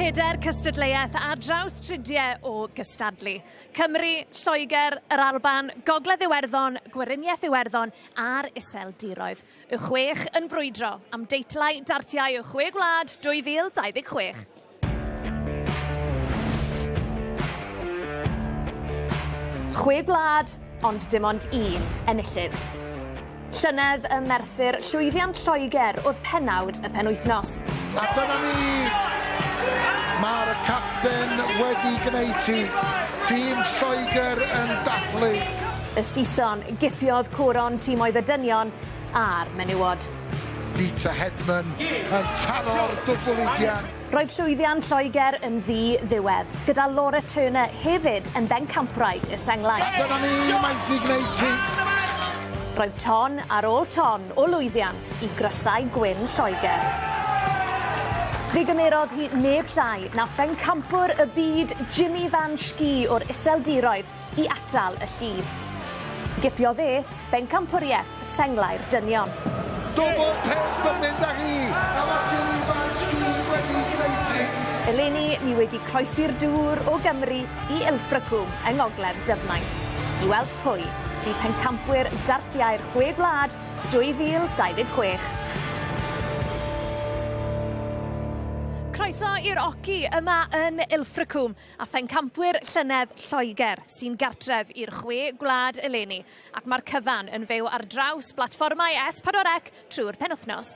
Peder cystadleuaeth a draws tridiau o gystadlu. Cymru, Lloegr, yr Alban, Gogledd Iwerddon, Gweriniaeth Iwerddon a'r Iseldiroedd. Y chwech yn brwydro am deitlau Dartiau y Chwe Gwlad 2026. Chwe Gwlad, ond dim ond un enillydd. Llynedd y Merthyr llwyddiant Lloegr oedd pennawd y penwythnos. A dyna ni! Mae'r capten wedi gwneud ti. Tîm Lloegr yn dathlu. Y Sison gipiodd coron tîmoedd y dynion a'r menywod. Peter Hedman yn tano'r dwblydiad. Roedd llwyddiant Lloegr yn ddi-ddiwedd, gyda Laura Turner hefyd yn Bencampwriaeth y Senglau. A dyna ni, mae'n di gwneud ti. Roedd ton ar ôl ton o lwyddiant I grysau gwyn Lloegr. Fe gymerodd hi neb llai na phencampwr y byd Jimmy Van Schie o'r Iseldiroedd I atal y llif. Gipiodd Bencampwriaeth Senglau'r dynion. Double pest yn mynd â hi. A mae Jimmy Van Schie wedi gwneud ti. Eleni ni wedi croesi'r dŵr o Gymru I Ilfracwm yng Ngogledd Dyfnaint. I weld pwy I pencampwyr Dartiau'r Chwe Gwlad 2026. Croeso i'r oci yma yn Ilfracwm a phencampwyr llynedd Lloegr sy'n gartref i'r Chwe Gwlad eleni ac mae'r cyfan yn fyw ar draws blatfformau S4C trwy'r penwythnos.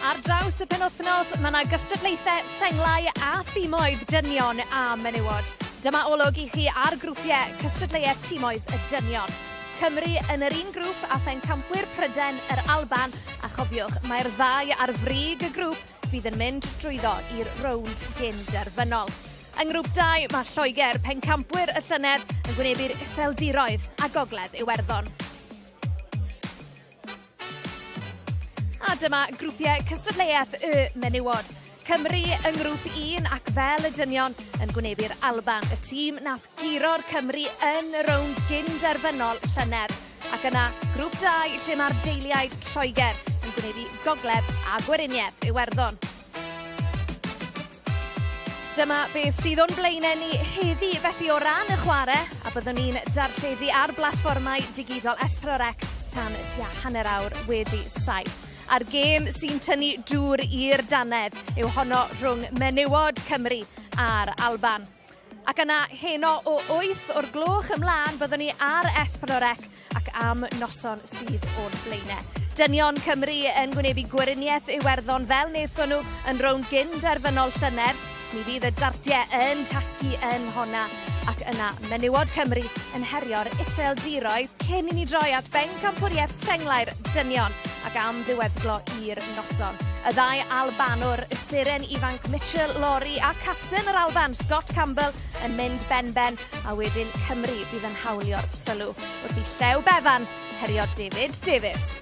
Ar draws y penwythnos mae yna gystadlaethau senglau a thimoedd dynion a menywod. Dyma olwg I chi ar grwpiau cystadleuaeth tîmoedd y dynion. Cymru yn yr un grŵp a phencampwyr Pryden yr Alban a chofiwch mae'r ddau ar frig y grŵp fydd yn mynd drwyddo i'r rownd gyn-derfynol. Yng ngrŵp 2 mae Lloegr pencampwyr y llynedd yn gwynebu'r Iseldiroedd a Gogledd Iwerddon. A dyma grwpiau cystadleuaeth y menywod. Cymru yng ngrŵp 1 ac fel y dynion yn gwynebu'r Alban, y tîm nath guro'r Cymru yn y rownd gyn-derfynol llynedd. Ac yna grŵp 2 lle mae'r deiliaid Lloegr yn gwynebu Gogledd a Gweriniaeth Iwerddon. Dyma beth sydd o'n blaenau ni heddi felly o ran y chwarae a byddwn ni'n darlledu ar blatfformau digidol S4C tan tua hanner awr wedi 7. A'r gêm sy'n tynnu dŵr i'r danedd yw honno rhwng menywod Cymru a'r Alban. Ac yna heno o 8 o'r gloch ymlaen byddwn ni ar S4C ac am noson sydd o'r blaenau. Dynion Cymru yn gwynebu Gweriniaeth Iwerddon fel wnaethon nhw yn rownd gyn-derfynol llynedd. Mi fydd y Dartiau yn tasgu yn honna ac yna menywod Cymru yn herio'r Iseldiroedd cyn I ni droi at Bencampwriaeth Senglau'r dynion ac am ddiweddglo i'r noson. Y ddau Albanwr, y seren ifanc Mitchell Lawry a capten yr Alban Scott Campbell yn mynd ben a wedyn Cymru bydd yn hawlio'r sylw wrth I Llew Bevan herio David Davies.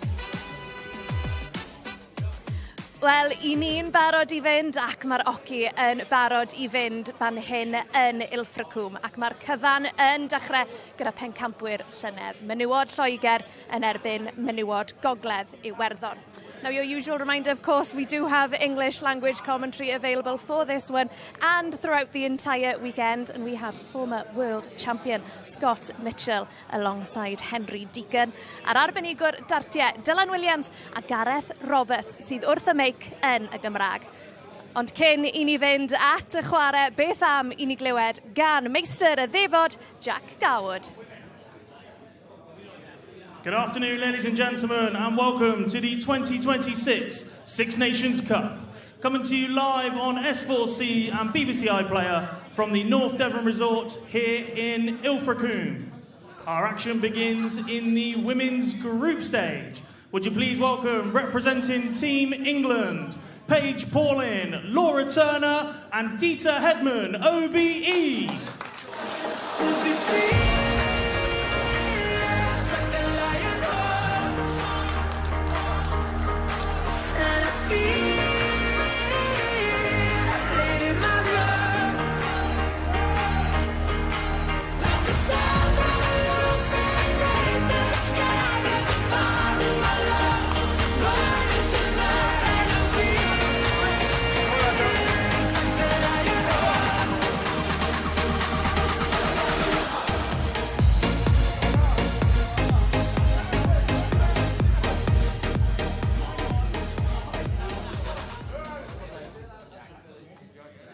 Wel, I ni'n barod I fynd ac mae'r oci yn barod I fynd fan hyn yn Ilfracwm ac mae'r cyfan yn dechrau gyda pencampwyr llynedd. Menywod Lloegr yn erbyn menywod Gogledd Iwerddon. Now, your usual reminder, of course, we do have English language commentary available for this one and throughout the entire weekend. And we have former world champion Scott Mitchell alongside Henry Deacon. A'r arbenigwr Dartiau, Dylan Williams a Gareth Roberts sydd wrth y meic yn y Gymraeg. Ond cyn I ni fynd at y chwarae, beth am I ni glywed gan meistr y ddefod Jack Goward. Good afternoon, ladies and gentlemen, and welcome to the 2026 Six Nations Cup. Coming to you live on S4C and BBC iPlayer from the North Devon Resort here in Ilfracwm. Our action begins in the women's group stage. Would you please welcome, representing Team England, Paige Paulin, Laura Turner and Dieter Hedman, OBE.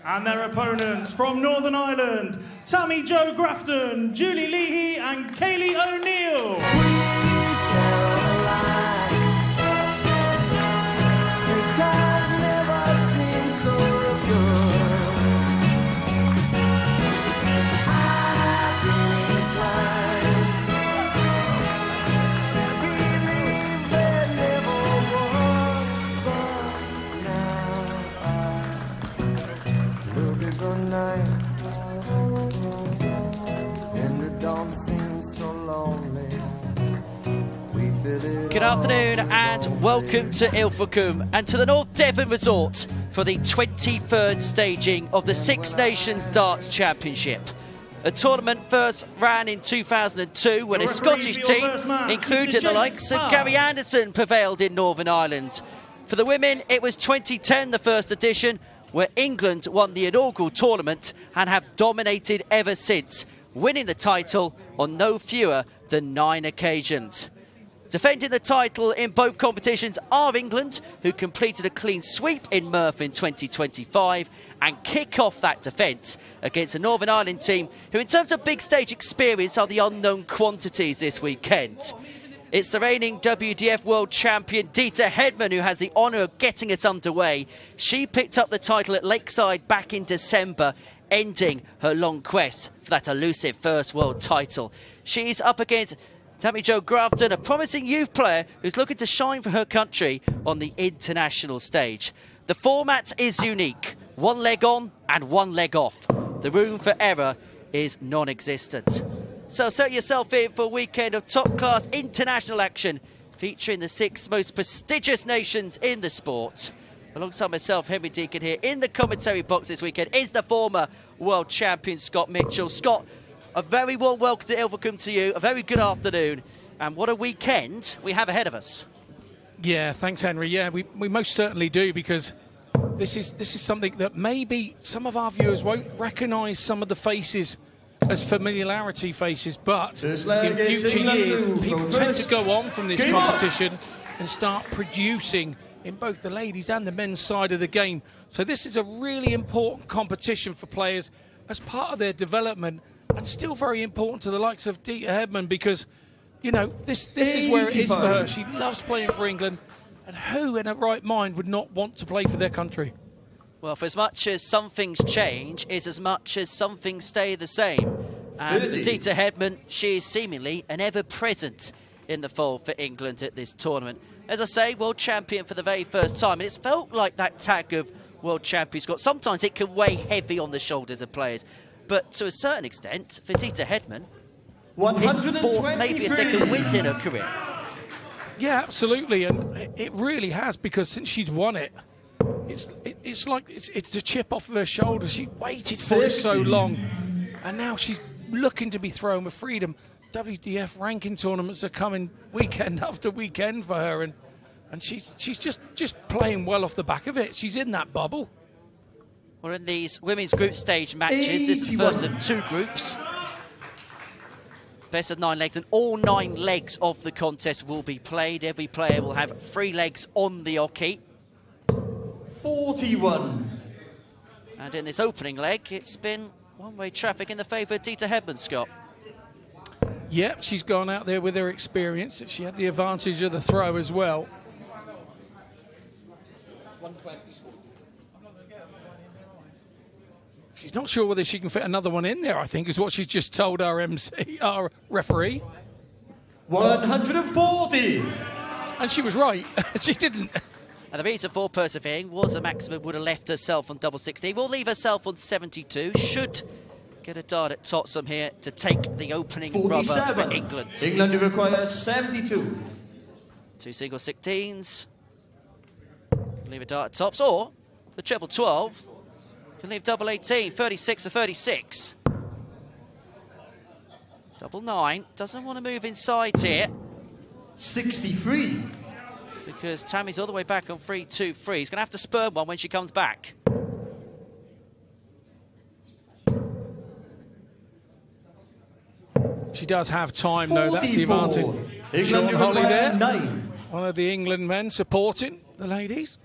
And their opponents from Northern Ireland, Tammy Jo Grafton, Julie Leahy and Kaylee O'Neill. Good afternoon and welcome to Ilfracombe and to the North Devon Resort for the 23rd staging of the Six Nations Darts Championship. A tournament first ran in 2002 when a Scottish team, including the likes of Gary Anderson, prevailed in Northern Ireland. For the women, it was 2010, the first edition, where England won the inaugural tournament and have dominated ever since, winning the title on no fewer than 9 occasions. Defending the title in both competitions are England, who completed a clean sweep in Murph in 2025 and kick off that defence against a Northern Ireland team who, in terms of big stage experience, are the unknown quantities this weekend. It's the reigning WDF World Champion Dita Hedman who has the honour of getting us underway. She picked up the title at Lakeside back in December, ending her long quest for that elusive first world title. She's up against Tammy Jo Grafton, a promising youth player who's looking to shine for her country on the international stage. The format is unique. 1 leg on and 1 leg off. The room for error is non-existent. So set yourself in for a weekend of top-class international action featuring the 6 most prestigious nations in the sport. Alongside myself, Henry Deacon, here in the commentary box this weekend is the former world champion Scott Mitchell. Scott, a very warm welcome to Ilfracombe to you. A very good afternoon. And what a weekend we have ahead of us. Yeah, thanks, Henry. Yeah, we most certainly do, because this is something that maybe some of our viewers won't recognise some of the faces as familiarity faces, but in future years, people tend to go on from this competition and start producing in both the ladies and the men's side of the game. So this is a really important competition for players as part of their development, and still very important to the likes of Dita Hedman, because, you know, this is where it is for her. She loves playing for England, and who in her right mind would not want to play for their country? Well, for as much as some things change, is as much as some things stay the same. And Dita Hedman, she is seemingly an ever-present in the fold for England at this tournament. As I say, world champion for the very first time, and it's felt like that tag of world champion, Scott. Sometimes it can weigh heavy on the shoulders of players, but to a certain extent, for Dita Hedman, it's 4th, maybe a 2nd win in her career. Yeah, absolutely, and it really has, because since she's won it, it's like it's a chip off of her shoulder. She waited for it so long, and now she's looking to be thrown with freedom. WDF ranking tournaments are coming weekend after weekend for her, and she's just playing well off the back of it. She's in that bubble. We're in these women's group stage matches. It's the first of 2 groups. Best of 9 legs, and all 9 legs of the contest will be played. Every player will have 3 legs on the oche. 41. And in this opening leg, it's been one-way traffic in the favour of Dita Hedman, Scott. Yeah, she's gone out there with her experience. She had the advantage of the throw as well. She's not sure whether she can fit another one in there, I think, is what she's just told our MC, our referee. 140. And she was right. She didn't. And the reason for persevering was a maximum would have left herself on double 16. Will leave herself on 72. Should get a dart at Tottenham here to take the opening rubber for England. England requires 72. 2 single 16s. Leave a dart at tops, or the treble 12 can leave double 18, 36 or 36. Double 9 doesn't want to move inside here. 63. Because Tammy's all the way back on 3-2-3. He's going to have to spur one when she comes back. She does have time, though. That's the advantage. England Sean Holly there. 9. One of the England men supporting the ladies.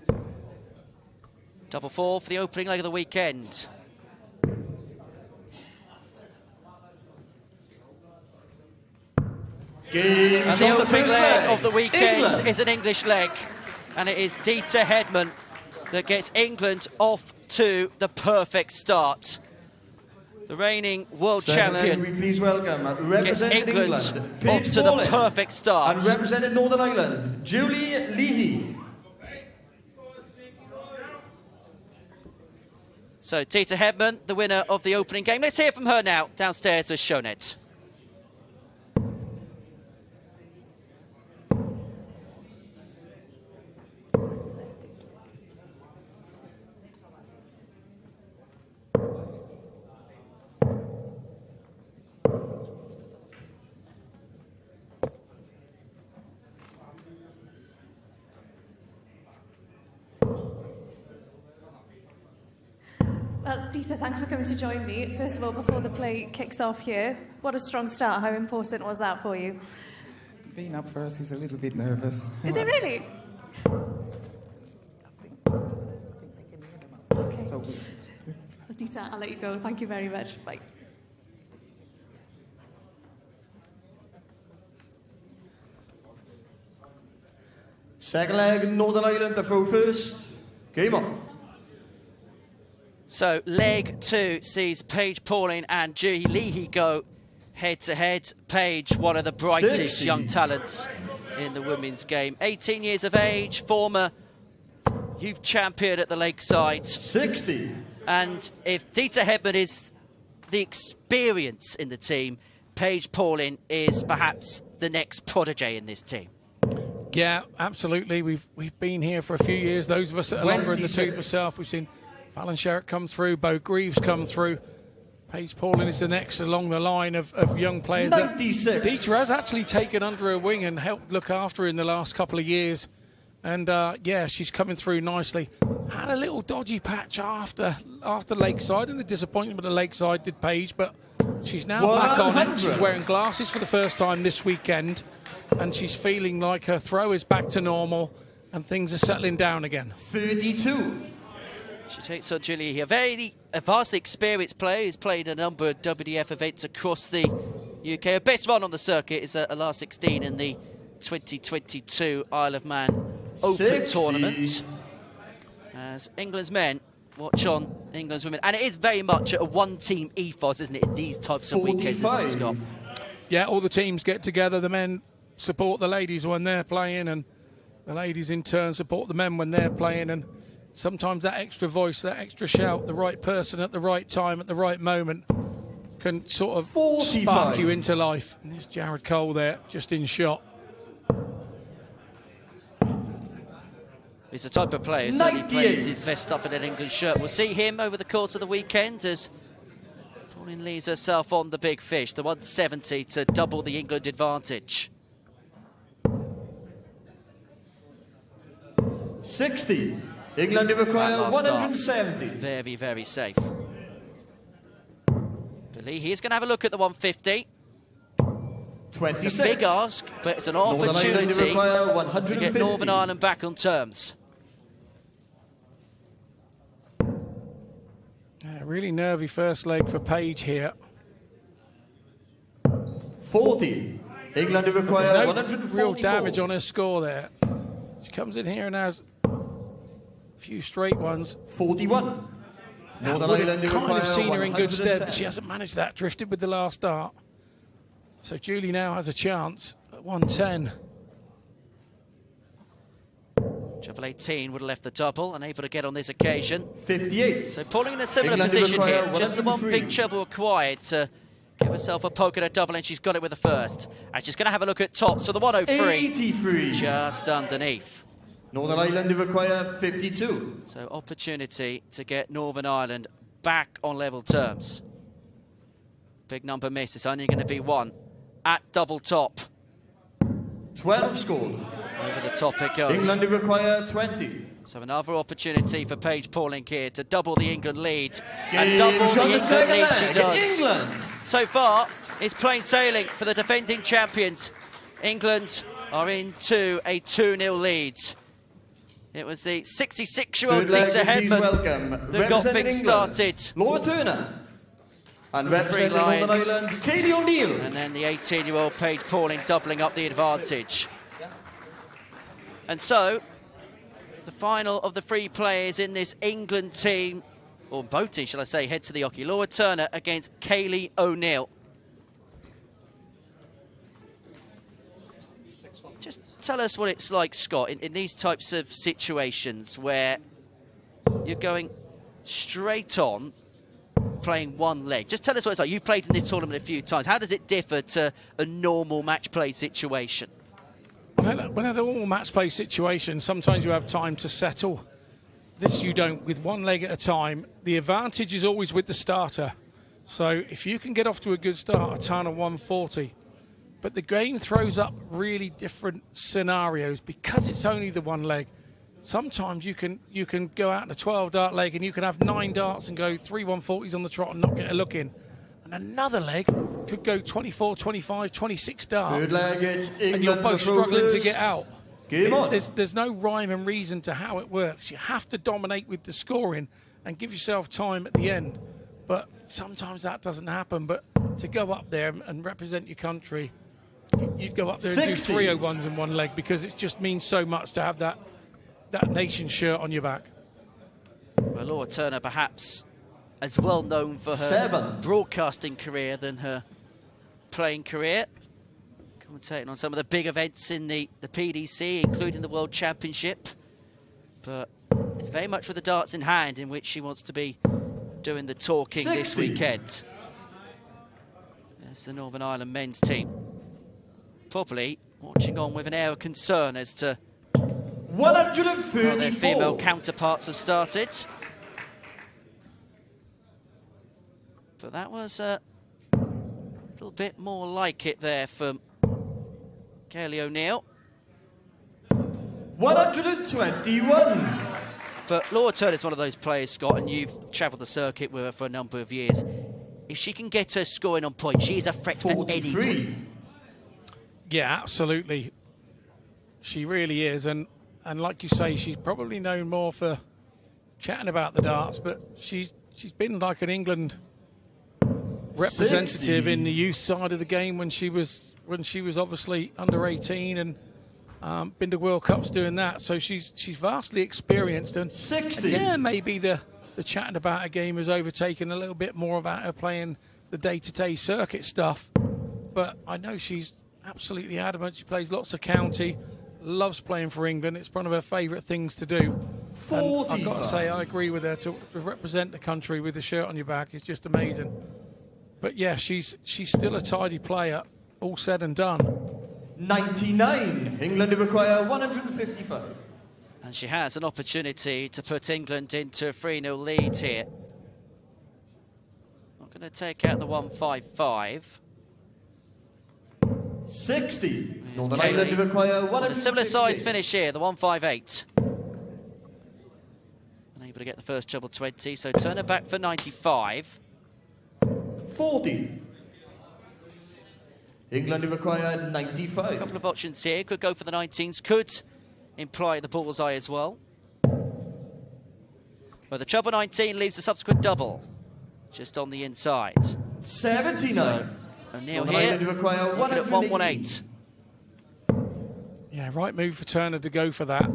Double four for the opening leg of the weekend. And the opening leg of the weekend is an English leg, and it is Dieter Hedman that gets England off to the perfect start. The reigning world champion please welcome, gets England off to the perfect start. And representing Northern Ireland, Julie Leahy. So Dieter Hedman, the winner of the opening game. Let's hear from her now, downstairs as shown it. Well, Dieter, thanks for coming to join me. First of all, before the play kicks off here, what a strong start. How important was that for you? Being up first is a little bit nervous. Is it really? Okay. So, Well, Dieter, I'll let you go. Thank you very much. Bye. Second leg, Northern Ireland to throw first. Game on. So leg two sees Paige Pauling and Julie Leahy go head-to-head. Paige, one of the brightest 60. young talents in the women's game. 18 years of age, former youth champion at the Lakeside. 60. And if Dieter Hedman is the experience in the team, Paige Pauling is perhaps the next protege in this team. Yeah, absolutely. We've been here for a few years. Those of us that are longer in the tube myself, we've seen Fallon Sherritt come through, Bo Greaves come through. Paige Pauling is the next along the line of young players. 96. Dieter has actually taken under her wing and helped look after her in the last couple of years. And yeah, she's coming through nicely. Had a little dodgy patch after Lakeside, and a disappointment with the Lakeside did Paige, but she's now back on it. She's wearing glasses for the first time this weekend, and she's feeling like her throw is back to normal and things are settling down again. 32. She takes on Julie, a vastly experienced player who's played a number of WDF events across the UK. Her best run on the circuit is a last 16 in the 2022 Isle of Man Open 60. tournament. As England's men watch on England's women. And it is very much a one-team ethos, isn't it, in these types of weekends, isn't it, Scott? Yeah, all the teams get together. The men support the ladies when they're playing, and the ladies in turn support the men when they're playing. And sometimes that extra voice, that extra shout, the right person at the right time, at the right moment, can sort of 45. spark you into life. And there's Jared Cole there, just in shot. He's the type of player who certainly plays his vest up in an England shirt. We'll see him over the course of the weekend as Pauline leaves herself on the big fish, the 170 to double the England advantage. 60. England require 170. Very, very safe. Billy, he's going to have a look at the 150. 26. It's a big ask, but it's an opportunity to get Northern Ireland back on terms. Really nervy first leg for Paige here. 40. England require There's no 144. real damage on her score there. She comes in here and has a few straight ones. 41. Northern Would Ireland have kind require of seen her in good stead, 110. but she hasn't managed that. Drifted with the last dart. So Julie now has a chance at 110. Treble 18 would have left the double, unable to get on this occasion. 58. So Pauling in a similar England position require here. Just the one 103. big treble required to give herself a poke at a double, and she's got it with the first. And she's going to have a look at tops for the 103. 83. Just underneath. Northern Ireland require 52. So opportunity to get Northern Ireland back on level terms. Big number miss. It's only going to be one at double top. 12 scored. Over the top it goes. England require 20. So another opportunity for Paige Pauling here to double the England lead. And Game double the on the England second lead she leg. does. England. So far, it's plain sailing for the defending champions. England are into a 2-0 lead. It was the 66-year-old Peter Hedman that got things started. Laura Turner. And representing Northern Ireland, Katie O'Neill. And then the 18-year-old Paige Pauling doubling up the advantage. And so, the final of the three players in this England team, or both teams, shall I say, head to the hockey. Laura Turner against Kaylee O'Neill. Just tell us what it's like, Scott, in these types of situations where you're going straight on playing one leg. Just tell us what it's like. You've played in this tournament a few times. How does it differ to a normal match play situation? When a normal match play situation, sometimes you have time to settle. This you don't. With one leg at a time, the advantage is always with the starter. So if you can get off to a good start, a ton of 140. But the game throws up really different scenarios because it's only the one leg. Sometimes you can go out in a 12-dart leg and you can have 9 darts and go 3 140s on the trot and not get a look in. And another leg could go 24, 25, 26 darts. Third leg, it's England, and you're both struggling to get out. Game on. There's no rhyme and reason to how it works. You have to dominate with the scoring and give yourself time at the end. But sometimes that doesn't happen. But to go up there and represent your country, you'd go up there and do 301s in one leg because it just means so much to have that nation shirt on your back. Well, Laura Turner perhaps as well known for her broadcasting career than her playing career. Commentating on some of the big events in the PDC, including the World Championship. But it's very much with the darts in hand in which she wants to be doing the talking this weekend. There's the Northern Ireland men's team. Probably watching on with an air of concern as to 134. How their female counterparts have started. But that was a little bit more like it there from Kaylee O'Neill. 121. But Laura Turner's one of those players, Scott, and you've travelled the circuit with her for a number of years. If she can get her scoring on point, she is a threat for anybody. Yeah, absolutely. She really is. And like you say, she's probably known more for chatting about the darts, but she's been like an England representative in the youth side of the game when she was obviously under 18 and been to World Cups doing that. So she's vastly experienced. And yeah, maybe the chatting about a game has overtaken a little bit more about her playing the day-to-day circuit stuff. But I know she's absolutely adamant. She plays lots of county. Loves playing for England. It's one of her favourite things to do. And I've got to say, I agree with her. To represent the country with the shirt on your back is just amazing. But yeah, she's still a tidy player, all said and done. 99. England require 155. And she has an opportunity to put England into a 3-0 lead here. Not going to take out the 155. 60. Northern Ireland require 158. A similar size finish here, the 158. Unable to get the first treble 20, so turn her back for 95. 40. England require 95. A couple of options here. Could go for the 19s. Could imply the bullseye as well. But the treble 19 leaves the subsequent double just on the inside. 79. O'Neill here, looking at 118. Yeah, right move for Turner to go for that.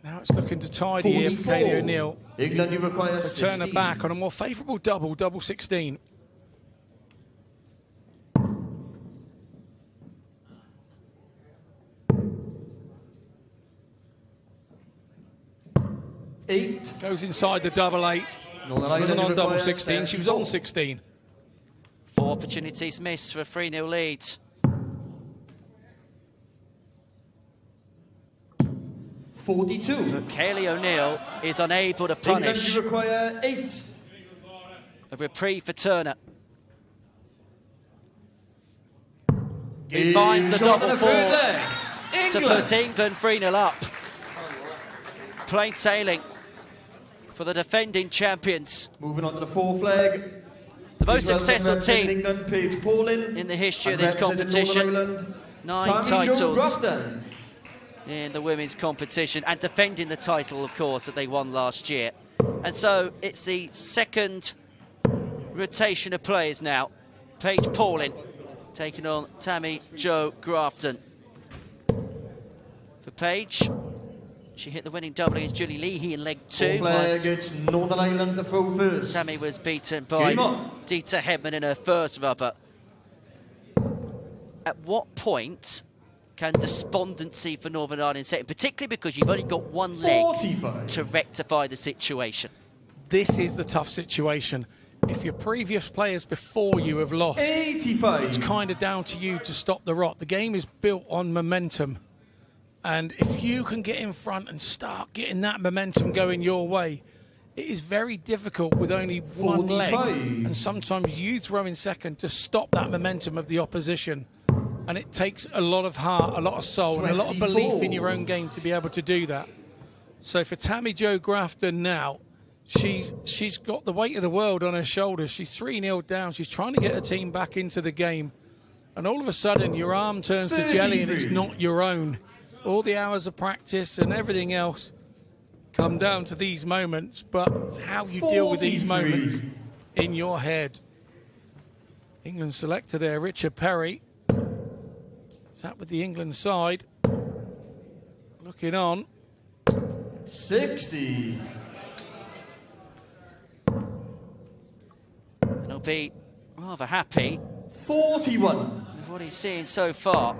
Now it's looking to tidy here for Kaylee O'Neill. England, you require so Turner back on a more favourable double 16. Eight. Goes inside the double 8. Northern on double 16. She was on 16. 4 opportunities missed for a 3-0 lead. 42. But Kaylee O'Neill is unable to punish. England, you require 8. A reprieve for Turner. He finds the double 4 to put England 3-0 up. Plain sailing for the defending champions. Moving on to the 4th flag. The most successful team England, Paige Pauling, in the history of this competition. 9 titles in the women's competition and defending the title, of course, that they won last year. And so it's the second rotation of players now. Paige Pauling taking on Tammy Jo Grafton. For Paige, she hit the winning double against Julie Leahy in leg 2. Against Northern Ireland to throw first. Tammy was beaten by Dita Hedman in her first rubber. At what point can despondency for Northern Ireland set in, particularly because you've only got one leg to rectify the situation? This is the tough situation. If your previous players before you have lost, 85. It's kind of down to you to stop the rot. The game is built on momentum. And if you can get in front and start getting that momentum going your way, it is very difficult with only one leg. And sometimes you throw in second to stop that momentum of the opposition. And it takes a lot of heart, a lot of soul, and a lot of belief in your own game to be able to do that. So for Tammy Jo Grafton now, she's got the weight of the world on her shoulders. She's 3-0 down. She's trying to get her team back into the game. And all of a sudden, your arm turns to jelly and it's not your own. All the hours of practice and everything else come down to these moments, but it's how you deal with these moments in your head. England selector there, Richard Perry. Sat with the England side. Looking on. 60. And he'll be rather happy 41. with what he's seeing so far.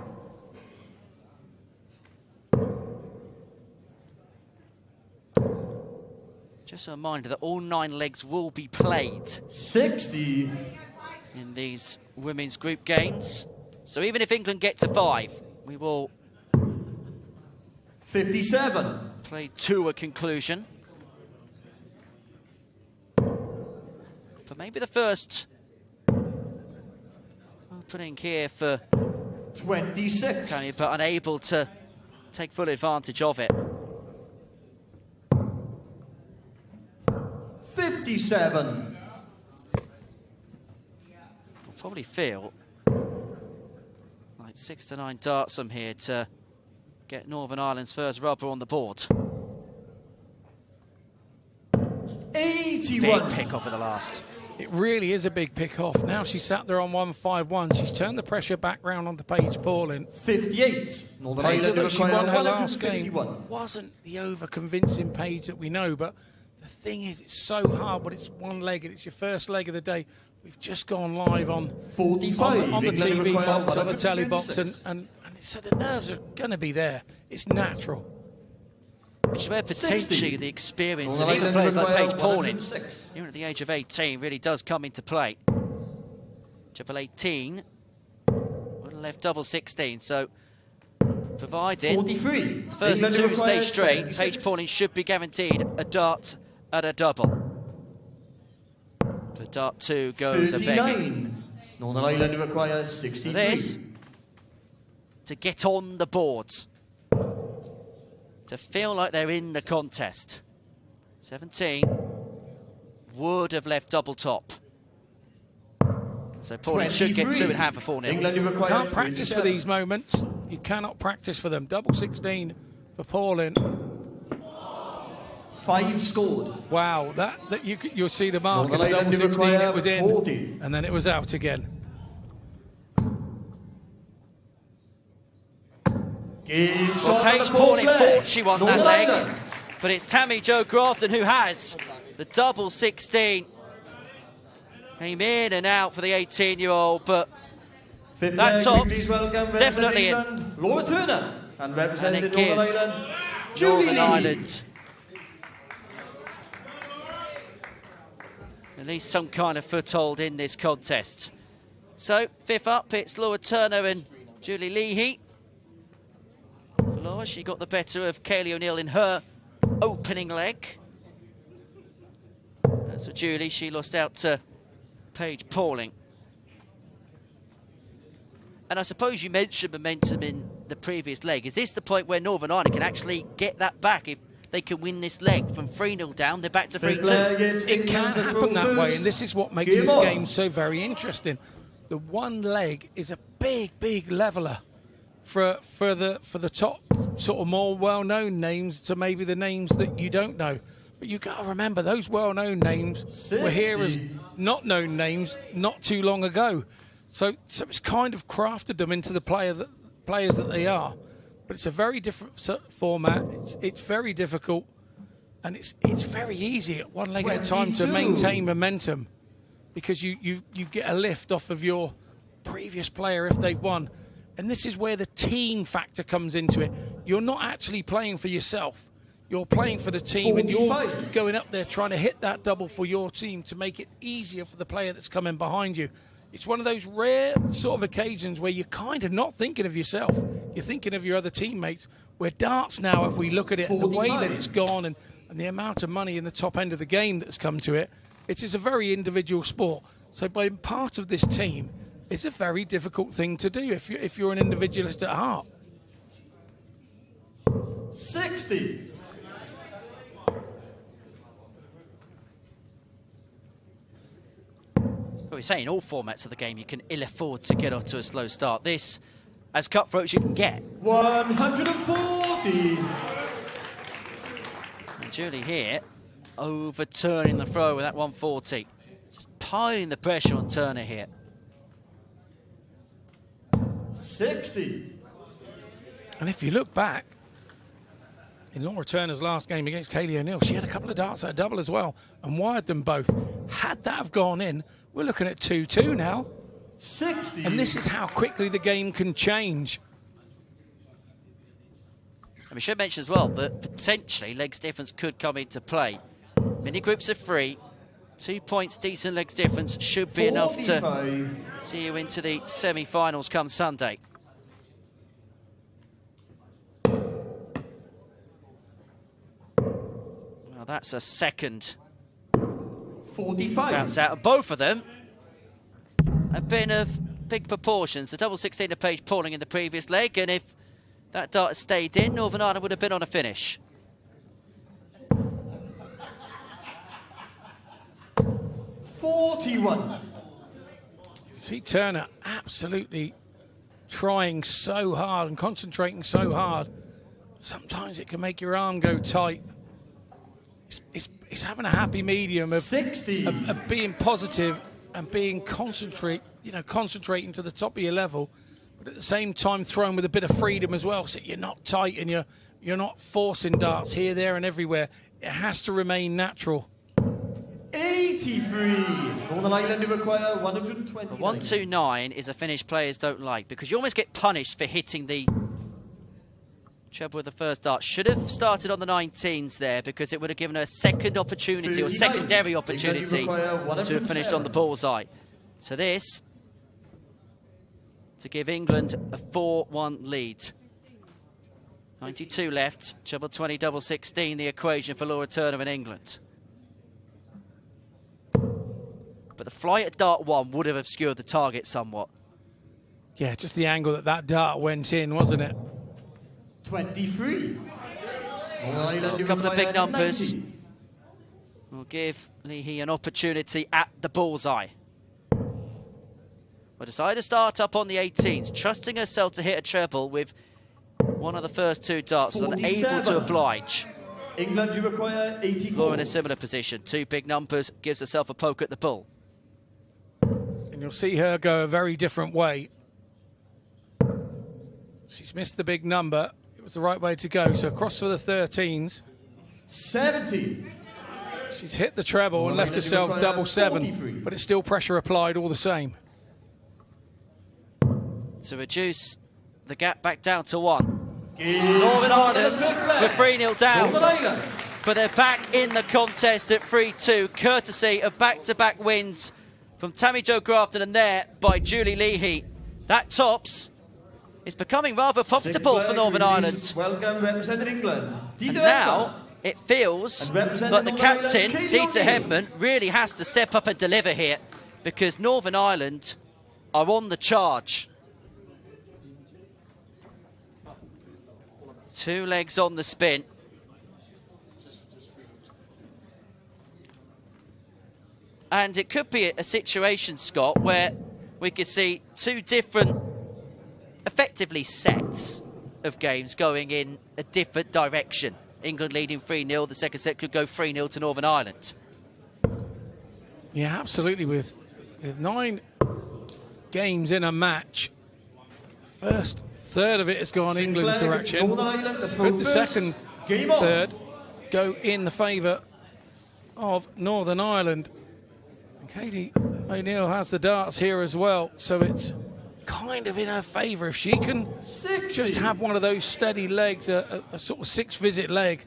Just a reminder that all 9 legs will be played 60 in these women's group games. So even if England get to 5, we will 57 play to a conclusion. For maybe the first opening here for 26. Tony, but unable to take full advantage of it. 57. We'll probably feel like 6 to 9 darts from here to get Northern Ireland's first rubber on the board. 81. Big pick off of the last. It really is a big pick off. Now she's sat there on 1-5-1. She's turned the pressure back round onto Paige Pauling. 58. Northern Paige Ireland that she won her last 51. game wasn't the over-convincing Paige that we know, but the thing is, it's so hard when it's one leg and it's your first leg of the day. We've just gone live on 45 on the TV box, on the 156. telly box, and so the nerves are going to be there. It's natural. Which is where potentially 60. the experience Northern of even Ireland players like require Paige Pauling, 106. even at the age of 18, really does come into play. Triple 18 would have left double 16, so provided 43. first England 2 stay requires straight, 76. Paige Pauling should be guaranteed a dart at a double. So dart 2 goes a big. 39. Northern Ireland requires 63. This to get on the board, to feel like they're in the contest. 17 would have left double top. So Pauling should get 2 in hand for 4-0. England You require can't practice for 57. these moments. You cannot practice for them. Double 16 for Pauling. 5 scored. Wow, that you'll see the mark Northern at the double Ireland 16. require It was in, 40. and then it was out again. Well, Paige Pauling thought she won that leg, but it's Tammy Jo Grafton who has the double 16. Came in and out for the 18-year-old, but that tops definitely in. Laura Turner and representing it Northern gives Ireland, Julie Northern Lee. Ireland at least some kind of foothold in this contest. So, 5th up, it's Laura Turner and Julie Leahy. For Laura, she got the better of Kaylee O'Neill in her opening leg. As for Julie, she lost out to Paige Pauling. And I suppose you mentioned momentum in the previous leg. Is this the point where Northern Ireland can actually get that back if they can win this leg from 3-0 down, they're back to 3-2? It can happen that way, and this is what makes this game so very interesting. The one leg is a big, big leveller for the top sort of more well-known names to maybe the names that you don't know. But you got to remember those well-known names were here as not known names not too long ago. So it's kind of crafted them into the players that they are. But it's a very different format. It's very difficult, and it's very easy at one leg at a time to maintain momentum, because you get a lift off of your previous player if they've won. And this is where the team factor comes into it. You're not actually playing for yourself. You're playing for the team, and you're going up there trying to hit that double for your team to make it easier for the player that's coming behind you. It's one of those rare sort of occasions where you're kind of not thinking of yourself. You're thinking of your other teammates. Where darts now, if we look at it, the way that it's gone and the amount of money in the top end of the game that's come to it, it is a very individual sport. So being part of this team is a very difficult thing to do if you're an individualist at heart. 60. Well, we're saying all formats of the game you can ill afford to get off to a slow start. This, as cutthroat as you can get. 140. And Julie here overturning the throw with that 140. Just piling the pressure on Turner here. 60. And if you look back, in Laura Turner's last game against Kaylee O'Neill, she had a couple of darts at a double as well and wired them both. Had that have gone in, we're looking at 2-2 now. 60. And this is how quickly the game can change. And we should mention as well that potentially legs difference could come into play. Mini groups of 3, 2 points decent legs difference should be enough to see you into the semi-finals come Sunday. Well, that's a second 45. bounce out of both of them. A bit of big proportions. The double 16 of Page Pauling in the previous leg, and if that dart had stayed in, Northern Ireland would have been on a finish. 41. See Turner absolutely trying so hard and concentrating so hard. Sometimes it can make your arm go tight. It's having a happy medium of 60. of being positive and being concentrating to the top of your level, but at the same time throwing with a bit of freedom as well, so you're not tight and you're not forcing darts here, there and everywhere. It has to remain natural. 83. Northern Ireland require 120. 129 is a finish players don't like, because you almost get punished for hitting the treble with the first dart. Should have started on the 19s there, because it would have given her a second opportunity, or secondary opportunity, to have finished on the bullseye. So this, to give England a 4-1 lead. 92 left, treble 20, double 16, the equation for Laura Turner in England. But the flight at dart 1 would have obscured the target somewhat. Yeah, just the angle that dart went in, wasn't it? 23. A couple of big numbers will give Leahy an opportunity at the bullseye. But decided to start up on the 18s, trusting herself to hit a treble with one of the first 2 darts, unable to oblige. England, you require 84. Laura in a similar position. 2 big numbers, gives herself a poke at the bull. And you'll see her go a very different way. She's missed the big number. It was the right way to go. So across for the 13s. 70. She's hit the treble and left herself double 7, but it's still pressure applied all the same. To reduce the gap back down to 1. Northern Ireland were 3-0 down, but they're back in the contest at 3-2, courtesy of back-to-back wins from Tammy Jo Grafton and there by Julie Leahy. That tops is becoming rather profitable for Northern Ireland. Welcome, representing England. And now it feels that the captain, Dieter Hedman, really has to step up and deliver here, because Northern Ireland are on the charge. 2 legs on the spin. And it could be a situation, Scott, where we could see 2 different effectively sets of games going in a different direction. England leading 3-0. The second set could go 3-0 to Northern Ireland. Yeah, absolutely. With 9 games in a match, first third of it has gone England's direction. But the second third go in the favour of Northern Ireland. And Katie O'Neill has the darts here as well, so it's kind of in her favour. If she can just have one of those steady legs, a sort of 6-visit leg,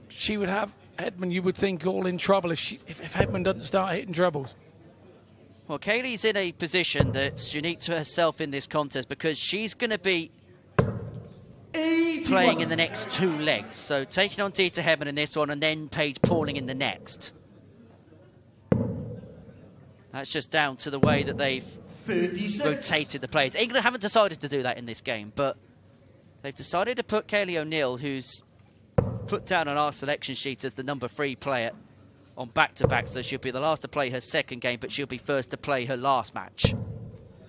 she would have Hedman, you would think, all in trouble if Hedman doesn't start hitting trebles. Well, Kaylee's in a position that's unique to herself in this contest because she's going to be playing in the next 2 legs. So taking on Dita Hedman in this one and then Paige Pauling in the next. That's just down to the way that they've rotated the players. England haven't decided to do that in this game, but they've decided to put Kaylee O'Neill, who's put down on our selection sheet as the number 3 player, on back-to-back, so she'll be the last to play her second game, but she'll be first to play her last match.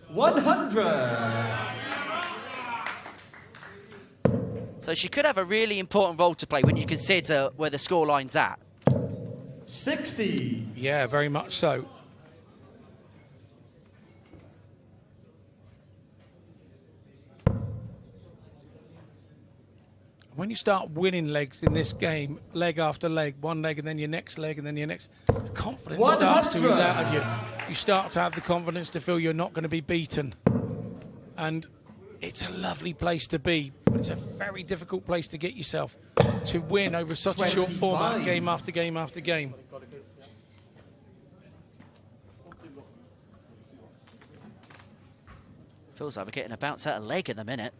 100. So she could have a really important role to play when you consider where the scoreline's at. 60. Yeah, very much so. When you start winning legs in this game, leg after leg, one leg and then your next leg and then your next, the confidence starts to ooze out of you. You start to have the confidence to feel you're not going to be beaten. And it's a lovely place to be, but it's a very difficult place to get yourself to win over such a short format, game after game after game. Feels like we're getting a bounce out of leg in a minute.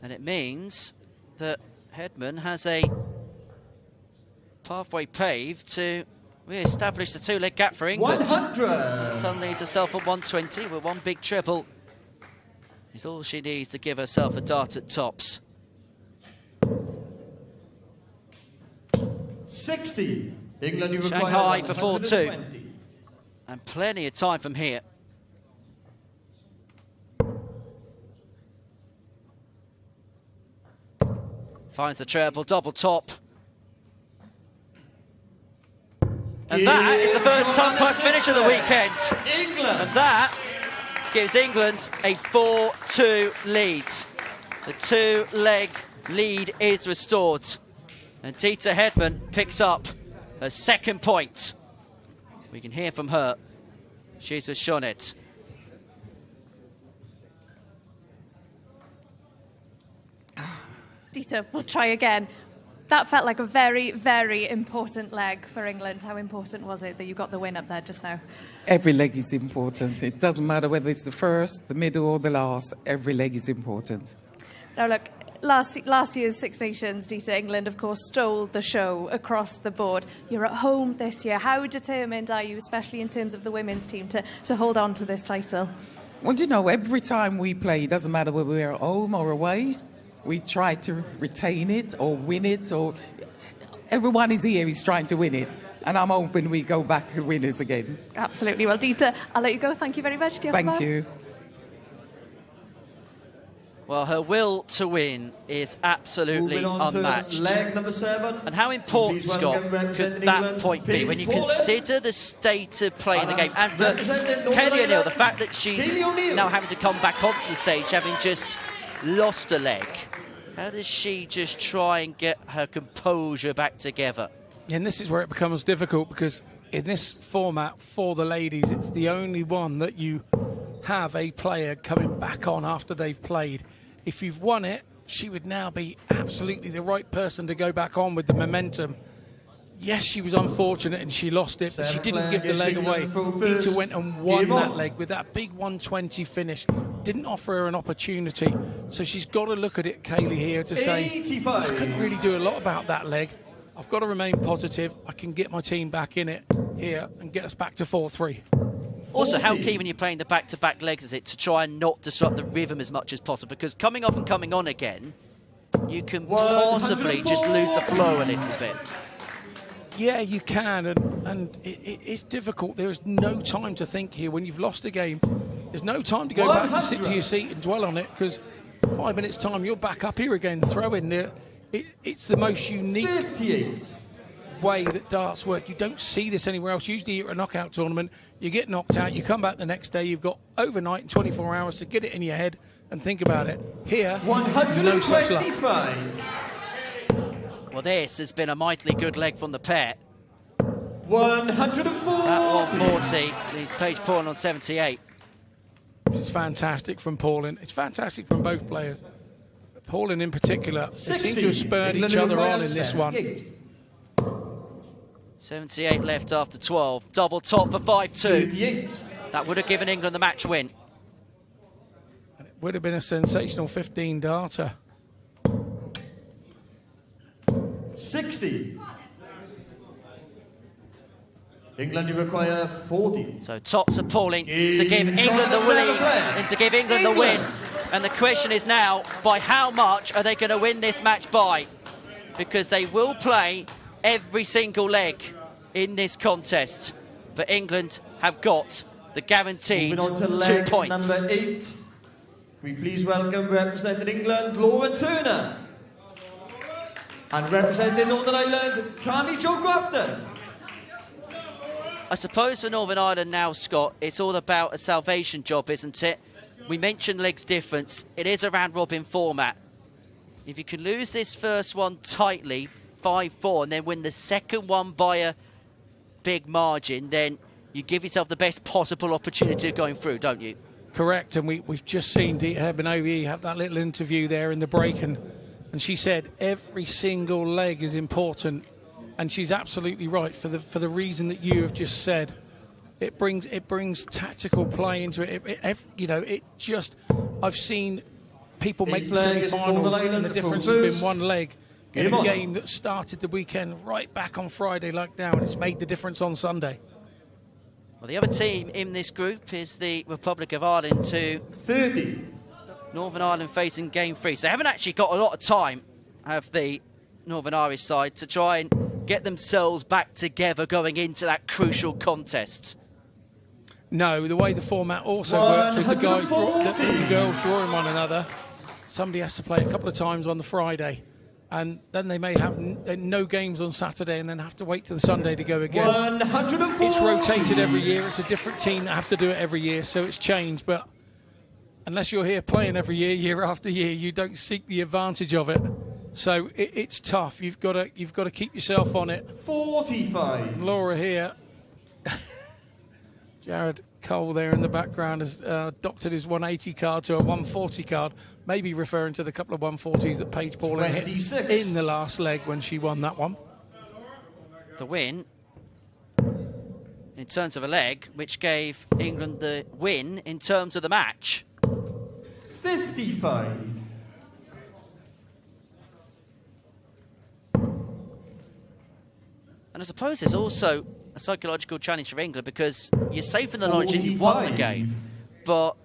And it means that Hedman has a pathway paved to re-establish the 2-leg gap for England. 100. Sun leaves herself at 120 with 1 big treble. Is all she needs to give herself a dart at tops. 60. England, you require Shanghai for 4-2. 120. And plenty of time from here. Finds the treble, double top. And that is the first time finish of the weekend. England. And that gives England a 4-2 lead. The 2-leg lead is restored. And Dita Hedman picks up her second point. We can hear from her. She's with Shonet. Dita, we'll try again. That felt like a very, very important leg for England. How important was it that you got the win up there just now? Every leg is important. It doesn't matter whether it's the first, the middle or the last. Every leg is important. Now look, last year's Six Nations, Dita, England, of course, stole the show across the board. You're at home this year. How determined are you, especially in terms of the women's team, to hold on to this title? Well, you know, every time we play, it doesn't matter whether we're at home or away, we try to retain it or win it, or everyone is here is trying to win it. And I'm hoping we go back winners again. Absolutely. Well, Dita, I'll let you go. Thank you very much. Thank you. Well, her will to win is absolutely unmatched. Leg number 7. And how important, Scott, could that point be when you consider the state of play in the game? And for Kelly O'Neill, the fact that she's now having to come back onto the stage, having just lost a leg. How does she just try and get her composure back together? And this is where it becomes difficult, because in this format for the ladies, it's the only one that you have a player coming back on after they've played. If you've won it, she would now be absolutely the right person to go back on with the momentum. Yes, she was unfortunate and she lost it, but she didn't give the leg away. Dita went and won that leg with that big 120 finish. Didn't offer her an opportunity. So she's got to look at it, Kaylee, here to say, 85. I couldn't really do a lot about that leg. I've got to remain positive. I can get my team back in it here and get us back to 4-3. Also, how key when you're playing the back-to-back legs is it to try and not disrupt the rhythm as much as possible? Because coming off and coming on again, you can possibly just lose the flow a little bit. Yeah, you can, and it's difficult. There is no time to think here. When you've lost a game, There's no time to go back and sit to your seat and dwell on it, because 5 minutes' time you're back up here again, throwing there. It's the most unique 58. way that darts work. You don't see this anywhere else. Usually you're at a knockout tournament, you get knocked out, you come back the next day, you've got overnight and 24 hours to get it in your head and think about it. Here, no such luck. 125. Well, this has been a mightily good leg from the pair. 140. That was 40. He's Paige Paulin on 78. This is fantastic from Paulin. It's fantastic from both players. Paulin in particular, they seem to have spurred each other on in this one. 78 left after 12. Double top for 5-2. 38. That would have given England the match win. And it would have been a sensational 15 darter. 60. England, you require 40. So tops are Pauling to give England the lead and to give England the win. And the question is now, by how much are they going to win this match by? Because they will play every single leg in this contest. But England have got the guaranteed Moving on to 2 leg points. number 8. Can we please welcome representing England, Laura Turner. And representing Northern Ireland, Cammy Jo Grafton. I suppose for Northern Ireland now, Scott, it's all about a salvation job, isn't it? We mentioned legs difference. It is a round-robin format. If you can lose this first one tightly, 5-4, and then win the second one by a big margin, then you give yourself the best possible opportunity of going through, don't you? Correct, and we've just seen Dartiau Benovi have that little interview there in the break, and she said every single leg is important, and she's absolutely right for the reason that you have just said. It brings tactical play into it. I've seen people make the semi-final, and the difference has been one leg in a game that started the weekend right back on Friday like now, and it's made the difference on Sunday. Well, the other team in this group is the Republic of Ireland, to 30. Northern Ireland facing game 3. So they haven't actually got a lot of time, have the Northern Irish side, to try and get themselves back together going into that crucial contest. No, the way the format also works with the guys the girls drawing one another, somebody has to play a couple of times on the Friday, and then they may have no games on Saturday and then have to wait till the Sunday to go again. 140. It's rotated every year. It's a different team that have to do it every year, so it's changed. But unless you're here playing every year, year after year, you don't seek the advantage of it. So it's tough. You've got to keep yourself on it. 45. Laura here. Jared Cole there in the background has doctored his 180 card to a 140 card, maybe referring to the couple of 140s that Paige Paulin hit in the last leg when she won that one. The win, in terms of a leg, which gave England the win in terms of the match. 55. And I suppose there's also a psychological challenge for England, because you're safe in the knowledge that you've won the game, but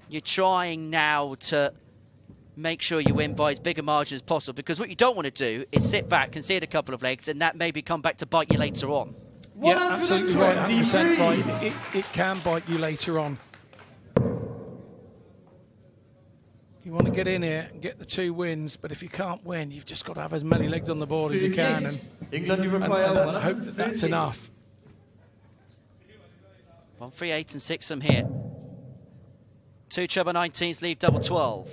you're trying now to make sure you win by as big a margin as possible, because what you don't want to do is sit back, concede a couple of legs, and that maybe come back to bite you later on. Yeah, absolutely right, 100% right. It can bite you later on. You want to get in here and get the 2 wins, but if you can't win, you've just got to have as many legs on the board as you can, and England, you require and hope that that's enough. 138 and 6 from here. 2 treble 19s leave double 12.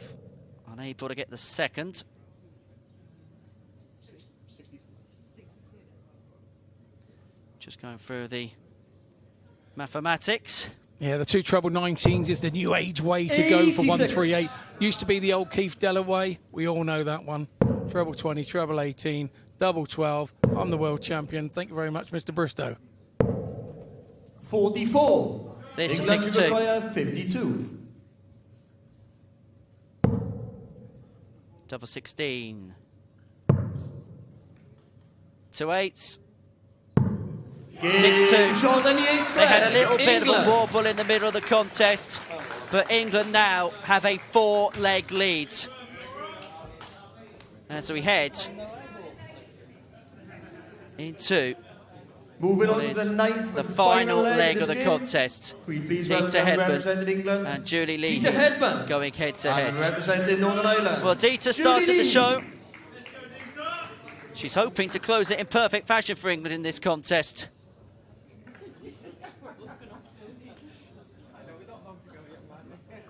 Unable to get the second. Just going through the mathematics. Yeah, the 2 treble 19s is the new age way to go for 138. Used to be the old Keith Della way. We all know that one. Treble 20, treble 18, double 12. I'm the world champion. Thank you very much, Mr. Bristow. 44. This is England 62. require 52. Double 16. 2 8s. 6-2. They had a little bit of a wobble in the middle of the contest, but England now have a 4-leg lead. As we head into Moving on to the ninth, the final leg of the game. contest. Please Dita welcome Hedman representing England, and Julie Lee Dita Hedman, going head to and head. representing Northern Ireland. Well, Dita started the show. She's hoping to close it in perfect fashion for England in this contest.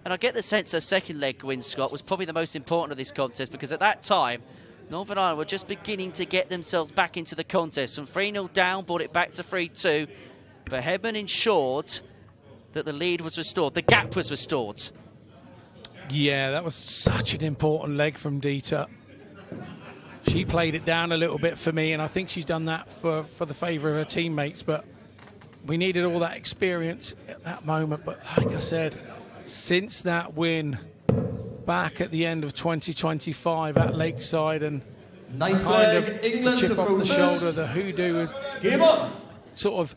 And I get the sense her second leg win, Scott, was probably the most important of this contest, because at that time, Northern Ireland were just beginning to get themselves back into the contest. From 3-0 down, brought it back to 3-2. But Hedman ensured that the lead was restored. The gap was restored. Yeah, that was such an important leg from Dita. She played it down a little bit for me, and I think she's done that for the favour of her teammates. But we needed all that experience at that moment. But like I said, since that win back at the end of 2025 at Lakeside, and Ninth kind of leg, England chip to off the first. shoulder, the hoodoo is Game on. sort of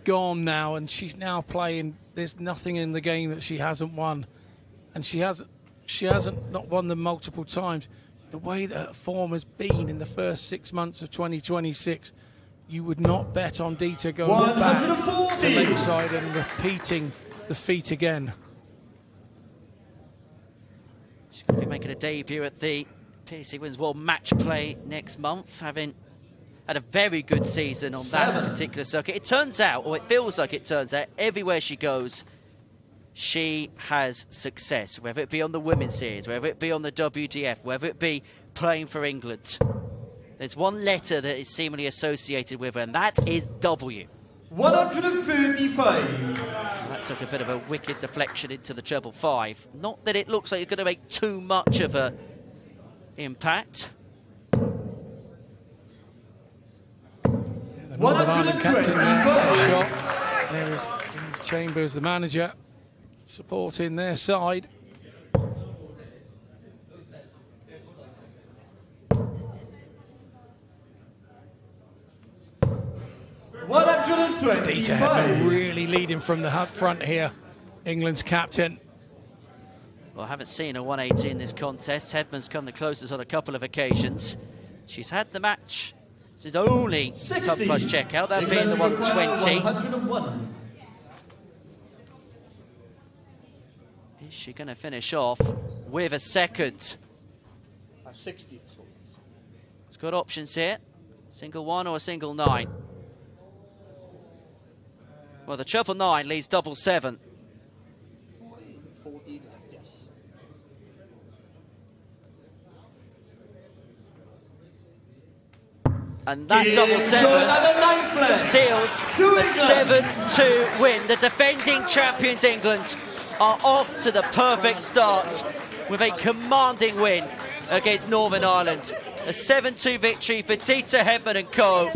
gone now, and she's now playing. There's nothing in the game that she hasn't won, and she hasn't not won them multiple times. The way that her form has been in the first 6 months of 2026, you would not bet on Dita going back to 140. Lakeside and repeating the feat again. She's going to be making a debut at the PDC Women's World Match Play next month, having had a very good season on that particular circuit. It turns out, or it feels like it turns out, everywhere she goes, she has success, whether it be on the Women's Series, whether it be on the WDF, whether it be playing for England. There's one letter that is seemingly associated with her, and that is W. 135. That took a bit of a wicked deflection into the treble 5. Not that it looks like it's going to make too much of an impact. 125. There is Chambers, the manager, supporting their side. Dita Hedman really leading from the front here, England's captain. Well, I haven't seen a 180 in this contest. Hedman's come the closest on a couple of occasions. She's had the match. This is only top punch checkout, that being the 120. 101. Is she going to finish off with a second? 60. It's got options here. Single 1 or a single 9. Well, the treble 9 leaves double 7. 14 left, yes. And that double 7 seals the 7-2 win. The defending champions England are off to the perfect start with a commanding win against Northern Ireland. A 7-2 victory for Dita Hedman and co.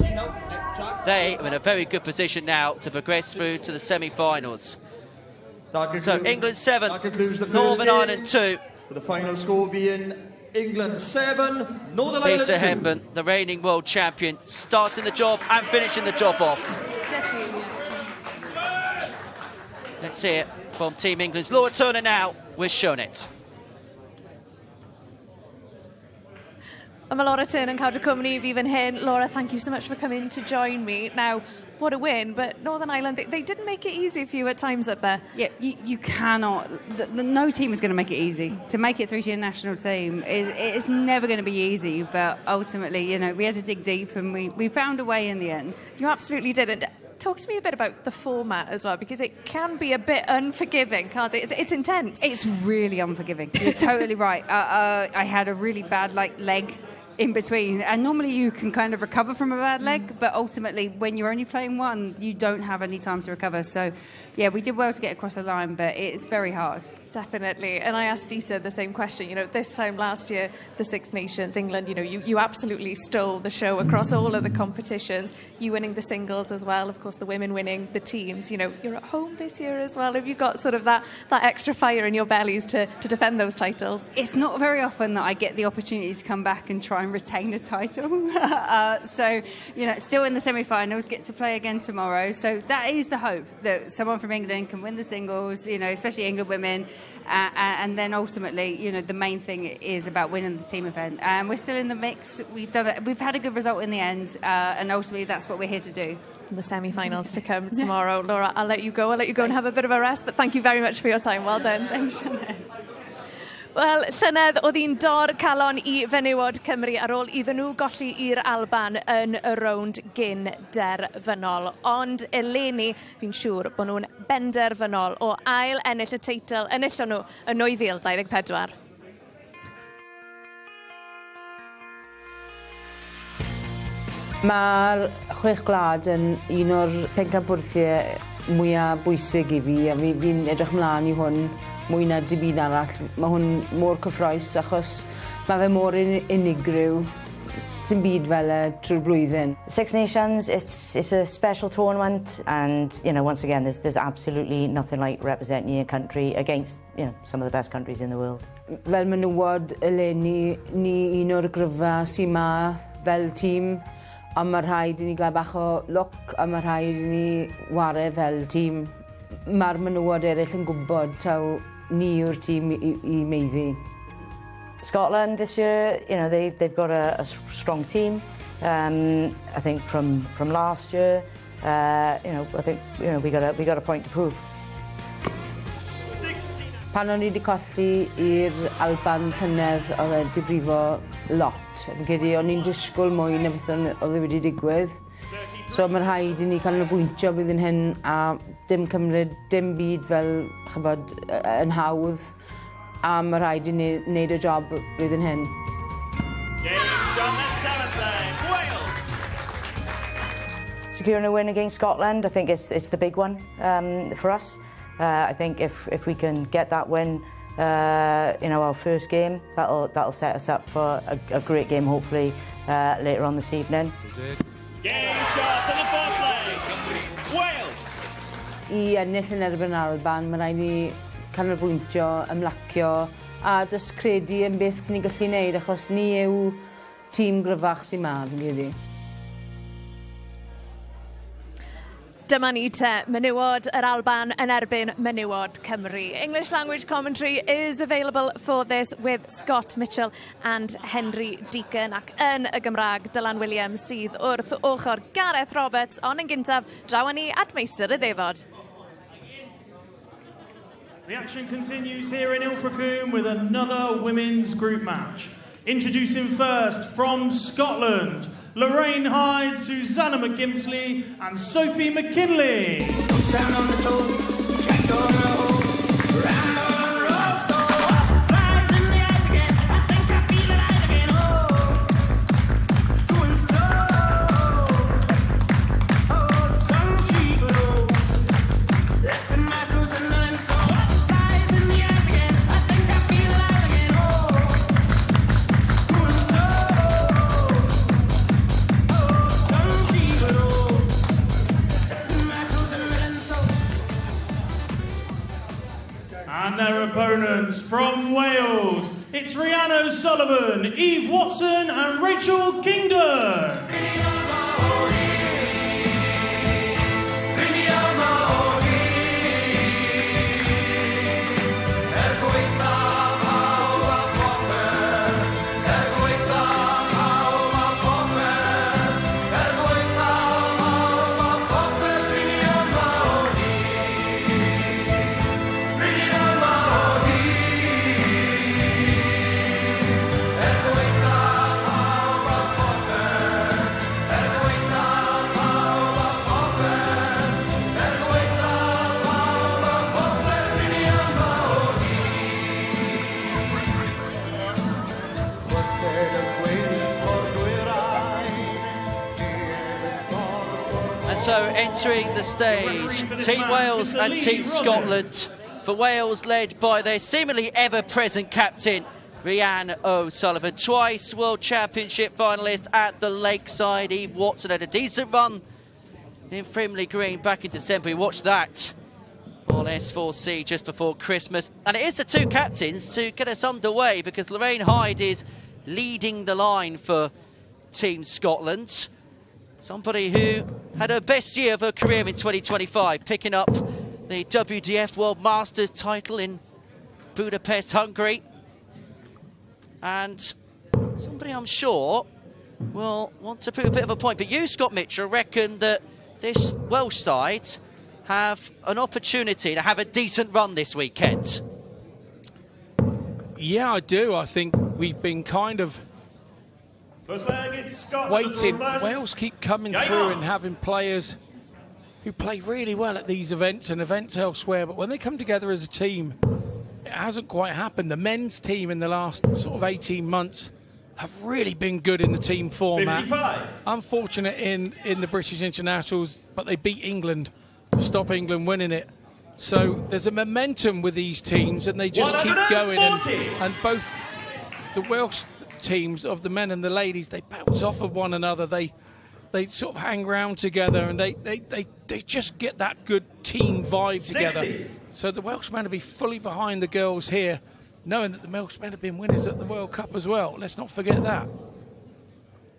They are in a very good position now to progress through to the semi-finals. So England 7, Northern Ireland 2. With the final score being England 7, Northern Ireland 2. Dita Hedman, the reigning world champion, starting the job and finishing the job off. Let's hear it from Team England's Laura Turner now with Shown It. I'm Laura Turner yn cadw cwmni fi fan hyn. Laura, thank you so much for coming to join me. Now, what a win, but Northern Ireland, they didn't make it easy for you at times up there. Yeah, you cannot, no team is going to make it easy. To make it through to your national team, it's never going to be easy, but ultimately, you know, we had to dig deep and we found a way in the end. You absolutely did. And talk to me a bit about the format as well, because it can be a bit unforgiving, can't it? It's intense. It's really unforgiving. You're totally right. I had a really bad leg in between, and normally you can kind of recover from a bad leg, but ultimately when you're only playing one, you don't have any time to recover. So yeah, we did well to get across the line, but it's very hard. Definitely. And I asked Dita the same question. You know, this time last year, the Six Nations, England, you know, you absolutely stole the show across all of the competitions. You winning the singles as well, of course the women winning the teams. You know, you're at home this year as well. Have you got sort of that extra fire in your bellies to defend those titles? It's not very often that I get the opportunity to come back and try and retain a title. So, you know, still in the semi-finals, get to play again tomorrow. So that is the hope, that someone from England can win the singles, you know, especially England women. And then ultimately, you know, the main thing is about winning the team event. And we're still in the mix. We've had a good result in the end, and ultimately that's what we're here to do. the semi-finals to come tomorrow. Laura, I'll let you go. I'll let you go and have a bit of a rest, but thank you very much for your time. Well done. Thanks, Sinead. Wel, llynedd oedd hi'n dor calon I fenywod Cymru ar ôl iddyn nhw golli i'r Alban yn y rownd gyn-derfynol. Ond eleni, fi'n siŵr bod nhw'n benderfynol o ail ennill y teitl enillon nhw yn 2024. Mae'r chwech gwlad yn un o'r pencampwriaethau mwyaf bwysig I fi, a fi'n edrych mlaen I hwn mwy na dim byd arall. Mae hwn mor cyffroes achos mae fe mor unigryw. Dim byd fel trwy'r blwyddyn. Six Nations, it's a special tournament, and once again, there's absolutely nothing like representing your country against some of the best countries in the world. Fel menywod eleni, ni un o'r gryfa sy'n ma fel tîm, a mae rhaid I ni gael bach o look, a mae rhaid I ni ware fel tîm. Mae'r menywod eraill yn gwybod taw ni yw'r tîm I meiddi. Scotland this year, they've got a strong team. I think from last year, I think we got a point to prove. Pan o'n I wedi colli i'r Alban llynedd oedd e wedi brifo lot. Fi'n credu o'n i'n disgwyl mwy na beth oedd e wedi digwydd. So mae rhaid I ni canolbwyntio blwyddyn hyn a dim cymryd dim byd fel chybod yn hawdd, a mae rhaid I ni wneud y job blwyddyn hyn. Securing a win against Scotland, I think it's the big one for us. I think if we can get that win, our first game, that'll set us up for a great game, hopefully later on this evening. Game shot in the fourth leg. Wales. I ennill yn erbyn Alban, mae rhaid ni canolbwyntio, ymlacio, a just credu yn beth ni'n gallu wneud, achos ni yw tîm gryfach sy'n ma, fi'n credu. Dyma ni te, menywod yr Alban yn erbyn menywod Cymru. English language commentary is available for this with Scott Mitchell and Henry Deacon, ac yn y Gymraeg, Dylan Williams sydd wrth ochr Gareth Roberts, ond yn gyntaf, draw ni at meistr y ddefod. The action continues here in Ilfracombe with another women's group match. Introducing first from Scotland, Lorraine Hyde, Susanna McGimpsley and Sophie McKinley. And their opponents from Wales, it's Rhiannon Sullivan, Eve Watson and Rachel Kingdon. So entering the stage, Team Wales and Team Scotland. For Wales, led by their seemingly ever-present captain, Rhiannon O'Sullivan. Twice World Championship finalist at the Lakeside. Eve Watson had a decent run in Frimley Green back in December. We watched that on S4C just before Christmas. And it is the two captains to get us underway, because Lorraine Hyde is leading the line for Team Scotland. Somebody who had her best year of her career in 2025, picking up the WDF World Masters title in Budapest, Hungary. And somebody I'm sure will want to prove a bit of a point. But you, Scott Mitchell, reckon that this Welsh side have an opportunity to have a decent run this weekend? Yeah, I do. I think we've been kind of waiting. Wales keep coming through and having players who play really well at these events and events elsewhere, but when they come together as a team, it hasn't quite happened. The men's team in the last sort of 18 months have really been good in the team format. 55. Unfortunate in the British internationals, but they beat England to stop England winning it. So there's a momentum with these teams, and they just keep going. And both the Welsh teams of the men and the ladies, they bounce off of one another. They sort of hang around together, and they just get that good team vibe together. 60. So the Welshmen will be fully behind the girls here, knowing that the Welshmen have been winners at the World Cup as well. Let's not forget that.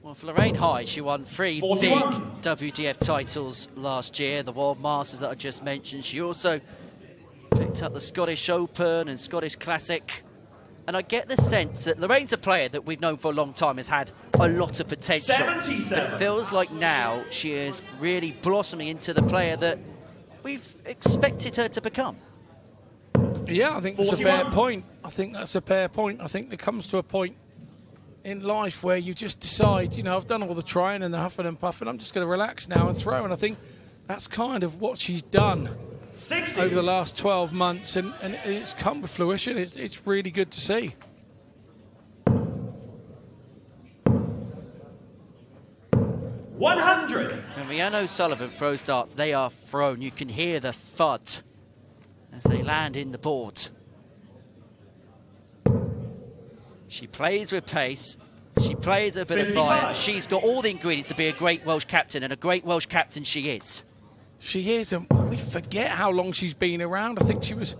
Well, for Lorraine Hyde, she won 3 41. big WDF titles last year, the World Masters that I just mentioned. She also picked up the Scottish Open and Scottish Classic. And I get the sense that Lorraine's a player that we've known for a long time has had a lot of potential. 77. It feels like now she is really blossoming into the player that we've expected her to become. Yeah, I think that's a fair point. I think there comes to a point in life where you just decide, you know, I've done all the trying and the huffing and puffing, I'm just going to relax now and throw. And I think that's kind of what she's done 60. over the last 12 months, and it's come to fruition. It's really good to see. $100. When Rhiannon O'Sullivan throws darts, they are thrown. You can hear the thud as they land in the board. She plays with pace. She plays with a bit of fire. She's got all the ingredients to be a great Welsh captain, and a great Welsh captain she is. She is, and we forget how long she's been around. I think she was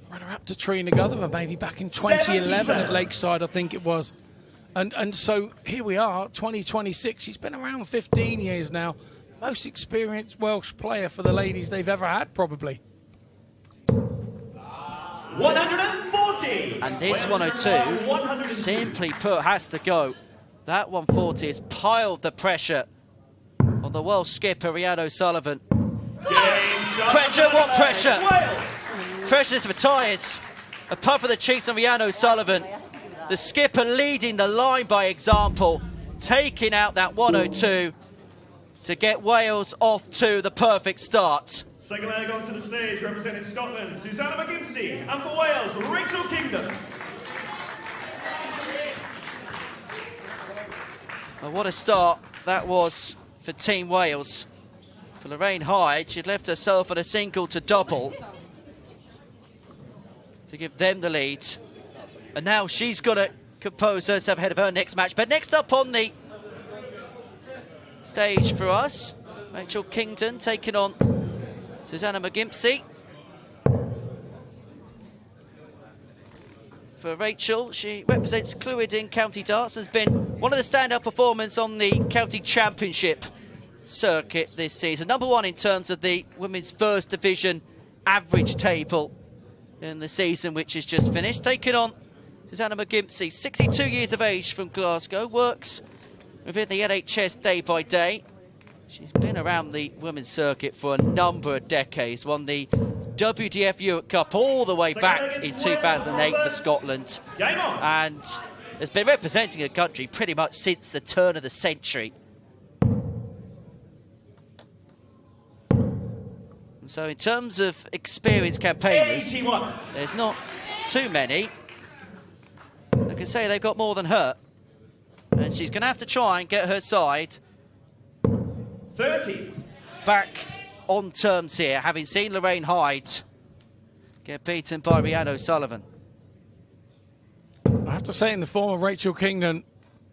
runner-up to Trina Gutherman maybe back in 2011 at Lakeside, I think it was. And so here we are, 2026. She's been around 15 years now. Most experienced Welsh player for the ladies they've ever had, probably. 140. And this 102, simply put, has to go. That 140 has piled the pressure on the Welsh skipper, Rhiannon O'Sullivan. Pressure, what pressure? Pressure for tyres. A puff of the cheeks on Rhiannon O'Sullivan. The skipper leading the line by example, taking out that 102 to get Wales off to the perfect start. Second leg onto the stage, representing Scotland, Susanna McGinsey, and for Wales, Rachel Kingdom. Well, what a start that was for Team Wales. For Lorraine Hyde, she'd left herself at a single to double to give them the lead. And now she's got to compose herself ahead of her next match. But next up on the stage for us, Rachel Kingdon taking on Susanna McGimpsey. For Rachel, she represents Clwyd in County Darts, has been one of the standout performers on the County Championship circuit this season. Number 1 in terms of the Women's First Division average table in the season which has just finished. Taking on Susanna McGimpsey, 62 years of age, from Glasgow, works within the NHS day by day. She's been around the women's circuit for a number of decades, won the WDF Europe Cup all the way back in 2008 for Scotland, and has been representing her country pretty much since the turn of the century. And so in terms of experienced campaigners, there's not too many. I can say they've got more than her, and she's going to have to try and get her side 30. back on terms here, having seen Lorraine Hyde get beaten by Rhiannon O'Sullivan. I have to say, in the form of Rachel Kingdon,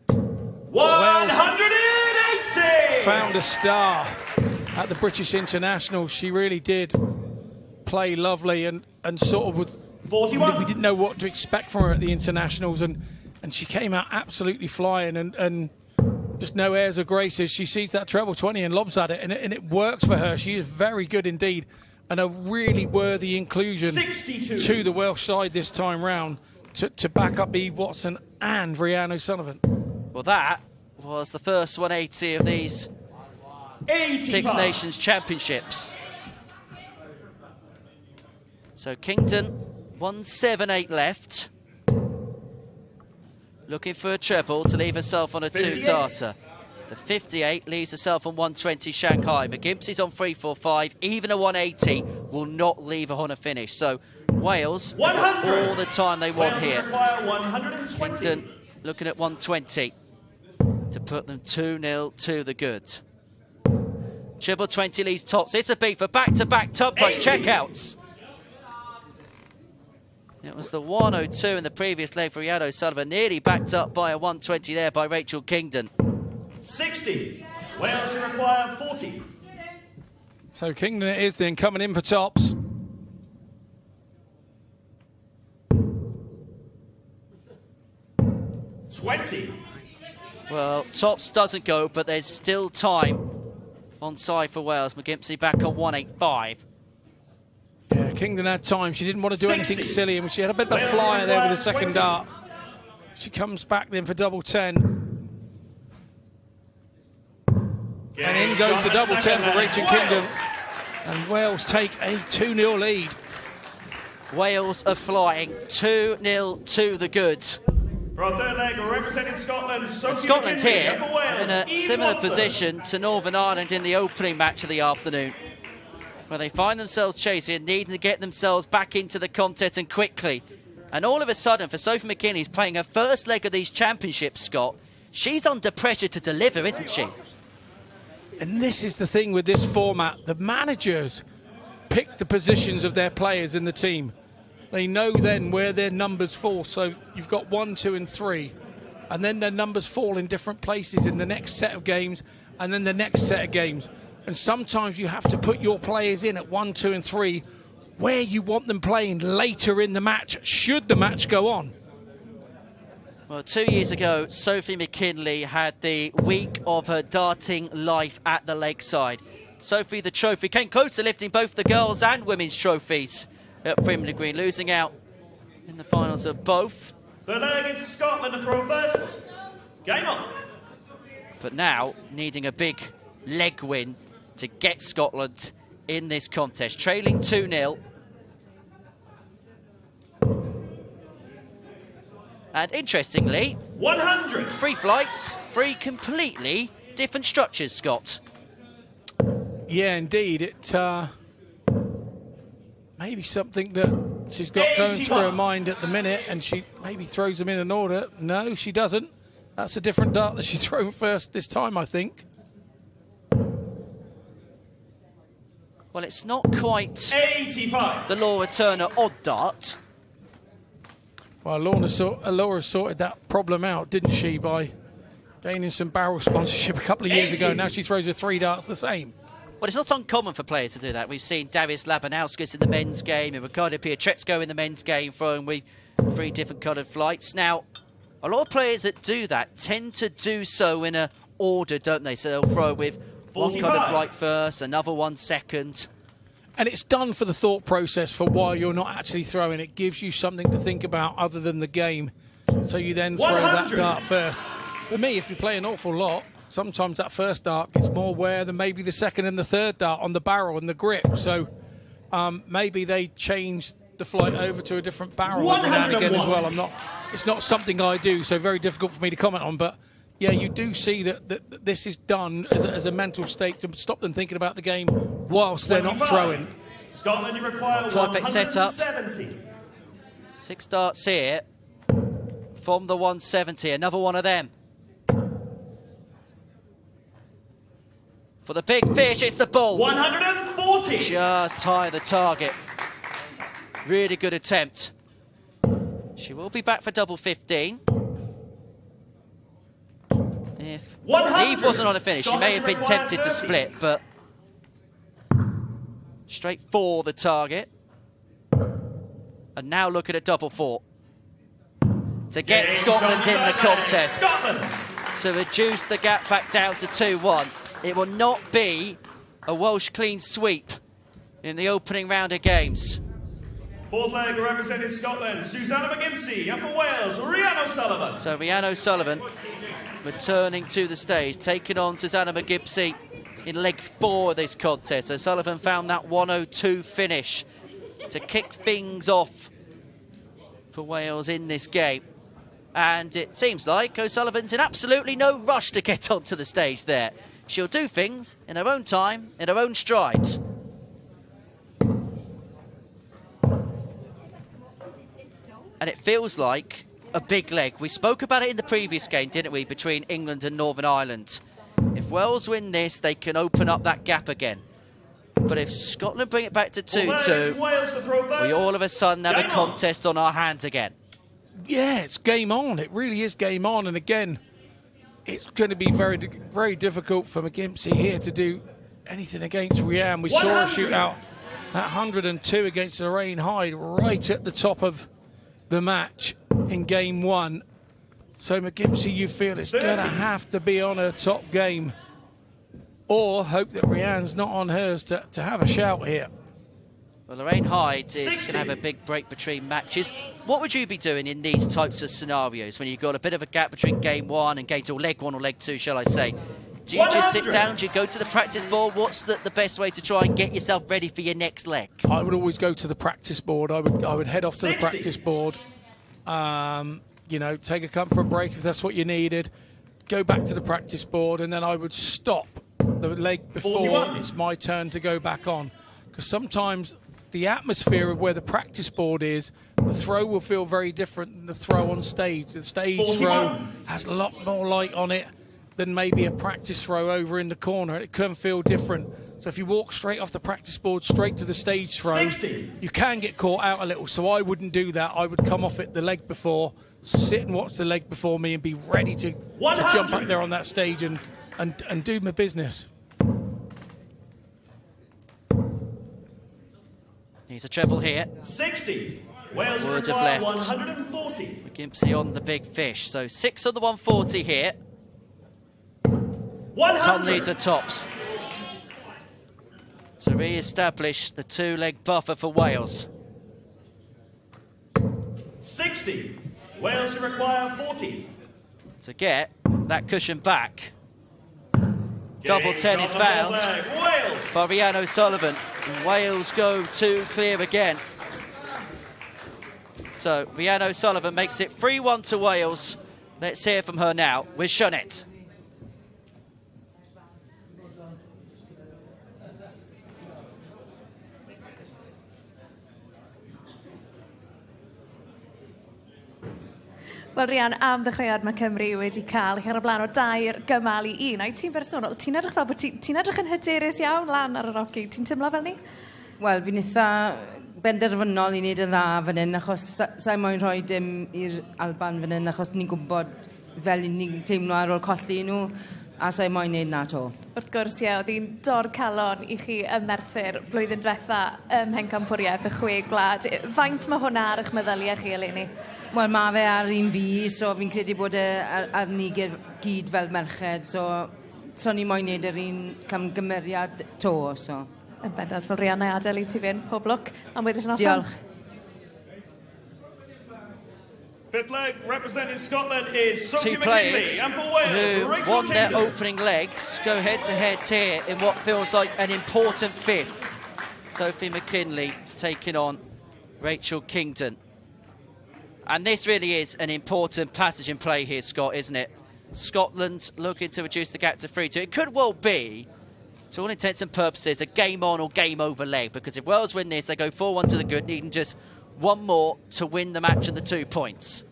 180! Found a star at the British International. She really did play lovely, and sort of with 41. We didn't know what to expect from her at the internationals, and she came out absolutely flying, and just no airs or graces. She sees that treble 20 and lobs at it, and it works for her. She is very good indeed, and a really worthy inclusion 62. to the Welsh side this time round to back up Eve Watson and Rhiannon O'Sullivan. Well, that was the first 180 of these Six Nations Championships. So Kingdon, 178 left. Looking for a treble to leave herself on a 2 darter. The 58 leaves herself on 120 Shanghai. McGimpsey's on 345. Even a 180 will not leave her on a finish. So Wales have all the time they want here. Kingdon looking at 120 to put them 2-0 to the good. Triple 20 leaves tops. It's a beat for back-to-back top rope checkouts. It was the 102 in the previous leg for Rhiannon Sullivan, nearly backed up by a 120 there by Rachel Kingdon. 60. Wales require 40. So Kingdon it is then, coming in for tops. Well, tops doesn't go, but there's still time on side for Wales. McGimpsey back on 185. Yeah, Kingdon had time. She didn't want to do anything silly, and she had a bit of a flyer there with the second dart. She comes back then for double 10. And in goes the double 10 for Rachel Kingdon. And Wales take a 2-0 lead. Wales are flying 2-0 to the good. For our third leg, representing Scotland, Scotland here in a similar position to Northern Ireland in the opening match of the afternoon, where they find themselves chasing, needing to get themselves back into the contest and quickly. And all of a sudden, for Sophie McKinley's playing her first leg of these championships, Scott, she's under pressure to deliver, isn't she? And this is the thing with this format. The managers pick the positions of their players in the team. They know then where their numbers fall. So you've got 1, 2 and 3. And then their numbers fall in different places in the next set of games and then the next set of games. And sometimes you have to put your players in at 1, 2 and 3 where you want them playing later in the match, should the match go on. Well, 2 years ago, Sophie McKinley had the week of her darting life at the lakeside. Sophie, the trophy, came close to lifting both the girls' and women's trophies at Frimley Green, losing out in the finals of both. The leg against Scotland for first. Game on. But now, needing a big leg win to get Scotland in this contest. Trailing 2-0. And interestingly, 100. 3 flights, 3 completely different structures, Scott. Yeah, indeed. It maybe something that she's got going through her mind at the minute, and she maybe throws them in an order. No, she doesn't. That's a different dart that she's thrown first this time, I think. Well, it's not quite 85. the Laura Turner odd dart. Well, Laura sorted that problem out, didn't she, by gaining some barrel sponsorship a couple of years ago. Now she throws her 3 darts the same. Well, it's not uncommon for players to do that. We've seen Darius Labanauskas in the men's game and Ricardo Pietrezco in the men's game throwing with 3 different coloured flights. Now, a lot of players that do that tend to do so in a order, don't they? So they'll throw with 1 coloured flight first, another one second. And it's done for the thought process for why you're not actually throwing. It gives you something to think about other than the game. So you then throw 100. That dart first. For me, if you play an awful lot, sometimes that first dart gets more wear than maybe the second and the third dart on the barrel and the grip. So maybe they change the flight over to a different barrel every now and again as well. It's not something I do, so very difficult for me to comment on. But yeah, you do see that this is done as a mental state to stop them thinking about the game whilst they're not throwing. Scotland, you require perfect 170. Setup. 6 darts here from the 170. Another one of them. For the big fish, it's the bull. 140. Just tie the target. Really good attempt. She will be back for double 15. If Eve wasn't on a finish, she may have been tempted to split, but straight for the target. And now look at a double 4 to get Scotland in the contest, to reduce the gap back down to 2-1. It will not be a Welsh clean sweep in the opening round of games. 4th leg representing Scotland, Susanna McGimpsey, and for Wales, Rhiannon Sullivan. So Rhiannon Sullivan returning to the stage, taking on Susanna McGimpsey in leg 4 of this contest. O'Sullivan found that 102 finish to kick things off for Wales in this game. And it seems like O'Sullivan's in absolutely no rush to get onto the stage there. She'll do things in her own time, in her own strides. And it feels like a big leg. We spoke about it in the previous game, didn't we, between England and Northern Ireland. If Wales win this, they can open up that gap again. But if Scotland bring it back to 2-2, we all of a sudden have a contest on our hands again. Yeah, it's game on. It really is game on. And again, it's going to be very, very difficult for McGimpsey here to do anything against Rhiannon. We saw her shoot out that 102 against Lorraine Hyde right at the top of the match in game 1. So McGimpsey, you feel it's going to have to be on her top game, or hope that Rhiannon's not on hers to have a shout here. Well, Lorraine Hyde is going to have a big break between matches. What would you be doing in these types of scenarios when you've got a bit of a gap between game 1 and game 2, or leg 1 or leg 2, shall I say? Do you just sit down? Do you go to the practice board? What's the best way to try and get yourself ready for your next leg? I would always go to the practice board. I would head off to the practice board. You know, take a comfort break if that's what you needed. Go back to the practice board, and then I would stop the leg before 41. It's my turn to go back on. Because sometimes the atmosphere of where the practice board is, the throw will feel very different than the throw on stage. The stage 41. throw has a lot more light on it than maybe a practice throw over in the corner. It can feel different. So if you walk straight off the practice board straight to the stage throw, 60. you can get caught out a little. So I wouldn't do that. I would come off it the leg before, sit and watch the leg before me, and be ready to jump back there on that stage and do my business. Needs a treble here. 60. Wales Words of require left. 140. McGimpsey on the big fish. So 6 on the 140 here. 100. Tom leads at tops. To re-establish the 2-leg buffer for Wales. 60. Wales require 40. To get that cushion back. Double 10 is found by Rhiannon O'Sullivan. And Wales go 2 clear again. So Rhiannon O'Sullivan makes it 3-1 to Wales. Let's hear from her now with Sionette. Wel, Rhian, am ddechreuad mae Cymru wedi cael ar y blaen o 2 gymal i 1. A'i ti'n bersonol, ti'n edrych fel bod ti'n edrych yn hyderus iawn lan ar yr ogi. Ti'n teimlo fel ni? Wel, fi'n eitha benderfynol i wneud yn dda fan hyn, achos sa'n moyn rhoi dim i'r Alban fan hyn, achos ni'n gwybod fel ni'n teimlo ar ôl colli nhw, a sa'n moyn wneud na to. Wrth gwrs, ie, oedd hi'n dor calon i chi ym Merthyr blwyddyn diwetha ym Bencampwriaeth, y Chwe Gwlad. Faint mae hwnna ar eich meddyliau chi, eleni? Wel, mae fe ar un fi, so fi'n credu bod ar ni gyd fel merched, so ni moyn wneud yr un camgymeriad to, so. Yn bendant, fel Rhian neu adael i ti fynd, pob lwc, am weddill noson. Diolch. Fifth leg representing Scotland is Sophie 2 players McKinley, and for Wales, who Rachel won their Kingdon. opening legs go head-to-head here in what feels like an important 5th. Sophie McKinley taking on Rachel Kingdon. And this really is an important passage in play here, Scott, isn't it? Scotland looking to reduce the gap to 3-2. It could well be, to all intents and purposes, a game-on or game-over leg, because if Wales win this, they go 4-1 to the good, needing just 1 more to win the match and the 2 points.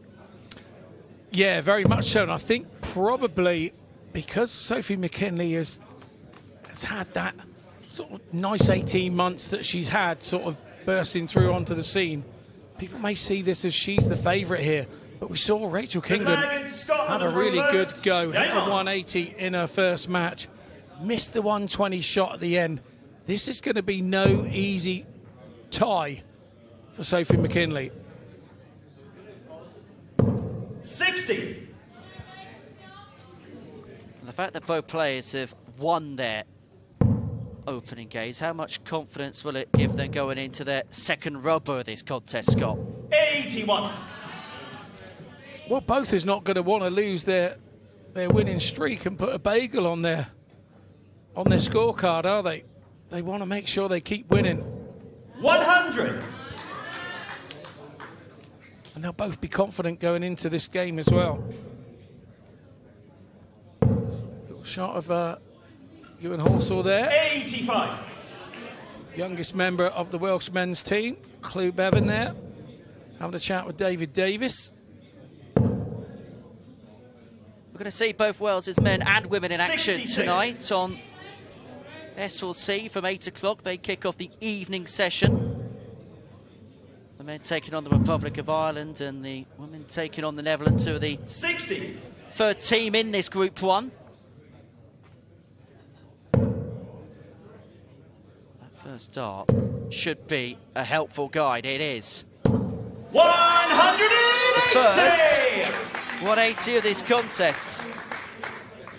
Yeah, very much so. And I think probably because Sophie McKinley has had that sort of nice 18 months that she's had sort of bursting through onto the scene, people may see this as she's the favourite here. But we saw Rachel Kingdon have a really good go. Hit the 180 in her first match. Missed the 120 shot at the end. This is going to be no easy tie for Sophie McKinley. 60. And the fact that both players have won their opening games, how much confidence will it give them going into their second rubber of this contest, Scott? 81. Well, both is not going to want to lose their winning streak and put a bagel on their on their scorecard, are they? They want to make sure they keep winning. 100. And they'll both be confident going into this game as well. Little shot of Ewan Horsell there. 85. Youngest member of the Welsh men's team, Chwe Bevan there. Having a chat with David Davis. We're going to see both Wales' men and women in action 66. tonight on S4C from 8 o'clock. They kick off the evening session. The men taking on the Republic of Ireland and the women taking on the Netherlands, who are the 60. third team in this Group 1. That first dart should be a helpful guide. It is. 180. 180 of this contest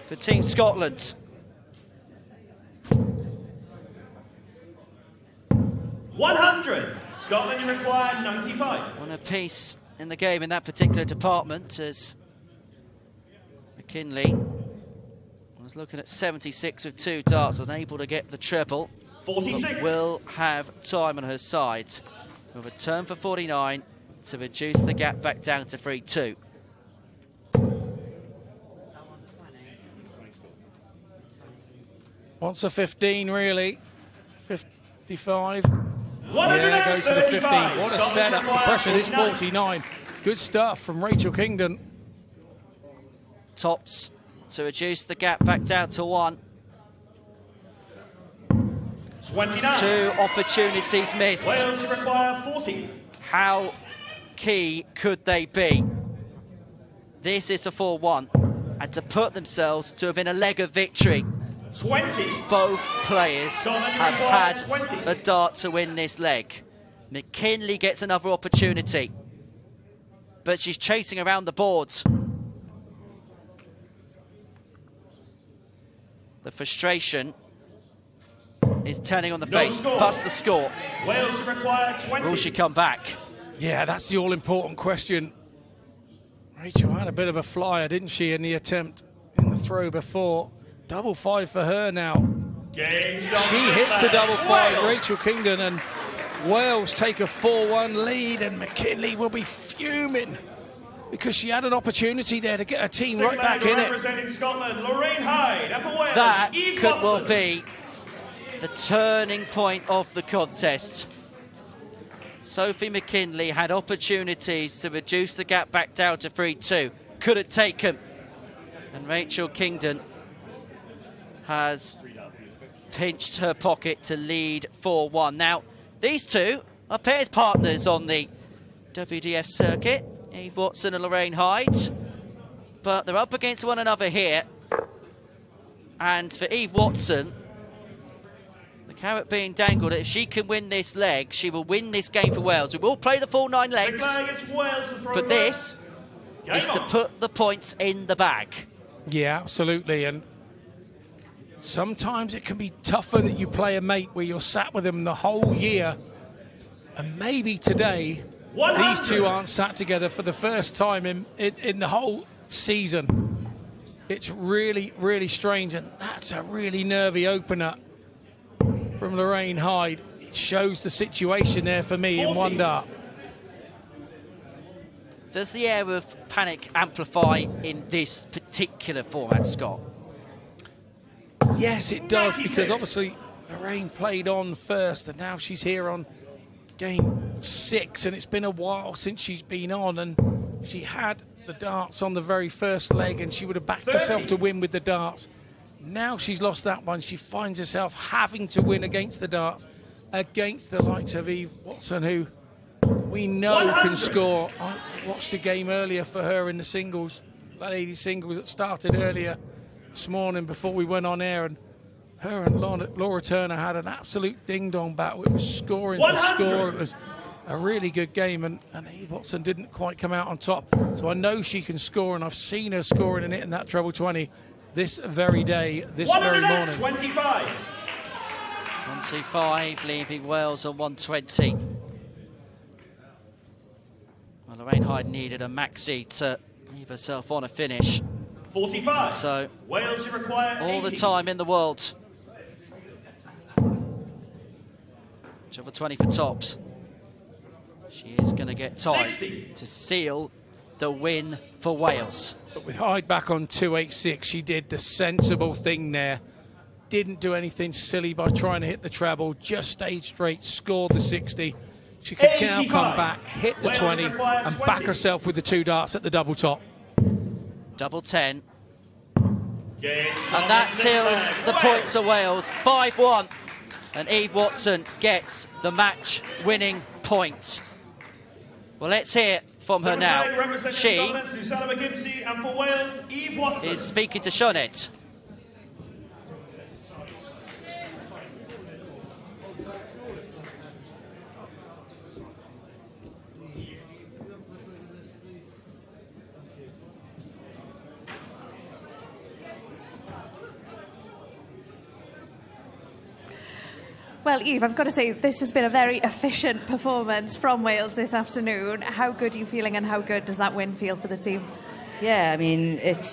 for Team Scotland. 100. Scotland, you require 95. One apiece in the game in that particular department, as McKinley was looking at 76 with 2 darts, unable to get the treble. 46. But will have time on her side. Will return for 49 to reduce the gap back down to 3-2. Wants a 15, really. 55. Yeah, goes for the 15. What a setup. The pressure is 49. Good stuff from Rachel Kingdon. Tops to reduce the gap back down to 1. 29. 2 opportunities missed. Wales require 40. How key could they be? This is a 4-1. And to put themselves to within a leg of victory. 20. Both players Scotland have require had 20. a dart to win this leg. McKinley gets another opportunity, but she's chasing around the boards. The frustration is turning on the face. Score. Plus the score. Wales require 20. Will she come back? Yeah, that's the all-important question. Rachel had a bit of a flyer, didn't she, in the attempt in the throw before. Double 5 for her now. She hits the double 5, Rachel Kingdon, and Wales take a 4-1 lead, and McKinley will be fuming because she had an opportunity there to get her team right back in it. Representing Scotland, Lorraine Hyde, and for Wales, That Eve could Watson. well be the turning point of the contest. Sophie McKinley had opportunities to reduce the gap back down to 3-2. Couldn't take them. And Rachel Kingdon has pinched her pocket to lead 4-1. Now, these two are paired partners on the WDF circuit, Eve Watson and Lorraine Hyde. But they're up against one another here. And for Eve Watson, the carrot being dangled, if she can win this leg, she will win this game for Wales. We will play the full 9 legs, but this is to put the points in the bag. Yeah, absolutely. And sometimes it can be tougher that you play a mate where you're sat with them the whole year. And maybe today, 100. these two aren't sat together for the first time in the whole season. It's really, really strange. And that's a really nervy opener from Lorraine Hyde. It shows the situation there for me 40. in one dart. Does the air of panic amplify in this particular format, Scott? Yes, it does, 96. because obviously Lorraine played on first, and now she's here on game 6, and it's been a while since she's been on, and she had the darts on the very first leg, and she would have backed 30. herself to win with the darts. Now she's lost that one. She finds herself having to win against the darts, against the likes of Eve Watson, who we know 100. can score. I watched a game earlier for her in the singles, that ladies singles that started earlier this morning before we went on air, and her and Laura Turner had an absolute ding-dong battle. It was scoring for 100. score. It was a really good game, and Eve Watson didn't quite come out on top. So I know she can score, and I've seen her scoring and hitting that treble 20 this very day, this very morning. 125. 125, leaving Wales on 120. Well, Lorraine Hyde needed a maxi to leave herself on a finish. 45. So Wales require all 80. the time in the world Treble 20 for tops. She is going to get time to seal the win for Wales. But with Hyde back on 286, she did the sensible thing there. Didn't do anything silly by trying to hit the treble, just stayed straight, scored the 60. She could now come back, hit the 20, and back herself with the 2 darts at the double top. Double 10. And that seals the points for Wales, 5-1. And Eve Watson gets the match-winning point. Well, let's hear from her now. She is speaking to Sionet. Well, Eve, I've got to say, this has been a very efficient performance from Wales this afternoon. How good are you feeling, and how good does that win feel for the team? Yeah, I mean, it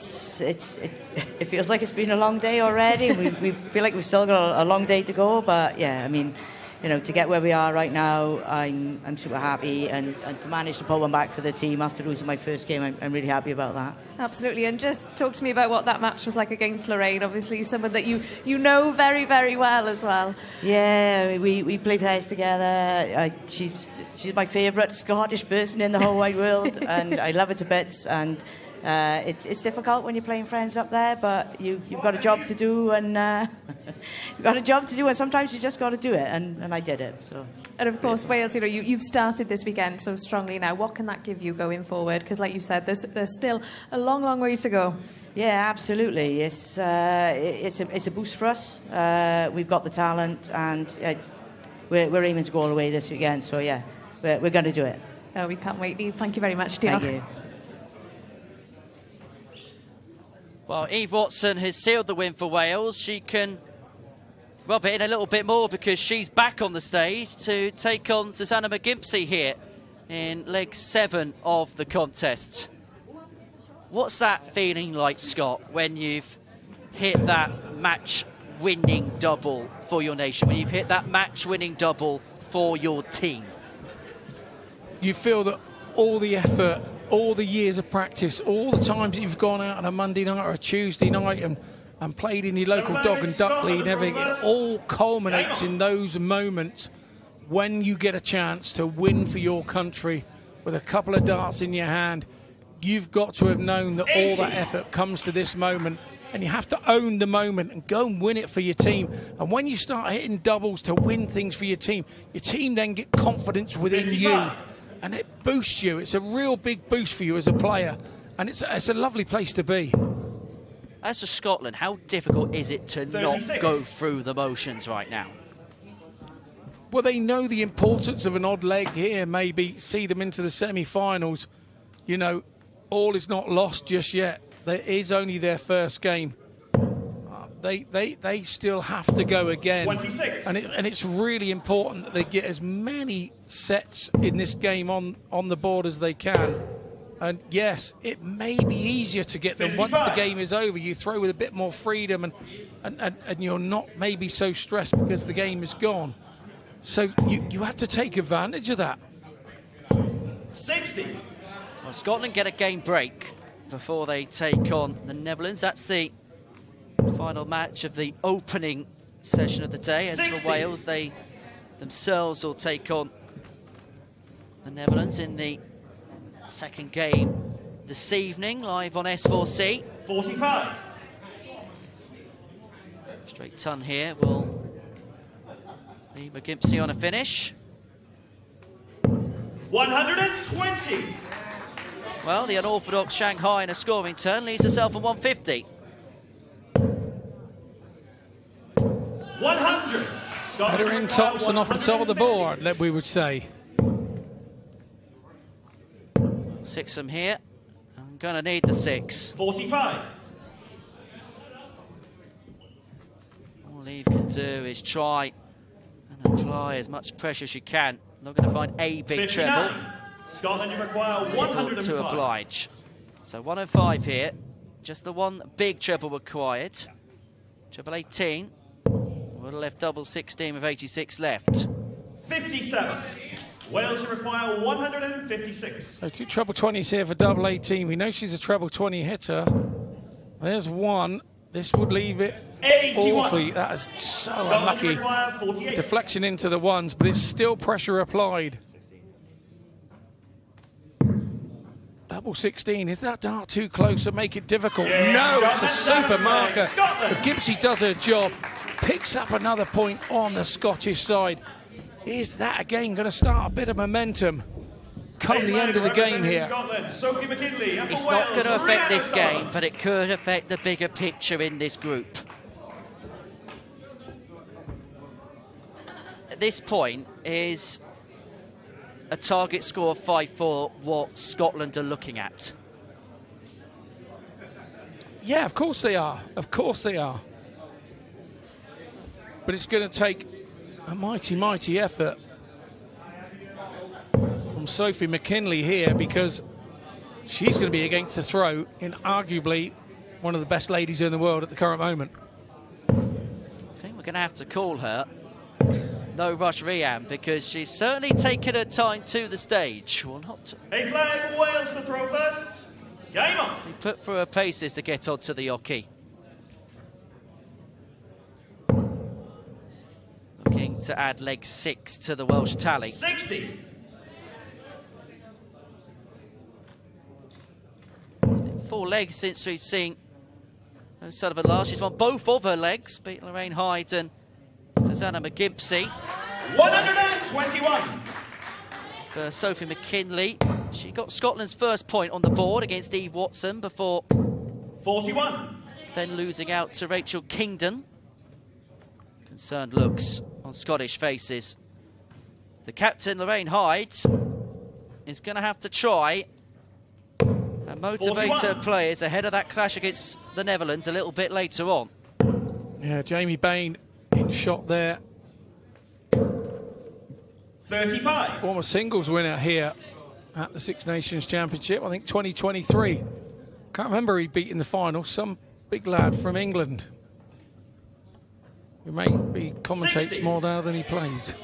feels like it's been a long day already. we feel like we've still got a long day to go, but yeah, I mean, you know, to get where we are right now, I'm super happy, and to manage to pull one back for the team after losing my first game, I'm really happy about that. Absolutely, and just talk to me about what that match was like against Lorraine. Obviously, someone that you know very, very well as well. Yeah, we play pairs together. She's my favourite Scottish person in the whole wide world, and I love her to bits. And it's difficult when you're playing friends up there, but you've got a job to do, and you've got a job to do, and sometimes you just got to do it, and I did it. So. And of course, Wales, you know, you've started this weekend so strongly now. What can that give you going forward? Because, like you said, there's still a long, long way to go. Yeah, absolutely. It's a boost for us. We've got the talent, and we're aiming to go all the way this weekend. So yeah, we're going to do it. Oh, we can't wait, Eve. Thank you very much. Thank you. Well, Eve Watson has sealed the win for Wales. She can rub it in a little bit more because she's back on the stage to take on Susanna McGimpsey here in leg 7 of the contest. What's that feeling like, Scott, when you've hit that match-winning double for your nation, when you've hit that match-winning double for your team? You feel that all the effort, all the years of practice, all the times that you've gone out on a Monday night or a Tuesday night and played in your local dog and duck league and everything, it all culminates in those moments when you get a chance to win for your country with a couple of darts in your hand. You've got to have known that all that effort comes to this moment, and you have to own the moment and go and win it for your team. And when you start hitting doubles to win things for your team then get confidence within you, and it boosts you. It's a real big boost for you as a player, and it's a lovely place to be. As for Scotland, how difficult is it to 36. Not go through the motions right now? Well, they know the importance of an odd leg here, maybe see them into the semi-finals. You know, all is not lost just yet. There is only their first game. They still have to go again. 26. And it's really important that they get as many sets in this game on the board as they can. And yes, it may be easier to get them 55. Once the game is over. You throw with a bit more freedom and you're not maybe so stressed because the game is gone. So you have to take advantage of that. 60. Well, Scotland get a game break before they take on the Netherlands. That's the final match of the opening session of the day. As for Wales, they themselves will take on the Netherlands in the second game this evening, live on S4C. 45. Straight ton here will leave McGimpsey on a finish. 120. Well, the unorthodox Shanghai in a scoring turn leaves herself on 150. 100. Better in tops and off the top of the board, we would say. 6 of them here. I'm going to need the 6. 45. All Eve can do is try and apply as much pressure as she can. Not going to find a big 59. treble. Scotland, you require 105. To oblige. So 105 here. Just the one big treble required. Treble 18. Would have left double 16 with 86 left. 57. Wales require 156. So 2 treble 20s here for double 18. We know she's a treble 20 hitter. There's one. This would leave it 81. awfully. That is so unlucky. Deflection into the ones, but it's still pressure applied. Double 16. Is that dart too close to make it difficult? Yeah, no, it's a super marker. Scotland. But Gibbsy does her job. Picks up another point on the Scottish side. Is that again going to start a bit of momentum come the end of the game here? It's not going to affect this game, but it could affect the bigger picture in this group. At this point is a target score of 5-4 what Scotland are looking at. Yeah, of course they are. Of course they are. But it's going to take a mighty, mighty effort from Sophie McKinley here, because she's going to be against the throw in arguably one of the best ladies in the world at the current moment. I think we're going to have to call her No Rush Rian, because she's certainly taken her time to the stage. Well, not. A flag for Wales to throw first. Game on. She put through her paces to get onto the hockey. Looking to add leg 6 to the Welsh tally. 60. Four legs since we've seen Sullivan last. She's won both of her legs, beat Lorraine Hyde and Susanna McGibbsey. 121. For Sophie McKinley, she got Scotland's first point on the board against Eve Watson before 41. Then losing out to Rachel Kingdon. Concerned looks on Scottish faces. The captain, Lorraine Hyde, is going to have to try and motivate 41. her players ahead of that clash against the Netherlands a little bit later on. Yeah, Jamie Bain in shot there. 35. Former singles winner here at the Six Nations Championship, I think 2023. Can't remember he beat in the final. Some big lad from England. Who may be commentates 60. more now than he plays.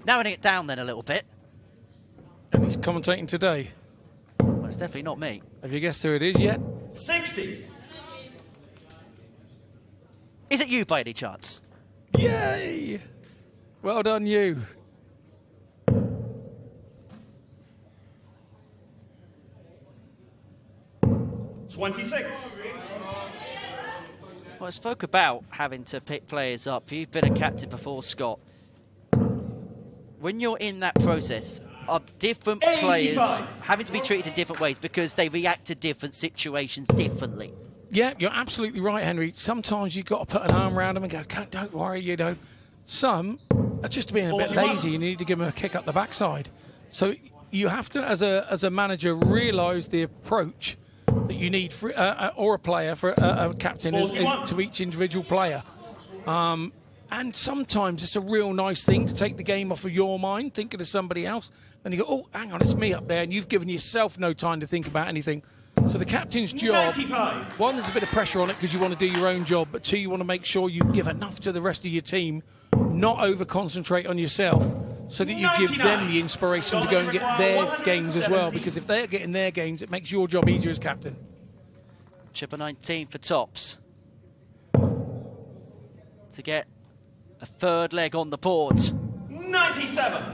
Narrowing it down then a little bit. And he's commentating today. Well, it's definitely not me. Have you guessed who it is yet? 60. Is it you by any chance? Yay! Well done, you. $26. Well, I spoke about having to pick players up. You've been a captain before, Scott. When you're in that process of different 85. players having to be treated in different ways because they react to different situations differently. Yeah, you're absolutely right, Henry. Sometimes you've got to put an arm around them and go, don't worry, you know. Some are just being a bit 41. lazy. You need to give them a kick up the backside. So you have to, as a manager, realise the approach that you need for, or a player for a captain is to each individual player. And sometimes it's a real nice thing to take the game off of your mind, thinking of somebody else. Then you go, oh, hang on, it's me up there. And you've given yourself no time to think about anything. So the captain's job, 95. one, there's a bit of pressure on it because you want to do your own job. But two, you want to make sure you give enough to the rest of your team, not over-concentrate on yourself, so that you 99. give them the inspiration to go and get their games as well. Because if they're getting their games, it makes your job easier as captain. Chipper 19 for tops. To get a third leg on the board. 97.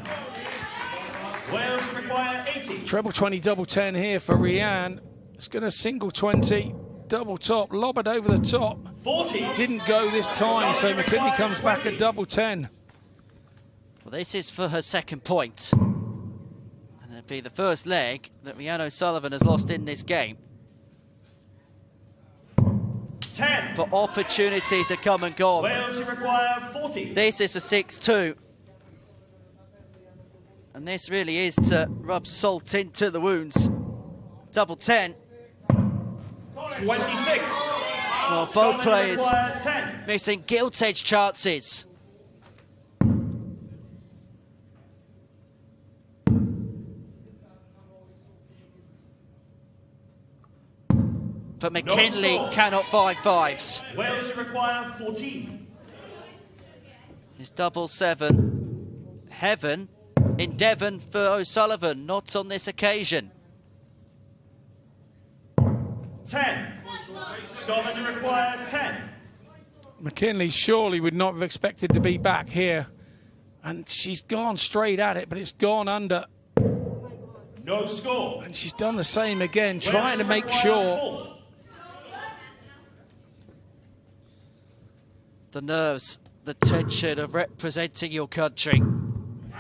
Wales require 80. Treble 20, double 10 here for Rianne. It's going to single 20, double top, lob it over the top. 40. Didn't go this time, so McKinley comes back at double 10. Well, this is for her second point. And it'll be the first leg that Rianne O'Sullivan has lost in this game. 10. But opportunities have come and gone. Wales require 40. This is a 6-2. And this really is to rub salt into the wounds. Double 10. 26. Well, both players missing gilt-edged chances. But McKinley cannot find fives. Wales require 14. It's double 7. heaven in Devon for O'Sullivan, not on this occasion. 10. Scotland require 10. McKinley surely would not have expected to be back here. And she's gone straight at it, but it's gone under. No score. And she's done the same again, trying to make sure. The nerves, the tension of representing your country.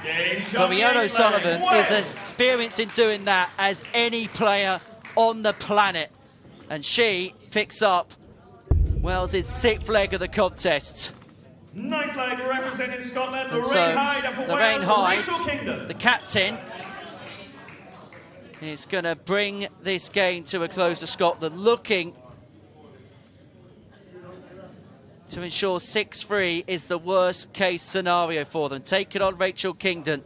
Leanne O'Sullivan is as experienced in doing that as any player on the planet. And she picks up Wales' 6th leg of the contest. 9th leg representing Scotland, And Lorraine Hyde, and for Lorraine Wales, Hyde, Rachel Kingdon. the captain, is going to bring this game to a close to Scotland, looking to ensure 6-3 is the worst case scenario for them. Take it on Rachel Kingdon.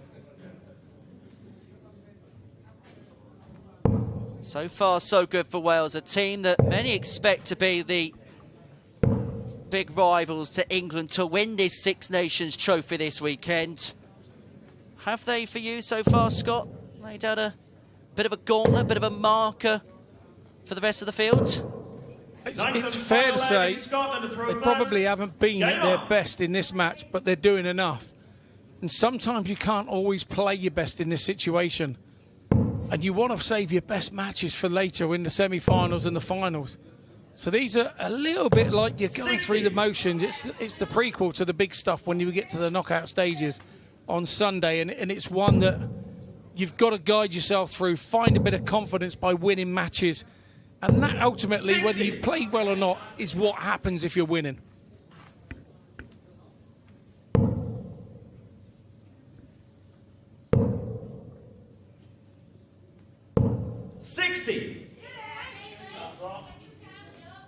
So far, so good for Wales, a team that many expect to be the big rivals to England to win this Six Nations trophy this weekend. Have they for you so far, Scott? Laid out a bit of a gauntlet, a bit of a marker for the rest of the field? It's fair to say they probably haven't been at their best in this match, but they're doing enough. And sometimes you can't always play your best in this situation. And you want to save your best matches for later in the semi-finals and the finals. So these are a little bit like you're going through the motions. It's the prequel to the big stuff when you get to the knockout stages on Sunday. And it's one that you've got to guide yourself through, find a bit of confidence by winning matches. And that ultimately, whether you've played well or not, is what happens if you're winning.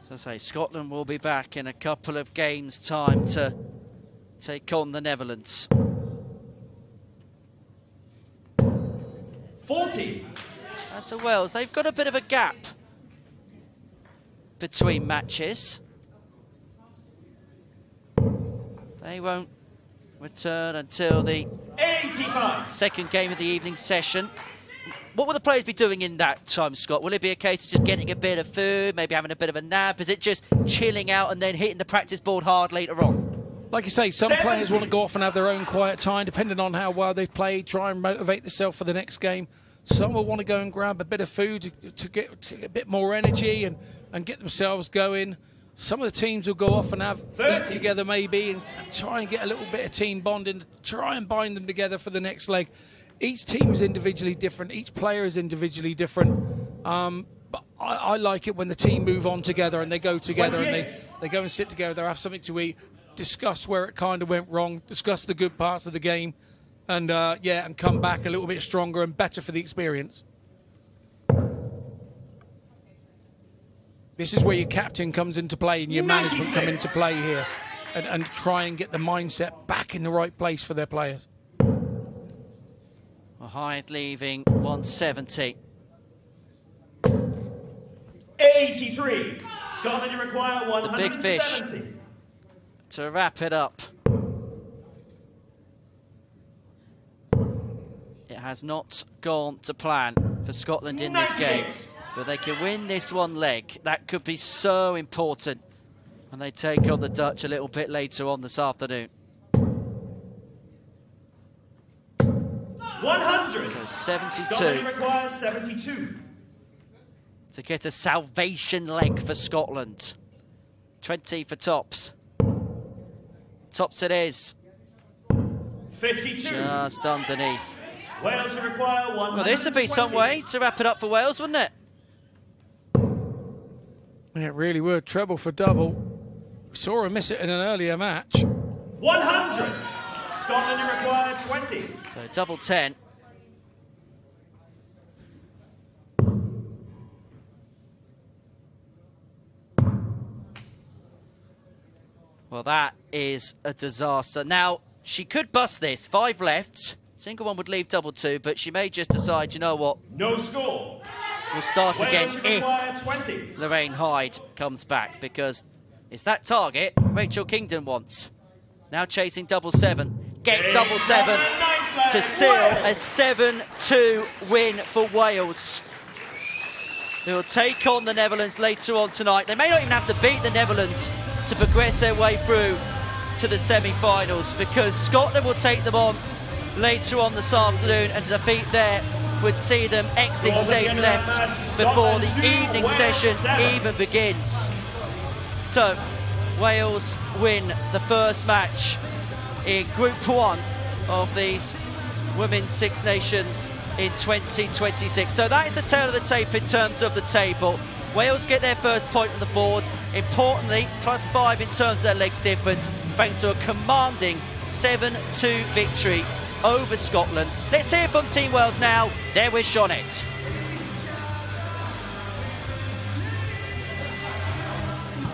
As I say, Scotland will be back in a couple of games' time to take on the Netherlands. 40. As for Wales, they've got a bit of a gap between matches. They won't return until the 85. second game of the evening session. What will the players be doing in that time, Scott? Will it be a case of just getting a bit of food, maybe having a bit of a nap? Is it just chilling out and then hitting the practice board hard later on? Like you say, some players want to go off and have their own quiet time, depending on how well they've played, try and motivate themselves for the next game. Some will want to go and grab a bit of food to get a bit more energy and get themselves going. Some of the teams will go off and eat together maybe and try and get a little bit of team bonding, try and bind them together for the next leg. Each team is individually different. Each player is individually different. But I like it when the team move on together and they go together and they go and sit together. They have something to eat, discuss where it kind of went wrong, discuss the good parts of the game, and and come back a little bit stronger and better for the experience. This is where your captain comes into play and your management come into play here and try and get the mindset back in the right place for their players. Hyde leaving 170. 83. Scotland, you require 170. The big fish to wrap it up. It has not gone to plan for Scotland in this game. But they can win this one leg. That could be so important. And they take on the Dutch a little bit later on this afternoon. 100. So 72. Scotland requires 72. To get a salvation leg for Scotland. 20 for tops. Tops it is. 52. Just underneath. Wales require 120. Well, this would be some way to wrap it up for Wales, wouldn't it? Yeah, it really would. Treble for double. We saw her miss it in an earlier match. 100. Scotland, you require 20. So double 10. Well, that is a disaster. Now, she could bust this. 5 left. Single one would leave double 2, but she may just decide, you know what? No score. We'll start again if 20. Lorraine Hyde comes back, because it's that target Rachel Kingdon wants. Now chasing double 7. Gets double 7. to seal a 7-2 win for Wales. They'll take on the Netherlands later on tonight. They may not even have to beat the Netherlands to progress their way through to the semi-finals, because Scotland will take them on later on this afternoon, and defeat there would see them exit stage left before the evening session even begins. So Wales win the first match in Group 1 of these Women's Six Nations in 2026. So that is the tail of the tape in terms of the table. Wales get their first point on the board. Importantly, +5 in terms of their legs difference, thanks to a commanding 7-2 victory over Scotland. Let's hear from Team Wales now. There with Sioned.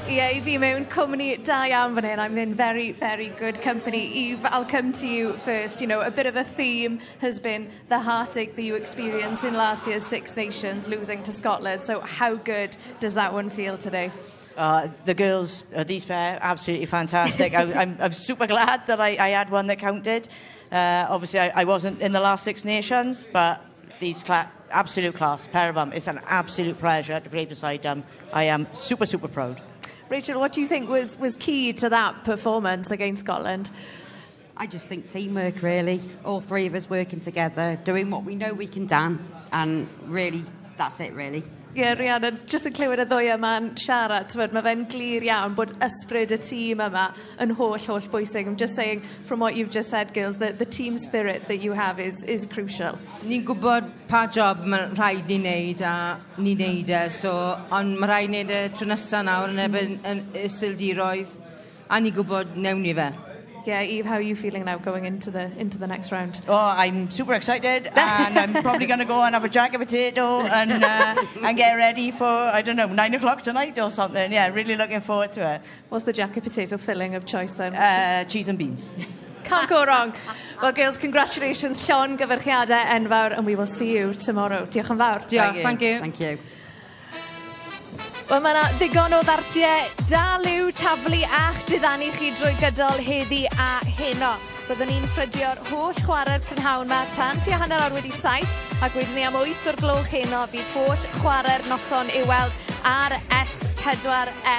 Yeah, fi mewn cwmni da iawn fan hyn. I'm in very, very good company. Eve, I'll come to you first. You know, a bit of a theme has been the heartache that you experienced in last year's Six Nations, losing to Scotland. So how good does that one feel today? The girls, these pair, absolutely fantastic. I'm super glad that I had one that counted. Obviously, I wasn't in the last Six Nations, but these absolute class, pair of them. It's an absolute pleasure to play beside them. I am super, super proud. Rachel, what do you think was key to that performance against Scotland? I just think teamwork, really. All three of us working together, doing what we know we can do, and really, that's it, really. Yeah, Rhiannon, just yn clywed y ddwy yma'n siarad, mae fe'n glir iawn bod ysbryd y tîm yma yn holl bwysig. I'm just saying, from what you've just said, girls, the team spirit that you have is crucial. Ni'n gwybod pa job mae'n rhaid ni wneud a ni'n wneud e, so, ond mae'n rhaid wneud y tro nesaf nawr yn erbyn y sildiroedd, a ni'n gwybod newn ni fe. Yeah, Eve, how are you feeling now going into the next round? Oh, I'm super excited, and I'm probably going to go and have a jacket potato and get ready for, I don't know, 9 o'clock tonight or something. Yeah, really looking forward to it. What's the jacket potato filling of choice then? Cheese and beans. Can't go wrong. Well, girls, congratulations, Sean, gyfyrchiadau enfawr, and we will see you tomorrow. Diolch yn fawr. Diolch, thank you. Thank you. Wel, mae yna ddigon o ddartiau dal i'w taflu a'ch diddannu chi drwy gydol heddi a heno. Byddwn ni'n ffrydio'r holl chwarae'r prynhawn yma tan tua hanner awr wedi 7, ac wedyn ni am 8 o'r gloch heno bydd holl chwarae'r noson i'w weld ar S4C.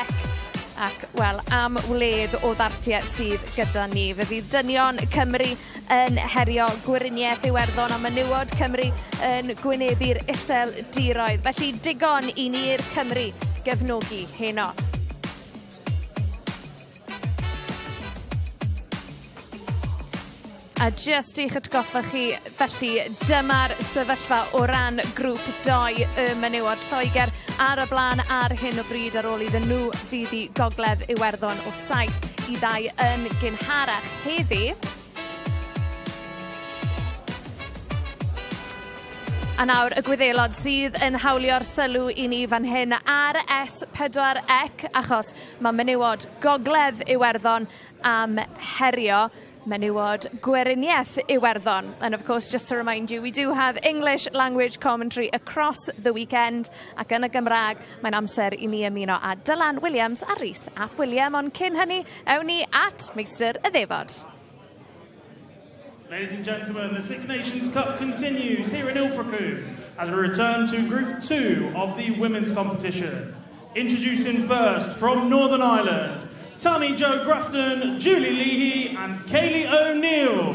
Ac, wel, am wledd o ddartiau sydd gyda ni. Fe fydd dynion Cymru yn herio Gwriniaeth Iwerddon a menywod Cymru yn gwynebu'r iseldiroedd. Felly digon i ni'r Cymru gefnogi heno. A just i'ch atgoffa chi, felly dyma'r sefyllfa o ran grŵp 2 y menywod Lloegr ar y blaen ar hyn o bryd ar ôl iddyn nhw fydd i Gogledd Iwerddon o 7 i 2 yn gynharach heddi. A nawr y Gwyddelod sydd yn hawlio'r sylw i ni fan hyn ar S4C, achos mae menywod Gogledd Iwerddon am herio menywod Gweriniaeth Iwerddon. And of course, just to remind you, we do have English language commentary across the weekend, ac yn y Gymraeg, mae'n amser i ni ymuno a Dylan Williams a Rhys ap William, ond cyn hynny, ewn ni at Meistr y Ddefod. Ladies and gentlemen, the Six Nations Cup continues here in Ilfracombe as we return to Group 2 of the women's competition. Introducing first from Northern Ireland, Tammy Jo Grafton, Julie Leahy and Kaylee O'Neill.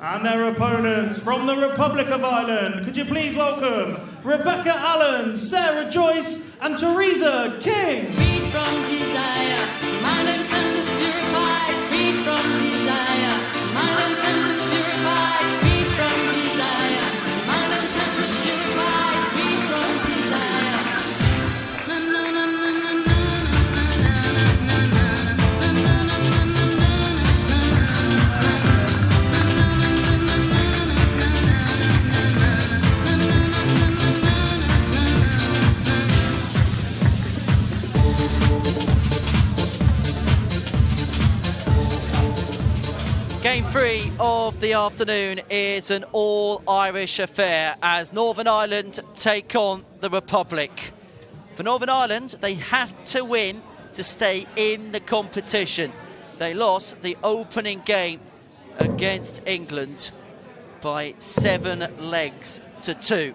And their opponents from the Republic of Ireland. Could you please welcome Rebecca Allen, Sarah Joyce and Teresa King. Free from desire, mind and senses purified. Free from desire, mind and senses purified. Free from desire, mind and senses purified. Game 3 of the afternoon is an all-Irish affair as Northern Ireland take on the Republic. For Northern Ireland, they have to win to stay in the competition. They lost the opening game against England by 7 legs to 2.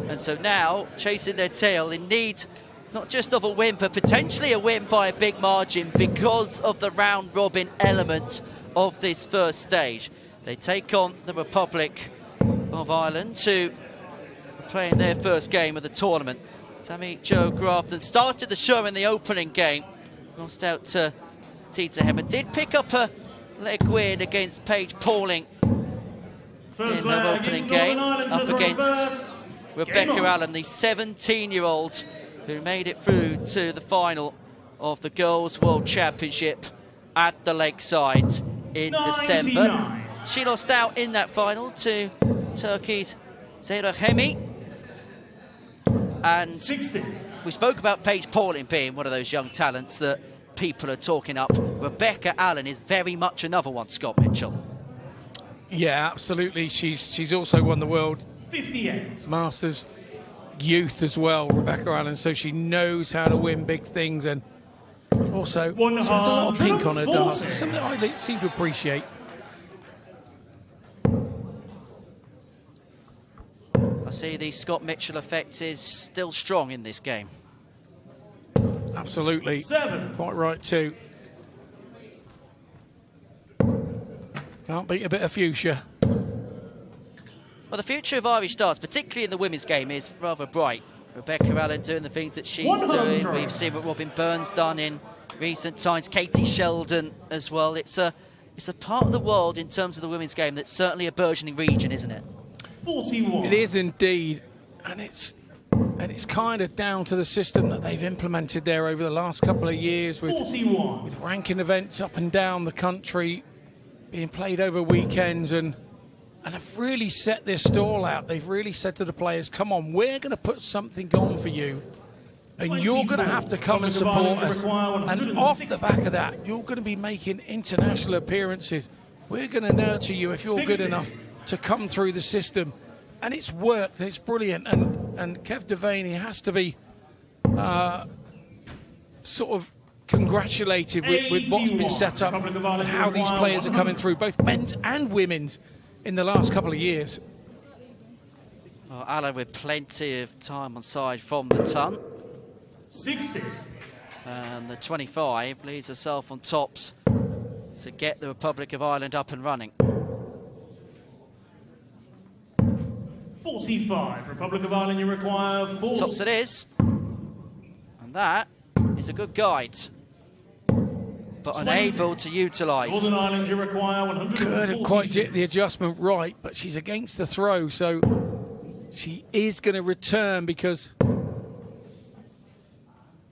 And so now, chasing their tail, in need not just of a win, but potentially a win by a big margin because of the round-robin element of this first stage. They take on the Republic of Ireland to play in their first game of the tournament. Tammy Jo Grafton started the show in the opening game, lost out to Tita Hemmer, did pick up a leg win against Paige Pauling in her opening game, up against Rebecca Allen, the 17-year-old who made it through to the final of the Girls' World Championship at the Lakeside in December. She lost out in that final to Turkey's Zehra Hemi. And 60. We spoke about Paige Pauling being one of those young talents that people are talking up. Rebecca Allen is very much another one, Scott Mitchell. Yeah, absolutely. She's also won the World 58 Masters Youth as well, Rebecca Allen, so she knows how to win big things, and also she has a lot of pink on her darts, something I seem to appreciate. I see the Scott Mitchell effect is still strong in this game. Absolutely. 7. Quite right too. Can't beat a bit of fuchsia. Well, the future of Irish darts, particularly in the women's game, is rather bright. Rebecca Allen doing the things that she's doing. We've seen what Robin Burns done in recent times. Katie Sheldon as well. It's a part of the world in terms of the women's game that's certainly a burgeoning region, isn't it? 41. It is indeed, and it's kind of down to the system that they've implemented there over the last couple of years with 41. With ranking events up and down the country being played over weekends, and have really set their stall out. They've really said to the players, come on, we're going to put something on for you, and you're going to have to come and support us. And off the back of that, you're going to be making international appearances. We're going to nurture you if you're good enough to come through the system. And it's worked, it's brilliant. And Kev Devaney has to be sort of congratulated with what's been set up and how these players are coming through, both men's and women's, in the last couple of years. Well, Allen with plenty of time on side from the ton. 60. And the 25 leaves herself on tops to get the Republic of Ireland up and running. 45. Republic of Ireland, you require 40. Tops it is. And that is a good guide, but unable to utilise. Northern Ireland, you require 140. Couldn't quite get the adjustment right, but she's against the throw, so she is going to return, because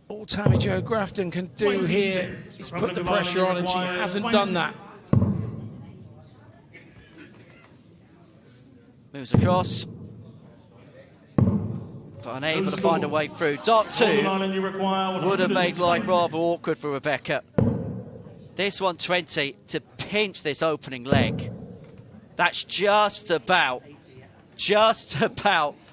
all Tammy Jo Grafton can do here is put the pressure on, and she hasn't done that. Moves across, but unable to find a way through. Dart 2 would have made life rather awkward for Rebecca. This 120 to pinch this opening leg. That's just about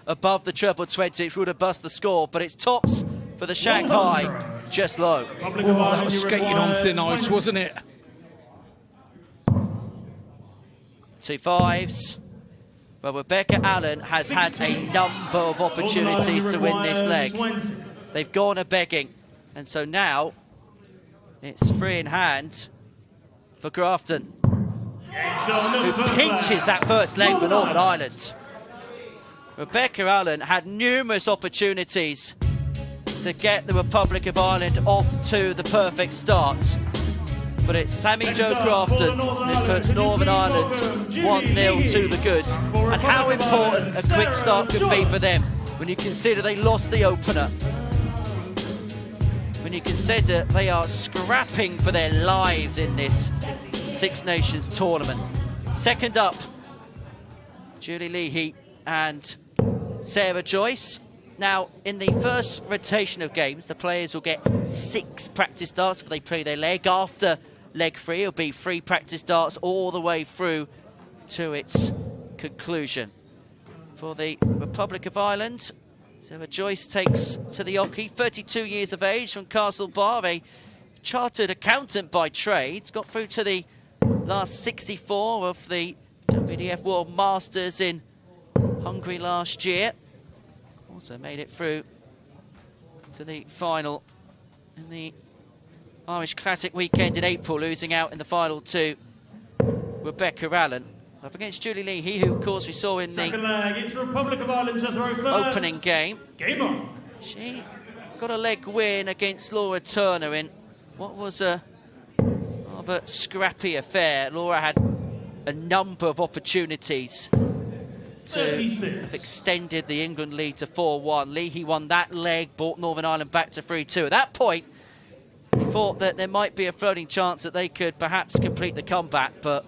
above the treble 20, which would have bust the score, but it's tops for the Shanghai, just low. Oh, that was skating on thin ice, wasn't it? 2 5s. Well, Rebecca Allen has had a number of opportunities to win this leg. They've gone a-begging, and so now it's free in hand for Grafton, who pinches that first leg for Northern Ireland. Rebecca Allen had numerous opportunities to get the Republic of Ireland off to the perfect start, but it's Tammy Jo Grafton who puts Northern Ireland 1-0 to the goods. And how important a quick start could be for them when you consider they lost the opener. When you consider they are scrapping for their lives in this Six Nations tournament. Second up, Julie Leahy and Sarah Joyce. Now, in the first rotation of games, the players will get 6 practice darts before they play their leg after leg 3. It'll be 3 practice darts all the way through to its conclusion. For the Republic of Ireland, Sarah Joyce takes to the hockey, 32 years of age, from Castlebar, a chartered accountant by trade. Got through to the last 64 of the WDF World Masters in Hungary last year. Also made it through to the final in the Irish Classic weekend in April, losing out in the final to Rebecca Allen. Up against Julie Lee, he who, of course, we saw in Second the leg, it's Republic of Ireland to throw first. opening game. Game on. She got a leg win against Laura Turner in what was a rather scrappy affair. Laura had a number of opportunities to have extended the England lead to 4-1. Leahy won that leg, brought Northern Ireland back to 3-2. At that point, he thought that there might be a floating chance that they could perhaps complete the comeback, but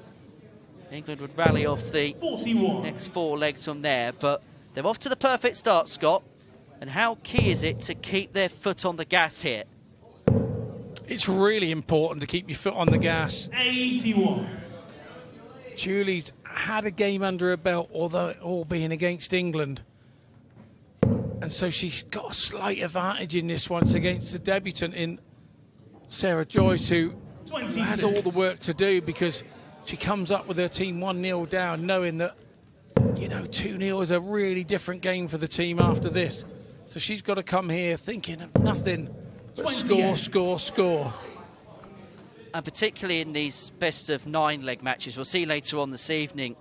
England would rally off the 41. next 4 legs from there. But they're off to the perfect start, Scott. And how key is it to keep their foot on the gas here? It's really important to keep your foot on the gas. 81. Julie's had a game under her belt, although all being against England. And so she's got a slight advantage in this one against the debutant in Sarah Joyce, who 26. has all the work to do because she comes up with her team 1-0 down, knowing that, you know, 2-0 is a really different game for the team after this. So she's got to come here thinking of nothing but score, score, score. And particularly in these best-of-9 leg matches, we'll see later on this evening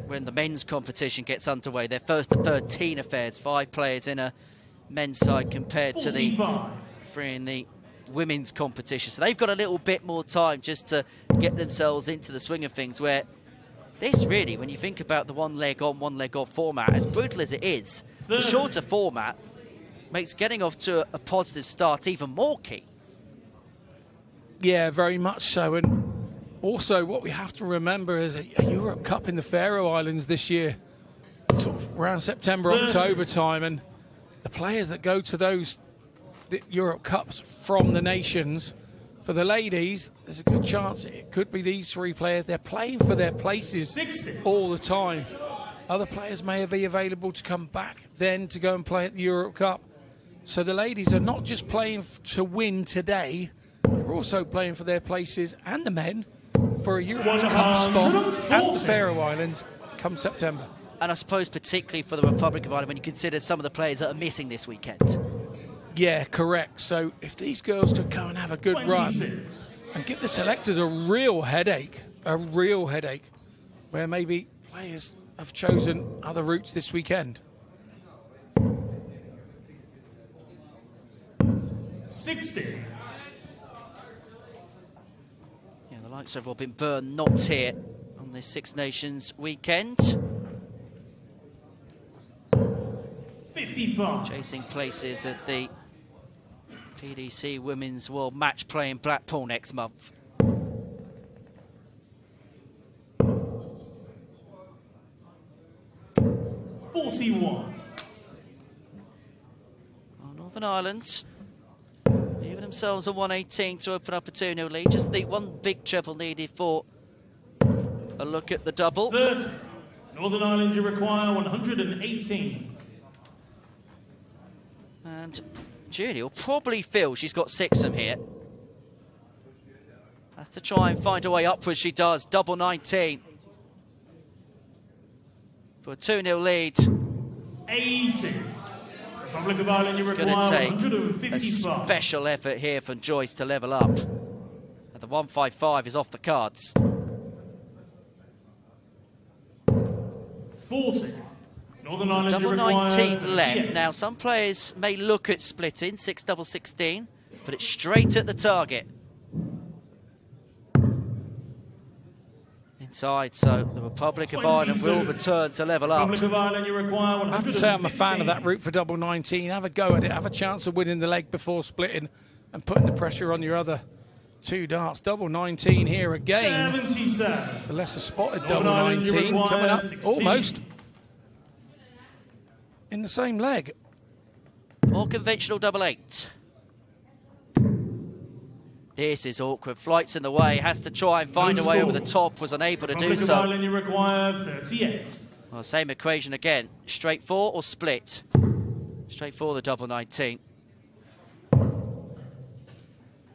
when the men's competition gets underway. Their first to third teen affairs, 5 players in a men's side compared 45. to the 3 in the women's competition. So they've got a little bit more time just to get themselves into the swing of things, where this really, when you think about the 1 leg on, 1 leg off format, as brutal as it is, the shorter format makes getting off to a positive start even more key. Yeah, very much so. And also what we have to remember is a Europe Cup in the Faroe Islands this year, sort of around September, October time, and the players that go to those Europe Cups from the nations, for the ladies, there's a good chance it could be these 3 players. They're playing for their places 60. all the time. Other players may be available to come back then to go and play at the Europe Cup. So the ladies are not just playing to win today, they're also playing for their places, and the men, for a Europe Cup spot at the Faroe Islands come September. And I suppose particularly for the Republic of Ireland, when you consider some of the players that are missing this weekend. Yeah, correct. So if these girls could go and have a good 26. run and give the selectors a real headache, where maybe players have chosen other routes this weekend. 60. Yeah, the likes of Robin Byrne not here on this Six Nations weekend. 55. Chasing places at the PDC Women's World Match Play in Blackpool next month. $41. Northern Ireland giving themselves a 118 to open up a 2-0 lead. Just the 1 big treble needed for a look at the double. 30. Northern Ireland, you require 118. And Julie will probably feel she's got 6 from here. Has to try and find a way upwards. She does. Double 19. For a 2-0 lead. 80. Republic of Ireland, you It's require going to take 155. a special effort here from Joyce to level up. And the 155 is off the cards. 40. Northern Ireland, Double you require 19 left. 58. Now, some players may look at splitting 6 double 16, but it's straight at the target. Inside, so the Republic of Ireland will return to level up. Republic of Ireland, you require 115. I have to say I'm a fan of that route for double 19. Have a go at it. Have a chance of winning the leg before splitting and putting the pressure on your other 2 darts. Double 19 here again. 77. The lesser spotted Northern double Ireland, you 19 require coming up 16. almost in the same leg. More conventional double 8. This is awkward. Flight's in the way. Has to try and find a way over the top. Was unable to do so. Republic of Ireland, you require 38. Well, same equation again. Straight 4 or split? Straight 4, the double 19.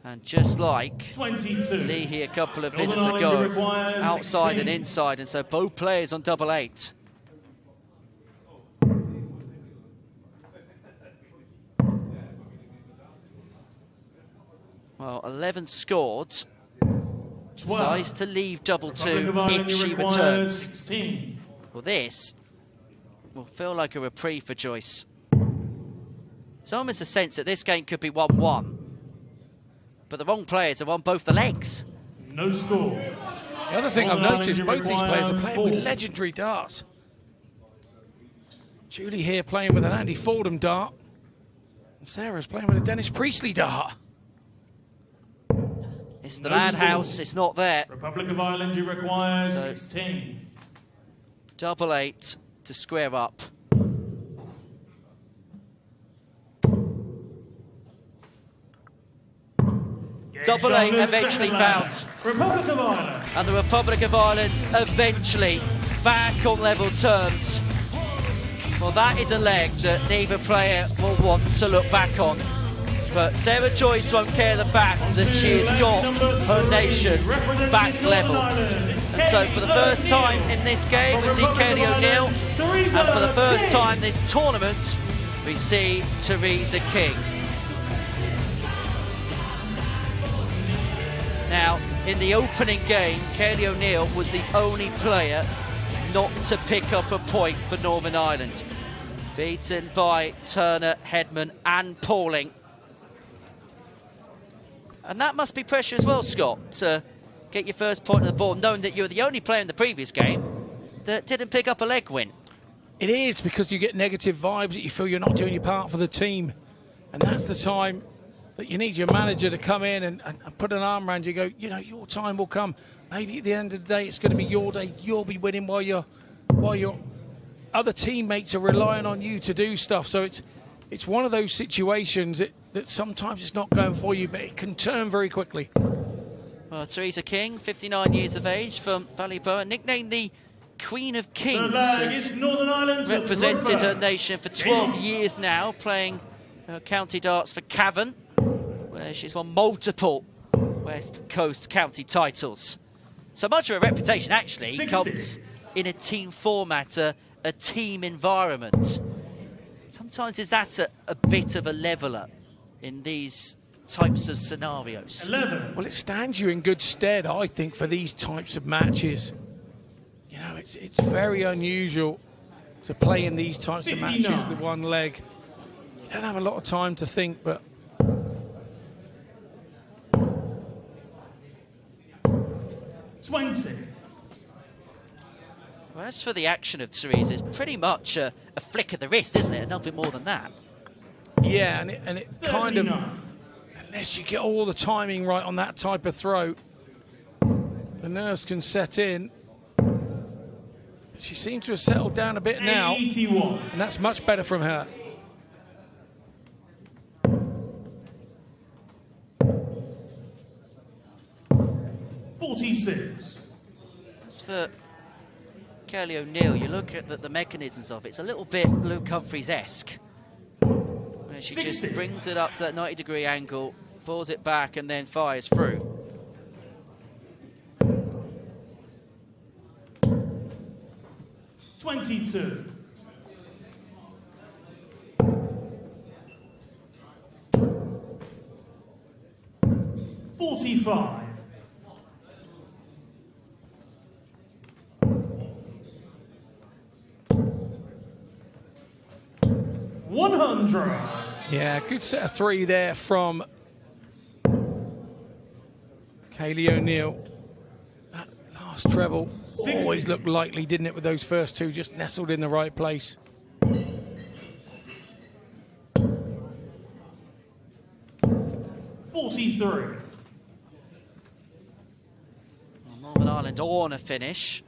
And just like 22. Leahy a couple of Northern minutes Ireland, ago, outside 16. and inside, and so both players on double 8. Well, 11 scored. Decides to leave double 2 if she returns. 16. Well, this will feel like a reprieve for Joyce. It's almost a sense that this game could be 1-1. But the wrong players have won both the legs. No score. The other thing I've noticed, both these players are playing with legendary darts. Julie here playing with an Andy Fordham dart. And Sarah's playing with a Dennis Priestley dart. It's the madhouse, it's not there. Republic of Ireland, you require 16. Double 8 to square up. Double 8 eventually found. Republic of Ireland. And the Republic of Ireland eventually back on level terms. Well, that is a leg that neither player will want to look back on. But Sarah Joyce won't care the fact that she has got her nation back level. And so for the first time in this game, we see Kaylee O'Neill. And for the first time this tournament, we see Teresa King. Now, in the opening game, Kaylee O'Neill was the only player not to pick up a point for Northern Ireland. Beaten by Turner, Hedman and Pauling. And that must be pressure as well, Scott, to get your first point on the board, knowing that you were the only player in the previous game that didn't pick up a leg win. It is, because you get negative vibes that you feel you're not doing your part for the team. And that's the time that you need your manager to come in and put an arm around you and go, you know, your time will come. Maybe at the end of the day, it's going to be your day. You'll be winning while your other teammates are relying on you to do stuff. So it's one of those situations that sometimes it's not going for you, but it can turn very quickly. Well, Teresa King, 59 years of age, from Ballyboa, nicknamed the Queen of Kings, has Northern Ireland represented her nation for 12 years now, playing county darts for Cavan, where she's won multiple West Coast county titles. So much of her reputation actually comes in a team format, a team environment. Sometimes is that a bit of a leveller in these types of scenarios? 11. Well, it stands you in good stead, I think, for these types of matches. You know, it's very unusual to play in these types of matches with one leg. You don't have a lot of time to think, but 20. Well, as for the action of Teresa, it's pretty much a flick of the wrist, isn't it? Nothing more than that. Yeah, and it kind of, unless you get all the timing right on that type of throw, the nerves can set in. She seems to have settled down a bit now, 81. and that's much better from her. As for Kelly O'Neill, you look at the mechanisms of it, it's a little bit Luke Humphreys-esque. Where she 60. just brings it up to that 90-degree angle, pulls it back, and then fires through. $22. $45. $100. Yeah, good set of three there from Kaylee O'Neill. That last treble always looked likely, didn't it, with those first two just nestled in the right place. $43. Well, Northern Ireland on a finish.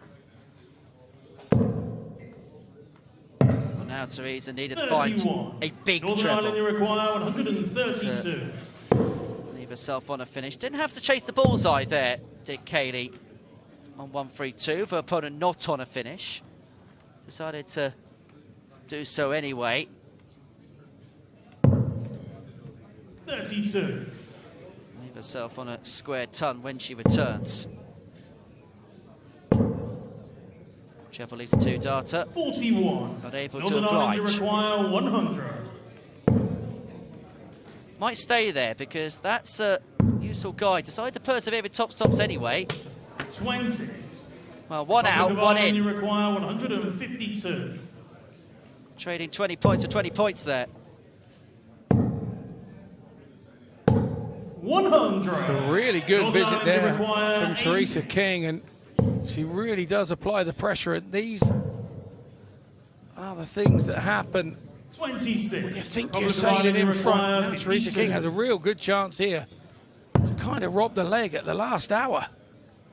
Well, now Teresa needed to find a big Northern treble. Ireland, you require 132. The Leave herself on a finish. Didn't have to chase the bullseye there, did Kaylee, on 1-3-2, with her opponent not on a finish. Decided to do so anyway. 32. Leave herself on a square ton when she returns. Treble leads to Darta. 41. Not able Northern to Ireland, you oblige. require 100. Might stay there because that's a useful guide. Decided to persevere with top stops anyway. 20. Well, one out, one in. You require 152. Trading 20 points for 20 points there. 100. A really good Northern visit Ireland, you there require from 80. Teresa King, and she really does apply the pressure. And these are the things that happen 26. when you think you're sailing in front. Now, Teresa King has a real good chance here to kind of rob the leg at the last hour.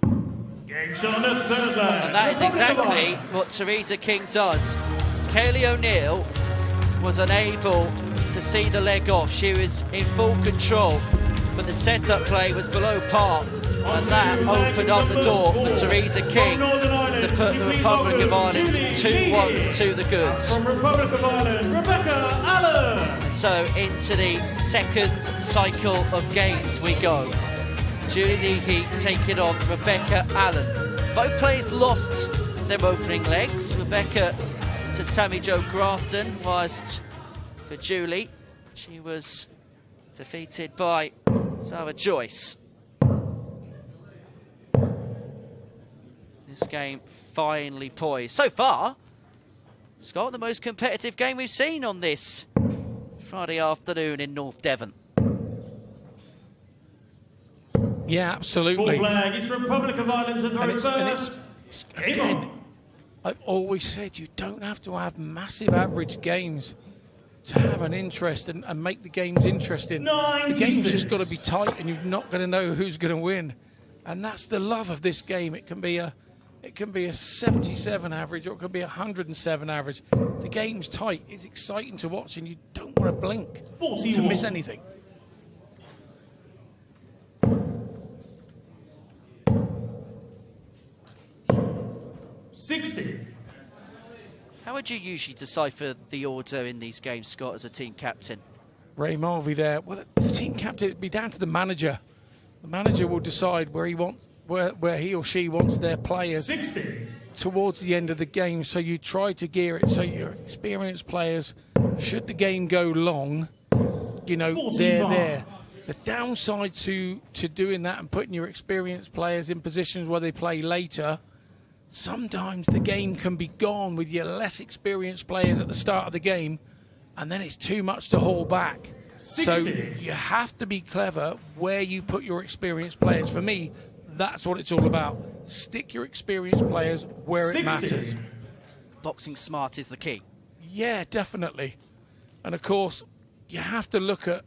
Game shot on the third leg. And that is exactly what Teresa King does. Kaylee O'Neill was unable to see the leg off. She was in full control, but the setup play was below par, and that opened up the door for Teresa King to put the Republic of Ireland 2-1 to the goods. From Republic of Ireland, Rebecca Allen. So into the second cycle of games we go. Julie Leahy taking on Rebecca Allen. Both players lost their opening legs. Rebecca to Tammy Jo Grafton, whilst for Julie, she was defeated by Sarah Joyce. This game finally poised. So far, Scott, the most competitive game we've seen on this Friday afternoon in North Devon. Yeah, absolutely. Full flag. It's Republic of Ireland to throw first. Game on. I've always said you don't have to have massive average games to have an interest and make the games interesting. The game's just got to be tight, and you're not going to know who's going to win. And that's the love of this game. It can be a 77 average, or it can be a 107 average. The game's tight. It's exciting to watch, and you don't want to blink 41. to miss anything. How would you usually decipher the order in these games, Scott, as a team captain? Ray Mulvey there. Well, the team captain would be down to the manager. The manager will decide where he or she wants their players 60. towards the end of the game. So you try to gear it so your experienced players, should the game go long, you know, 45. they're there. The downside to doing that and putting your experienced players in positions where they play later, sometimes the game can be gone with your less experienced players at the start of the game, and then it's too much to haul back. 60. So you have to be clever where you put your experienced players. For me, that's what it's all about. Stick your experienced players where 60. it matters. Boxing smart is the key. Yeah, definitely. And of course, you have to look at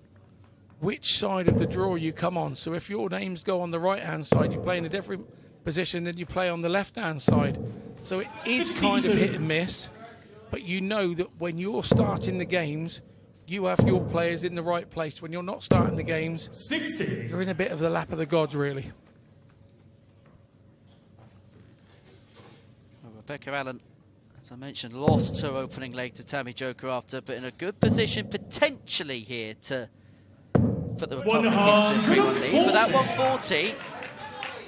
which side of the draw you come on. So if your names go on the right-hand side, you play in a different position than you play on the left-hand side. So it is 62. kind of hit and miss, but you know that when you're starting the games, you have your players in the right place. When you're not starting the games, 60. you're in a bit of the lap of the gods, really. Well, Rebecca Allen, as I mentioned, lost her opening leg to Tammy Jo Grafton, but in a good position potentially here to put the Republic into a 3-1 lead. But that 140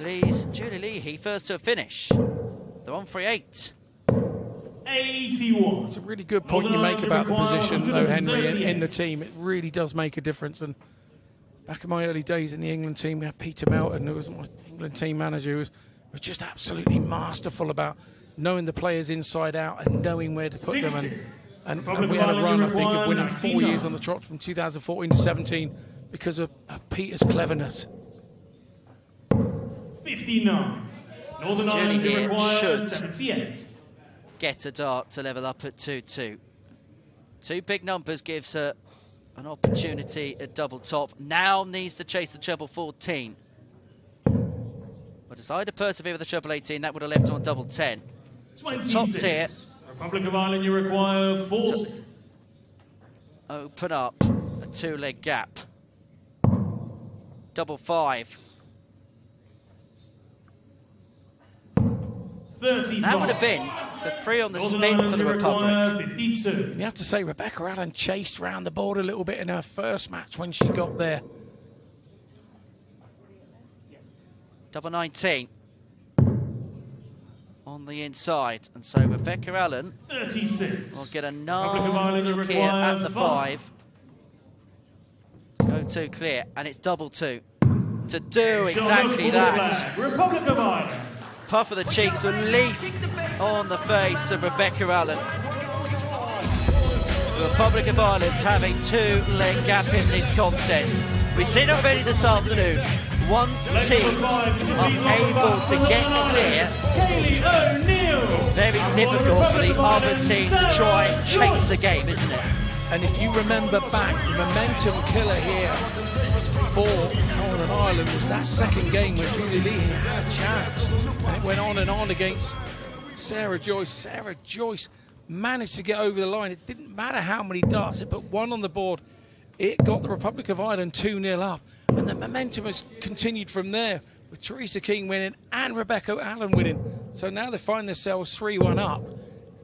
leaves Julie Leahy first to a finish. The 138. 81. It's a really good point you make about the position, though, Henry, in the team. It really does make a difference. And back in my early days in the England team, we had Peter Melton, who was my England team manager, who was just absolutely masterful about knowing the players inside out and knowing where to put them. And we had a run, I think, of winning 4 years on the trot from 2014 to 17 because of Peter's cleverness. 59. Northern Julie Ireland here requires should 78. get a dart to level up at 2-2. Two big numbers gives her an opportunity at double top. Now needs to chase the treble 14. But decided to persevere with the treble 18. That would have left her on double 10. 26. Top tier. Republic of Ireland, you require 40. Open up a two-leg gap. double 5. 35. That would have been the 3 on the spin for the Republic. 52. You have to say Rebecca Allen chased around the board a little bit in her first match when she got there. Double 19 on the inside, and so Rebecca Allen 36. will get a look here at the 5. Go 2 clear, and it's double 2 to do exactly that. Republic of Ireland. Puff of the cheeks, a leaf on the face of Rebecca Allen. The Republic of Ireland having 2-leg gap in this contest. We've seen already this afternoon. One team are able to get clear. It's very difficult for the other team to try and change the game, isn't it? And if you remember back, the momentum killer here for Northern Ireland was that second game where Julie Lee had a chance. And it went on against Sarah Joyce. Sarah Joyce managed to get over the line. It didn't matter how many darts, it put 1 on the board. It got the Republic of Ireland 2-0 up. And the momentum has continued from there with Teresa King winning and Rebecca Allen winning. So now they find themselves 3-1 up.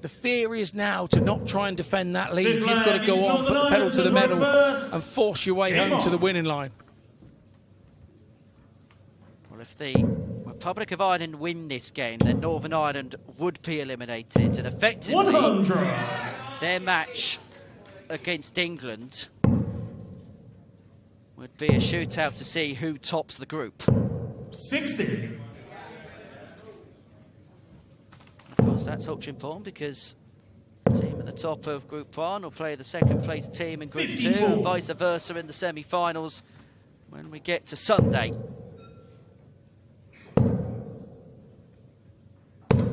The fear is now to not try and defend that lead. You've got to go on, put the pedal to the metal and force your way home to the winning line. Well, if the Republic of Ireland win this game, then Northern Ireland would be eliminated, and effectively 100. their match against England would be a shootout to see who tops the group. 60. Of course, that's ultra important because the team at the top of Group 1 will play the second place team in Group 2 and vice versa in the semi-finals when we get to Sunday.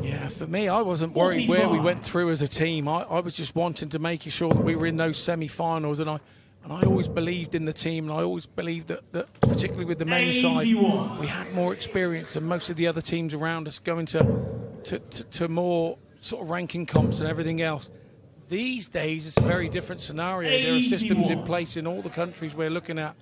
Yeah, for me, I wasn't worried where we went through as a team. I was just wanting to make sure that we were in those semi-finals, and I always believed in the team, and I always believed that particularly with the men's side, we had more experience than most of the other teams around us going to more sort of ranking comps and everything else. These days, it's a very different scenario. There are systems in place in all the countries we're looking at,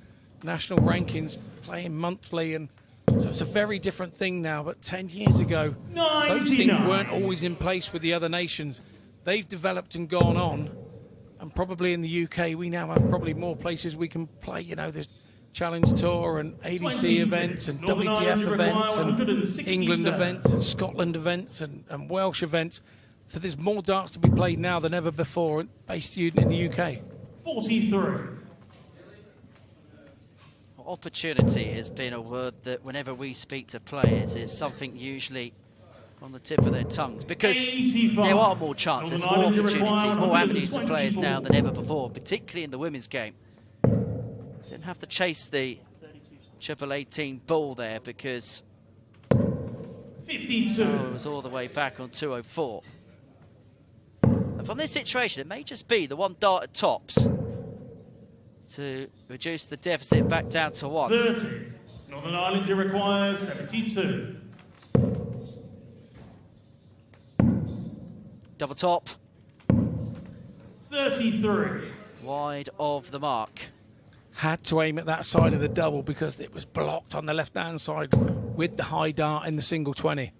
national rankings, playing monthly, and so it's a very different thing now. But 10 years ago, those things weren't always in place with the other nations. They've developed and gone on. And probably in the UK, we now have probably more places we can play. You know, there's Challenge Tour and ABC events and WTF events and England events and Scotland events and Welsh events. So there's more darts to be played now than ever before based in the UK. 43. Opportunity has been a word that whenever we speak to players is something usually on the tip of their tongues, because there are more chances, more opportunities, more avenues for players now than ever before, particularly in the women's game. Didn't have to chase the 18 ball there because 52. It was all the way back on 204. And from this situation, it may just be the 1 dart at tops to reduce the deficit back down to 1. 30. Northern Ireland requires 72. Double top. 33. Wide of the mark. Had to aim at that side of the double because it was blocked on the left-hand side with the high dart in the single 20.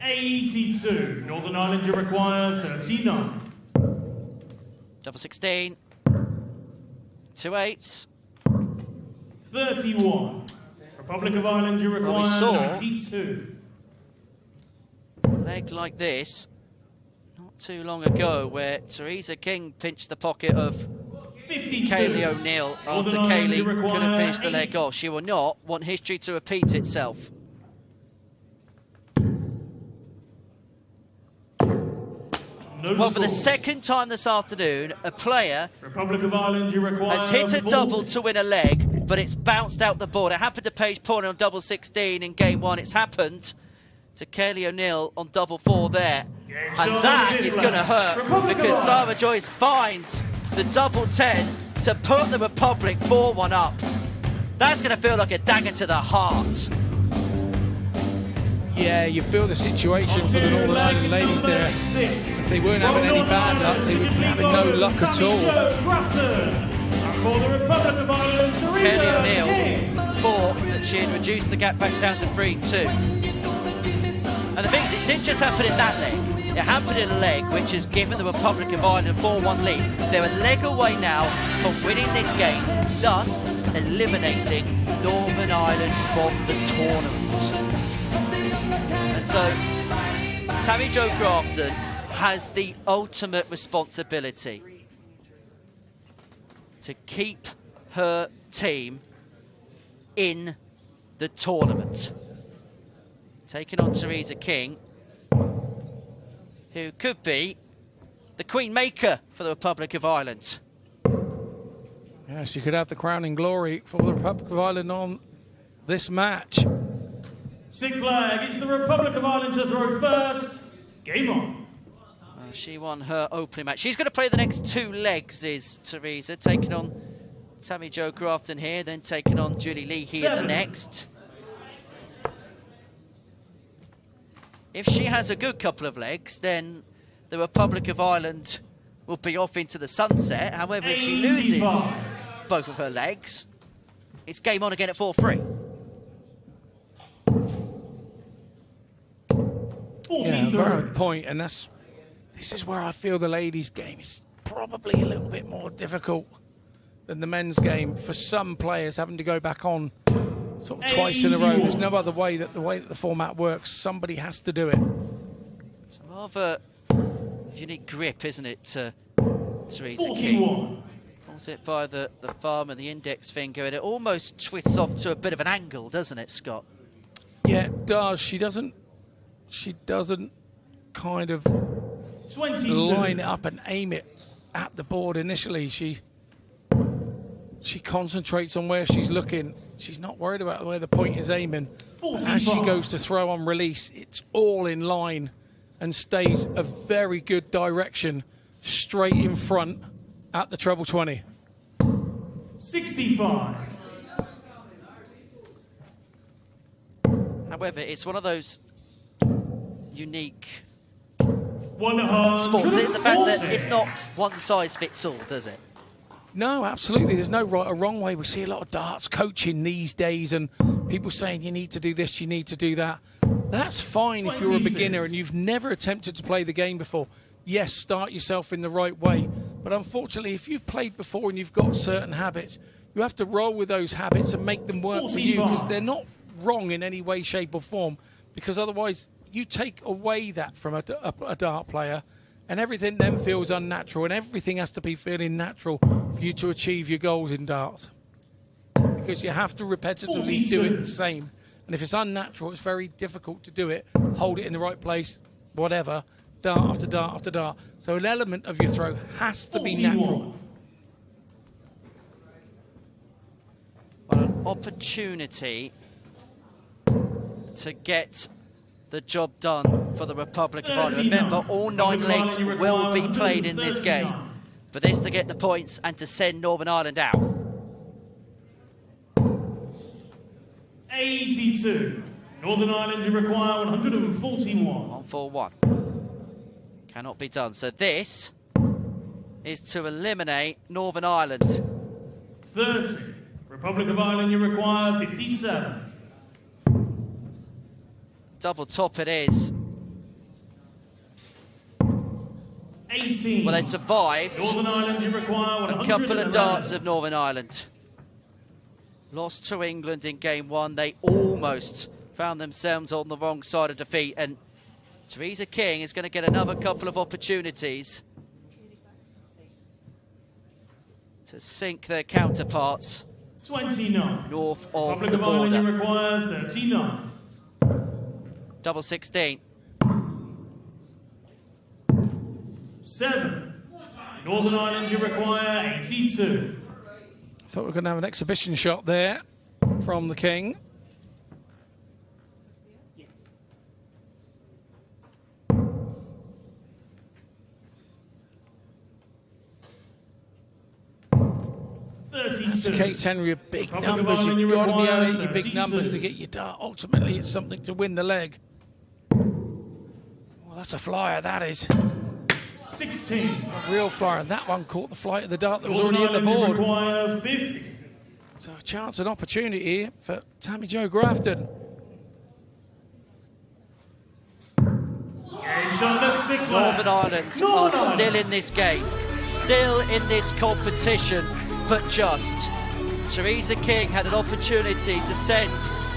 82. Northern Ireland requires 39. Double 16. 2 8s. 31. Republic of Ireland requires 92. Leg like this not too long ago, where Teresa King pinched the pocket of 52. Kaylee O'Neill after Kaylee could have finished the leg off. She will not want history to repeat itself. Well, for the second time this afternoon, a player Republic of Ireland has hit a double to win a leg, but it's bounced out the board. It happened to Paige Porter on double 16 in game 1. It's happened to Kaylee O'Neill on double 4 there. And that is going to hurt because Sarah Joyce finds the double 10 to put the Republic 4-1 up. That's going to feel like a dagger to the heart. Yeah, you feel the situation for the Northern Ireland ladies there. If they weren't having any bad luck, they would be having no luck at all. Kaylee O'Neill position, reduce the gap back down to 3-2. And the thing is, it didn't just happen in that leg. It happened in a leg which has given the Republic of Ireland a 4-1 lead. They're a leg away now from winning this game, thus eliminating Northern Ireland from the tournament. And so, Tammy Jo Grafton has the ultimate responsibility to keep her team in the tournament. Taking on Theresa King, who could be the Queen Maker for the Republic of Ireland. Yes, you could have the crowning glory for the Republic of Ireland on this match. Sick flag, it's the Republic of Ireland to throw first. Game on. She won her opening match. She's going to play the next 2 legs, is Theresa, taking on Tammy Jo Grafton here, then taking on Julie Lee here the next. If she has a good couple of legs, then the Republic of Ireland will be off into the sunset. However, if she loses both of her legs, it's game on again at 4-3. Yeah, very good point, and this is where I feel the ladies' game is probably a little bit more difficult than the men's game for some players having to go back on sort of twice in a row. There's no other way that the format works. Somebody has to do it. It's a rather unique grip, isn't it, to Theresa King? Pulls it by the thumb and the index finger, and it almost twists off to a bit of an angle, doesn't it, Scott? Yeah, it does. She doesn't kind of 22. line it up and aim it at the board initially. She concentrates on where she's looking. She's not worried about where the point is aiming. As she goes to throw on release, it's all in line and stays a very good direction straight in front at the treble 20. 65. However, it's one of those unique 140. sports in the fact that it's not one size fits all, does it? No, absolutely. There's no right or wrong way. We see a lot of darts coaching these days and people saying you need to do this, you need to do that. That's fine if you're a beginner and you've never attempted to play the game before. Yes, start yourself in the right way. But unfortunately, if you've played before and you've got certain habits, you have to roll with those habits and make them work for you, because they're not wrong in any way, shape or form, because otherwise you take away that from a dart player and everything then feels unnatural, and everything has to be feeling natural for you to achieve your goals in darts. Because you have to repetitively do it the same. And if it's unnatural, it's very difficult to do it, hold it in the right place, whatever, dart after dart after dart. So an element of your throw has to be natural. Well, an opportunity to get the job done for the Republic of Ireland. Remember, all 9 legs will be played in this game. For this to get the points and to send Northern Ireland out. 82. Northern Ireland, you require 141. 141. Cannot be done. So this is to eliminate Northern Ireland. 30. Republic of Ireland, you require 57. Double top it is. 18. Well, they survived Northern Ireland, you require a couple of darts of Northern Ireland. Lost to England in game 1. They almost found themselves on the wrong side of defeat. And Theresa King is going to get another couple of opportunities to sink their counterparts 29. north of Republic the of Ireland, you border. require 39. Double 16. 7. Northern Ireland, you require 82. Thought we were going to have an exhibition shot there from the King. That's the case, Henry, of big numbers. You've got to be able to hit your big numbers to get your dart. Ultimately, it's something to win the leg. Well, that's a flyer, that is. 16. A real flyer, and that one caught the flight of the dart that was already in the board. Require 50. So a chance and opportunity here for Tammy Jo Grafton. Northern Ireland are still in this game, still in this competition, but just. Theresa King had an opportunity to send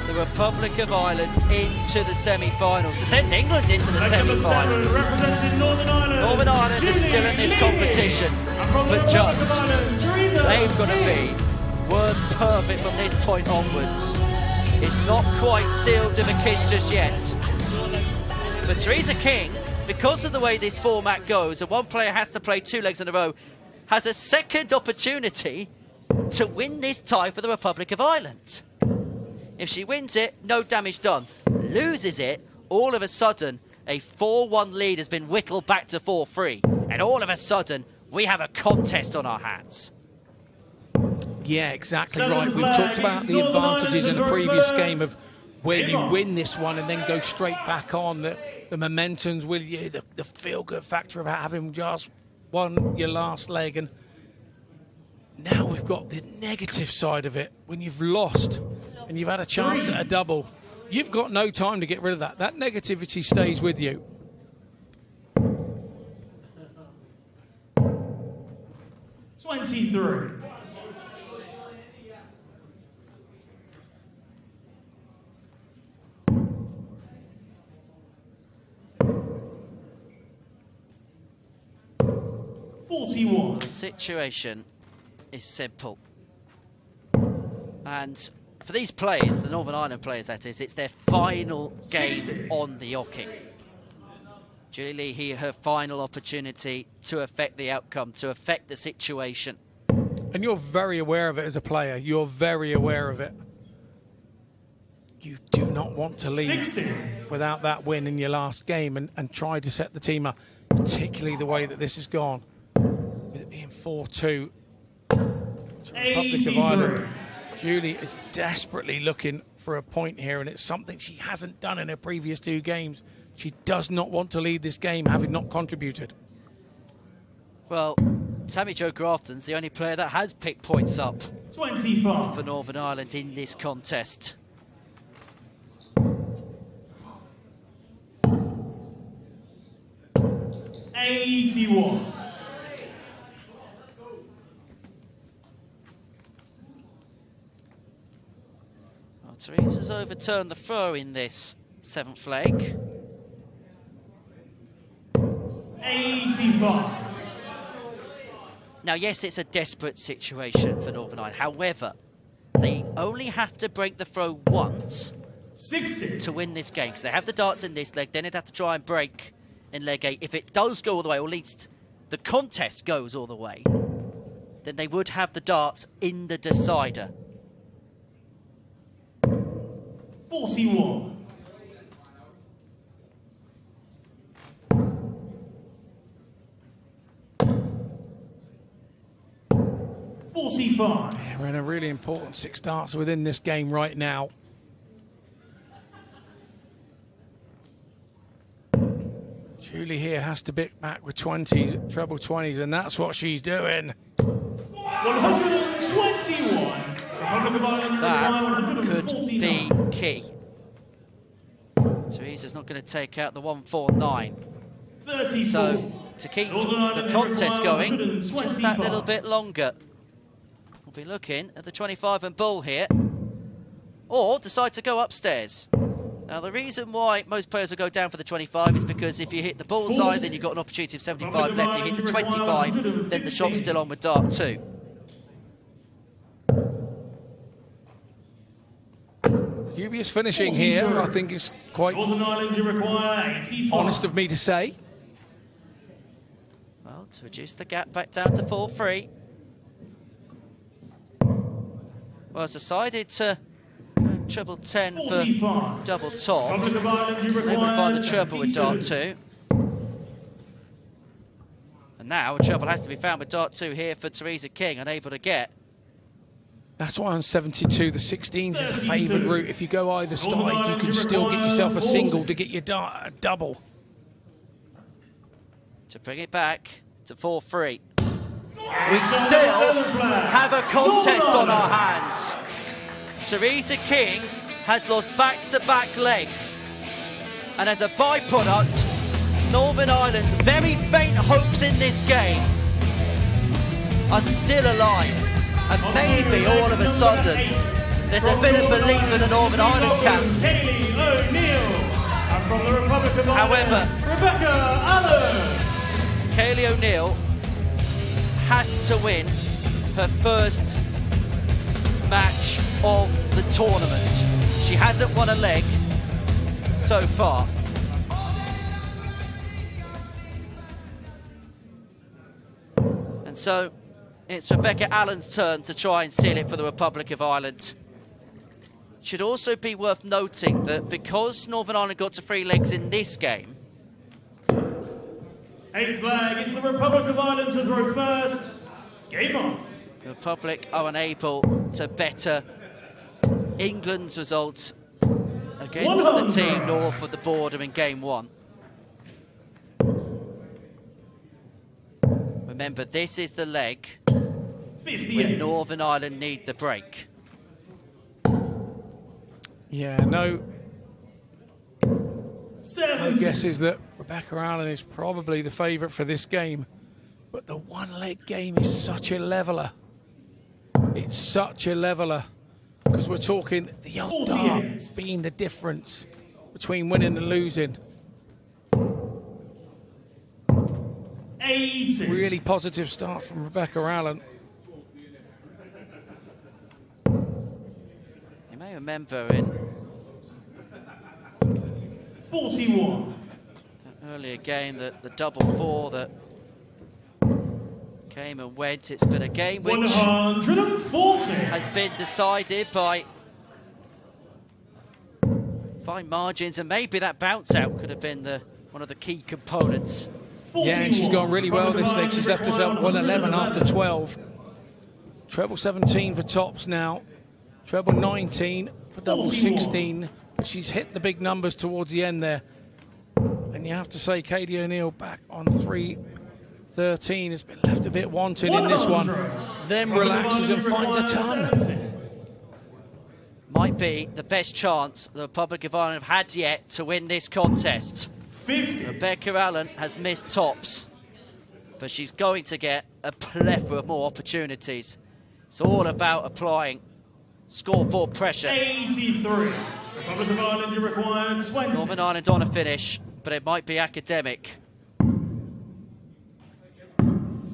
the Republic of Ireland into the semi-finals, to send England into the semi-finals. Northern Ireland is still in this competition, but just. They've got to be word perfect from this point onwards. It's not quite sealed with a kiss just yet. But Theresa King, because of the way this format goes, and one player has to play 2 legs in a row, has a second opportunity to win this tie for the Republic of Ireland. If she wins it, no damage done. Loses it, all of a sudden, a 4-1 lead has been whittled back to 4-3. And all of a sudden, we have a contest on our hands. Yeah, exactly right. We've talked about the advantages in the previous game of where you win this one and then go straight back on. The momentum's with you, the feel-good factor about having just won your last leg. And now we've got the negative side of it. When you've lost and you've had a chance at a double, you've got no time to get rid of that. That negativity stays with you. '23. The situation is simple. And for these players, the Northern Ireland players that is, it's their final game on the Ocking. Julie Lee here, her final opportunity to affect the outcome, to affect the situation. And you're very aware of it as a player. You're very aware of it. You do not want to leave without that win in your last game and try to set the team up, particularly the way that this has gone. With it being 4-2 to the Republic of Ireland. Julie is desperately looking for a point here, and it's something she hasn't done in her previous 2 games. She does not want to lead this game, having not contributed. Well, Tammy Jo Grafton's the only player that has picked points up 25 for Northern Ireland in this contest. '81. Well, Theresa's overturned the throw in this 7th leg. 85. Now, yes, it's a desperate situation for Northern Ireland. However, they only have to break the throw once 60 to win this game. Because they have the darts in this leg, then they'd have to try and break in leg 8. If it does go all the way, or at least the contest goes all the way, then they would have the darts in the decider. 41. 45. Yeah, we're in a really important 6 darts within this game right now. Julie here has to pick back with 20s, treble 20s, and that's what she's doing. 121. That could be key. Theresa's not going to take out the 149. 34. So to keep the contest going just that little bit longer, we'll be looking at the 25 and bull here, or decide to go upstairs. Now, the reason why most players will go down for the 25 is because if you hit the bullseye, then you've got an opportunity of 75 left. If you hit the 25, then the shot's still on with dart 2. Dubious finishing here, I think, is quite honest of me to say. Well, to reduce the gap back down to 4-3. Well, it's decided to treble 10 for double top. Then we find the treble with dart 2. And now a treble has to be found with dart 2 here for Theresa King, unable to get. That's why on 72, the 16s is a favoured route. If you go either side, you can still get yourself a single to get your dart a double. To bring it back to 4-3. we still have a contest on our hands. Teresa King has lost back-to-back legs, and as a byproduct, Northern Ireland's very faint hopes in this game are still alive. And maybe all of a sudden, there's a bit of belief in the Northern Ireland camp. However, Rebecca Allen. Kaylee O'Neill has to win her first match of the tournament. She hasn't won a leg so far. And so it's Rebecca Allen's turn to try and seal it for the Republic of Ireland. Should also be worth noting that because Northern Ireland got to 3 legs in this game, 8th flag, it's the Republic of Ireland to throw first. Game on. the Republic are unable to better England's results against the team north of the border in game 1. Remember, this is the leg when Northern Ireland need the break. Yeah, no guess is that Rebecca Allen is probably the favourite for this game. But the one-leg game is such a leveller. It's such a leveller. Because we're talking the old dart being the difference between winning and losing. 80. Really positive start from Rebecca Allen. You may remember in 41. an earlier game that the double 4 that came and went. It's been a game which 140 has been decided by fine margins, and maybe that bounce out could have been one of the key components. Yeah, and she's gone really well this leg. She's left herself 111 after 12. Treble 17 for tops now. Treble 19 for double 16. But she's hit the big numbers towards the end there. And you have to say, Katie O'Neill back on 3-13 has been left a bit wanting in this one. Then relaxes and finds a ton. Might be the best chance the Republic of Ireland have had yet to win this contest. 50. Rebecca Allen has missed tops, but she's going to get a plethora of more opportunities. It's all about applying scoreboard pressure. 83. Republic of Ireland, you require 20. Northern Ireland on a finish, but it might be academic.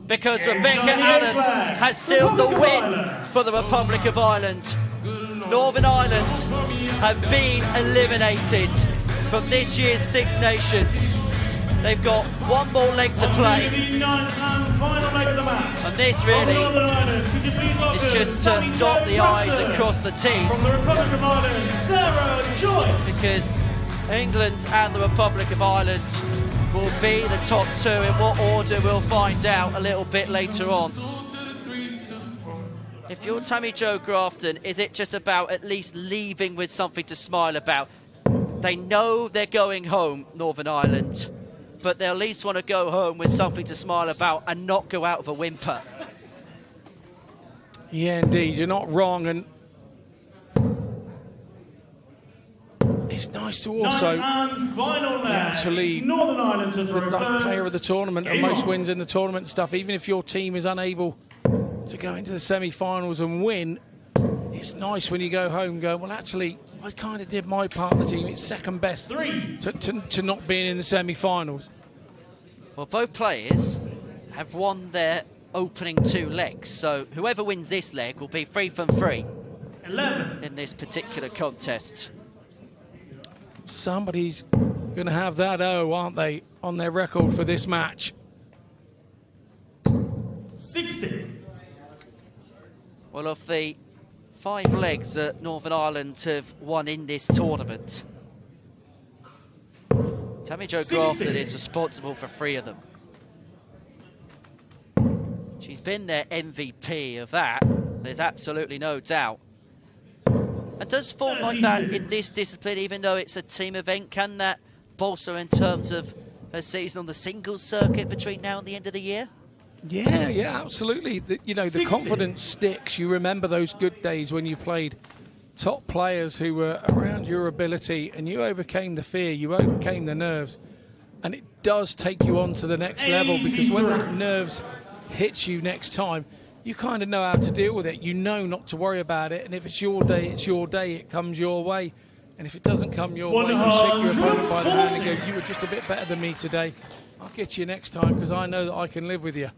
Because Rebecca Allen has sealed the win for the Republic of Ireland. Northern Ireland have been eliminated from this year's Six Nations. They've got one more leg to play. And this really is just to dot the I's and cross the T's. From the Republic of Ireland, Sarah Joyce. Because England and the Republic of Ireland will be the top 2. In what order we'll find out a little bit later on. If you're Tammy Jo Grafton, is it just about at least leaving with something to smile about? They know they're going home, Northern Ireland, but they'll at least want to go home with something to smile about and not go out with a whimper. Yeah, indeed, you're not wrong, and it's nice to also to lead Northern Ireland to the player of the tournament and most wins in the tournament and stuff. Even if your team is unable to go into the semi-finals and win, it's nice when you go home and go, well, actually, I kind of did my part of the team. It's second best to not being in the semi-finals. Well, both players have won their opening 2 legs, so whoever wins this leg will be 3 from 3 in this particular contest. Somebody's going to have that O, aren't they, on their record for this match. 60. Well, of the 5 legs that Northern Ireland have won in this tournament, Tammy Jo Grafton is responsible for 3 of them. She's been their MVP of that, there's absolutely no doubt. And does form like that in this discipline, even though it's a team event, can that bolster in terms of her season on the singles circuit between now and the end of the year? Yeah, absolutely. The confidence sticks. You remember those good days when you played top players who were around your ability and you overcame the fear, you overcame the nerves. And it does take you on to the next level, because when that nerves hits you next time, you kind of know how to deal with it. You know not to worry about it. And if it's your day, it's your day. It comes your way. And if it doesn't come your way, you shake your opponent by the hand and go, you were just a bit better than me today. I'll get you next time because I know that I can live with you.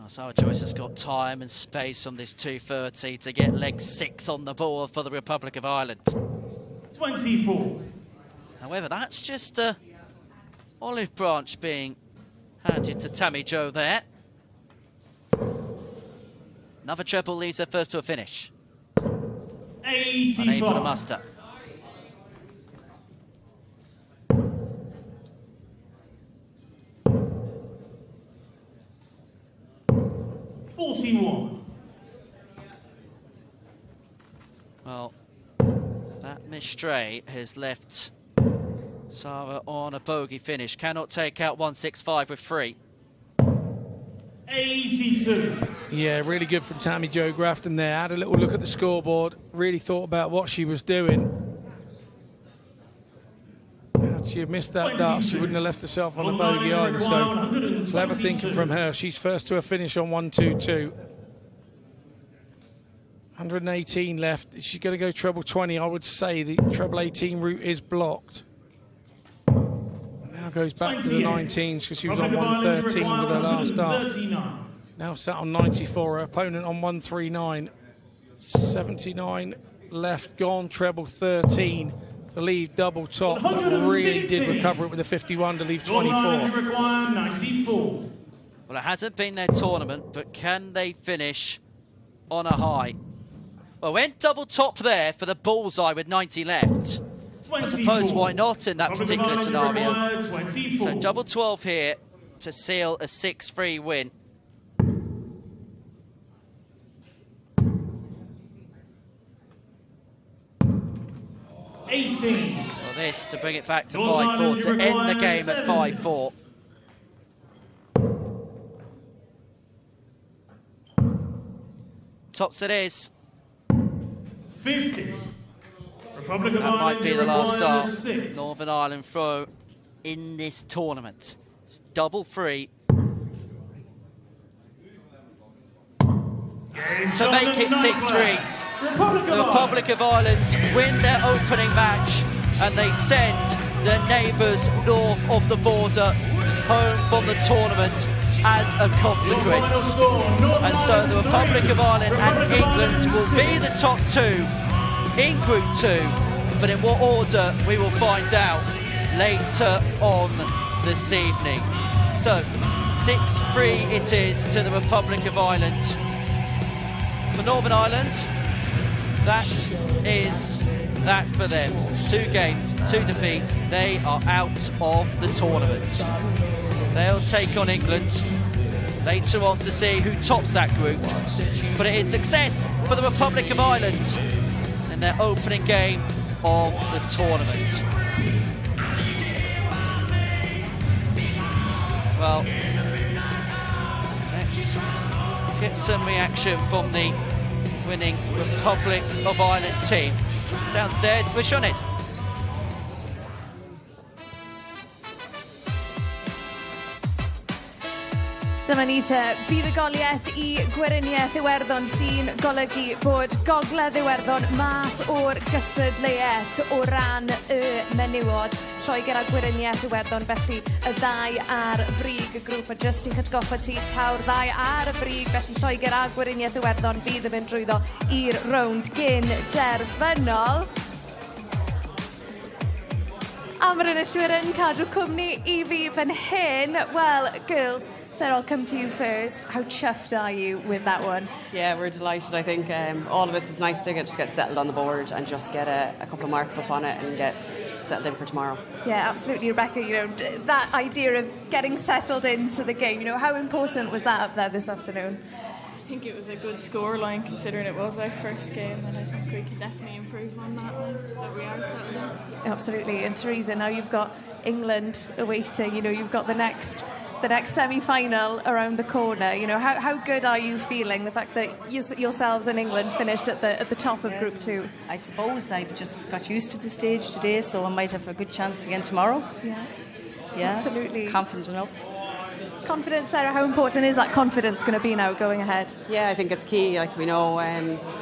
Sarah Joyce has got time and space on this 2:30 to get leg 6 on the board for the Republic of Ireland. 24. However, that's just a olive branch being handed to Tammy Jo there. Another treble leaves her first to a finish. 85. Unable to muster. Well, that miss straight has left Sarah on a bogey finish. Cannot take out 165 with 3. 82. Yeah, really good from Tammy Jo Grafton there. Had a little look at the scoreboard. Really thought about what she was doing. Had she have missed that dart, she wouldn't have left herself on a bogey either. So clever thinking from her. She's first to a finish on 122. 118 left. Is she going to go treble 20? I would say the treble 18 route is blocked. Now goes back to the 19s because she was on 113 with her last dart. Now sat on 94. Her opponent on 139. 79 left, gone treble 13 to leave double top. But really did recover it with a 51 to leave 24. Well, it hasn't been their tournament, but can they finish on a high? Well, went double top there for the bullseye with 90 left. I suppose why not in that particular scenario. So double 12 here to seal a 6-3 win. Well, this to bring it back to 5-4 to end the game at 5-4. Tops it is. 50. Republic of That Ireland might be the last dart 6. Northern Ireland throw in this tournament. It's double 3. To make it 6-3. The Republic of Ireland win their opening match and they send their neighbours north of the border home from the tournament as a consequence. And so the Republic of Ireland and England will be the top 2 in Group 2, but in what order we will find out later on this evening. So 6-3 it is to the Republic of Ireland. For Northern Ireland, that is that for them. 2 games, 2 defeats, they are out of the tournament. They'll take on England later on to see who tops that group. But it is success for the Republic of Ireland in their opening game of the tournament. Well, let's get some reaction from the winning Republic of Ireland team. Downstairs, we're on it. Dyma ni te, buddugoliaeth I Gweriniaeth Iwerddon sy'n golygu bod gogledd Iwerddon mas o'r gystadleuaeth o ran y menywod. Lloegr a Gweriniaeth Iwerddon, felly y 2 ar brig y grŵp, a just i'ch atgoffa ti tawr 2 ar y brig, felly Lloegr a Gweriniaeth Iwerddon fydd yn mynd drwyddo i'r rownd gyn derfynol. A mae'r enillwyr yn cadw cwmni I fi fan hyn. Well, girls, Sarah, I'll come to you first. How chuffed are you with that one? Yeah, we're delighted. I think all of us, it's nice to just get settled on the board and just get a couple of marks up on it and get settled in for tomorrow. Yeah, absolutely, Rebecca. You know, that idea of getting settled into the game, you know, how important was that up there this afternoon? think it was a good scoreline considering it was our first game, and I think we can definitely improve on that one, that we are settled in. Absolutely. And Teresa, now you've got England awaiting, you've got the next semi-final around the corner. How good are you feeling, the fact that yourselves and England finished at the top of Group 2? I suppose I've just got used to the stage today, so I might have a good chance again tomorrow. Yeah, absolutely. Confident enough. Confidence, Sarah, how important is that confidence going to be now going ahead? Yeah, I think it's key. Like, we know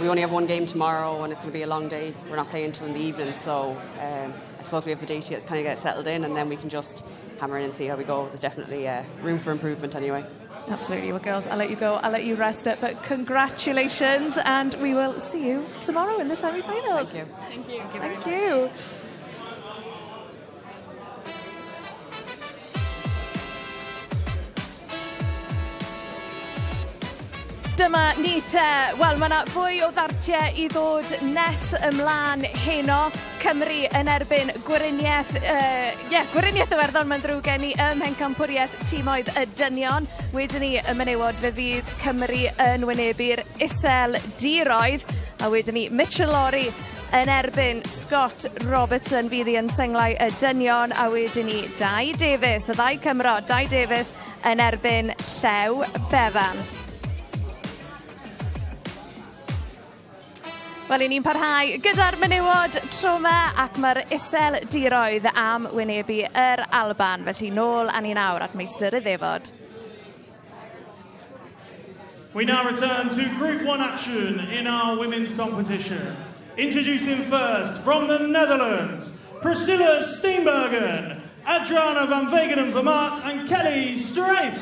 we only have one game tomorrow and it's going to be a long day. We're not playing until in the evening, so I suppose we have the day to kind of get settled in, and then we can just hammer in and see how we go. There's definitely room for improvement anyway. Absolutely. Well, girls, I'll let you go. I'll let you rest it. But congratulations, and we will see you tomorrow in the semi-finals. Thank you. Thank you. Thank you. Dyma ni te. Wel, mae yna fwy o ddartiau i ddod nes ymlaen heno. Cymru yn erbyn Gwriniaeth. Gwriniaeth Iwerddon, mae'n drwg gen i Bencampwriaeth tîmoedd y dynion. Wedyn ni y menywod fe fydd Cymru yn wynebu'r isel diroedd. A wedyn ni Mitchell Lawry yn erbyn Scott Robertson fydd hi yn senglau y dynion. A wedyn ni Dai Davies, y ddau Cymro, Dai Davies yn erbyn Llew Bevan. Wel, ni'n parhau gyda'r menywod tro 'ma ac mae'r isel diroedd am wynebu yr Alban. Felly nôl a ni nawr at meistr y ddefod. We now return to Group 1 action in our women's competition. Introducing first from the Netherlands, Priscilla Steenbergen, Adriana van Vegenen Vermaat and Kelly Streif.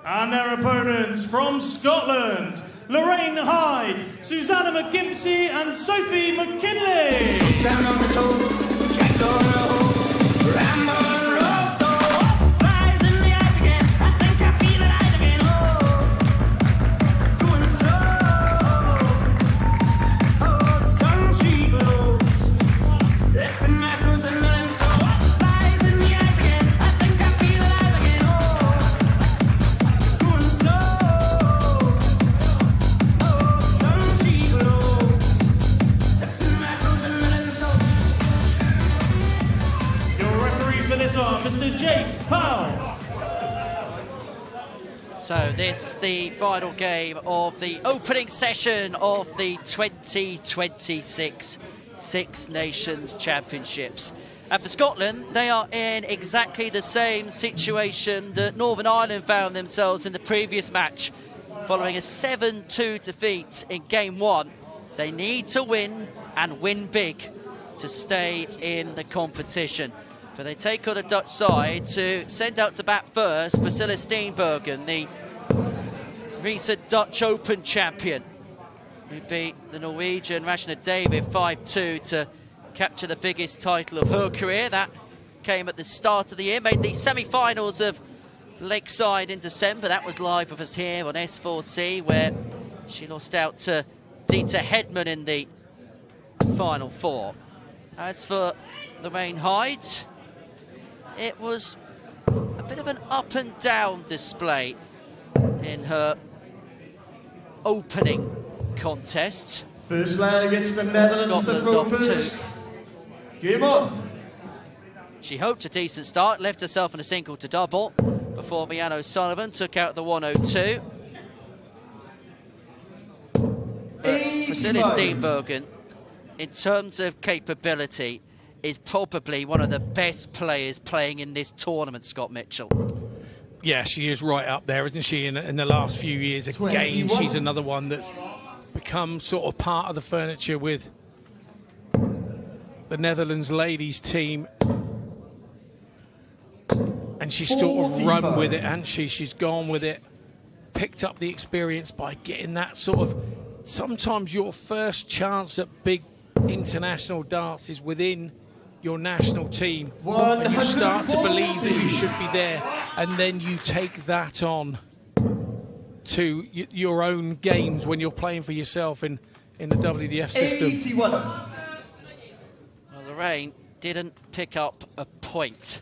And their opponents from Scotland, Lorraine Hyde, Susanna McGimpsey and Sophie McKinley. Mr. Jake Powell. So this the final game of the opening session of the 2026 Six Nations Championships. And for Scotland, they are in exactly the same situation that Northern Ireland found themselves in the previous match. Following a 7-2 defeat in Game 1, they need to win and win big to stay in the competition. But they take on the Dutch side to send out to bat first Priscilla Steenbergen, the recent Dutch Open champion, who beat the Norwegian Rashna David 5-2 to capture the biggest title of her career. That came at the start of the year, made the semi-finals of Lakeside in December. That was live with us here on S4C, where she lost out to Dieter Hedman in the final four. As for Lorraine Hyde, it was a bit of an up and down display in her opening contest. First leg against the Netherlands, the focus. Game on. She hoped a decent start, left herself in a single to double before Leanne O'Sullivan took out the 102. Priscilla Steenbergen, in terms of capability, is probably one of the best players playing in this tournament, Scott Mitchell. Yeah, she is right up there, isn't she? In the last few years, again, she's another one that's become sort of part of the furniture with the Netherlands ladies team. And And she's sort of run with it, and she's gone with it, picked up the experience by getting that sort of... Sometimes your first chance at big international darts is within your national team. And you start to believe that you should be there, and then you take that on to your own games when you're playing for yourself in the WDF system. Well, Lorraine didn't pick up a point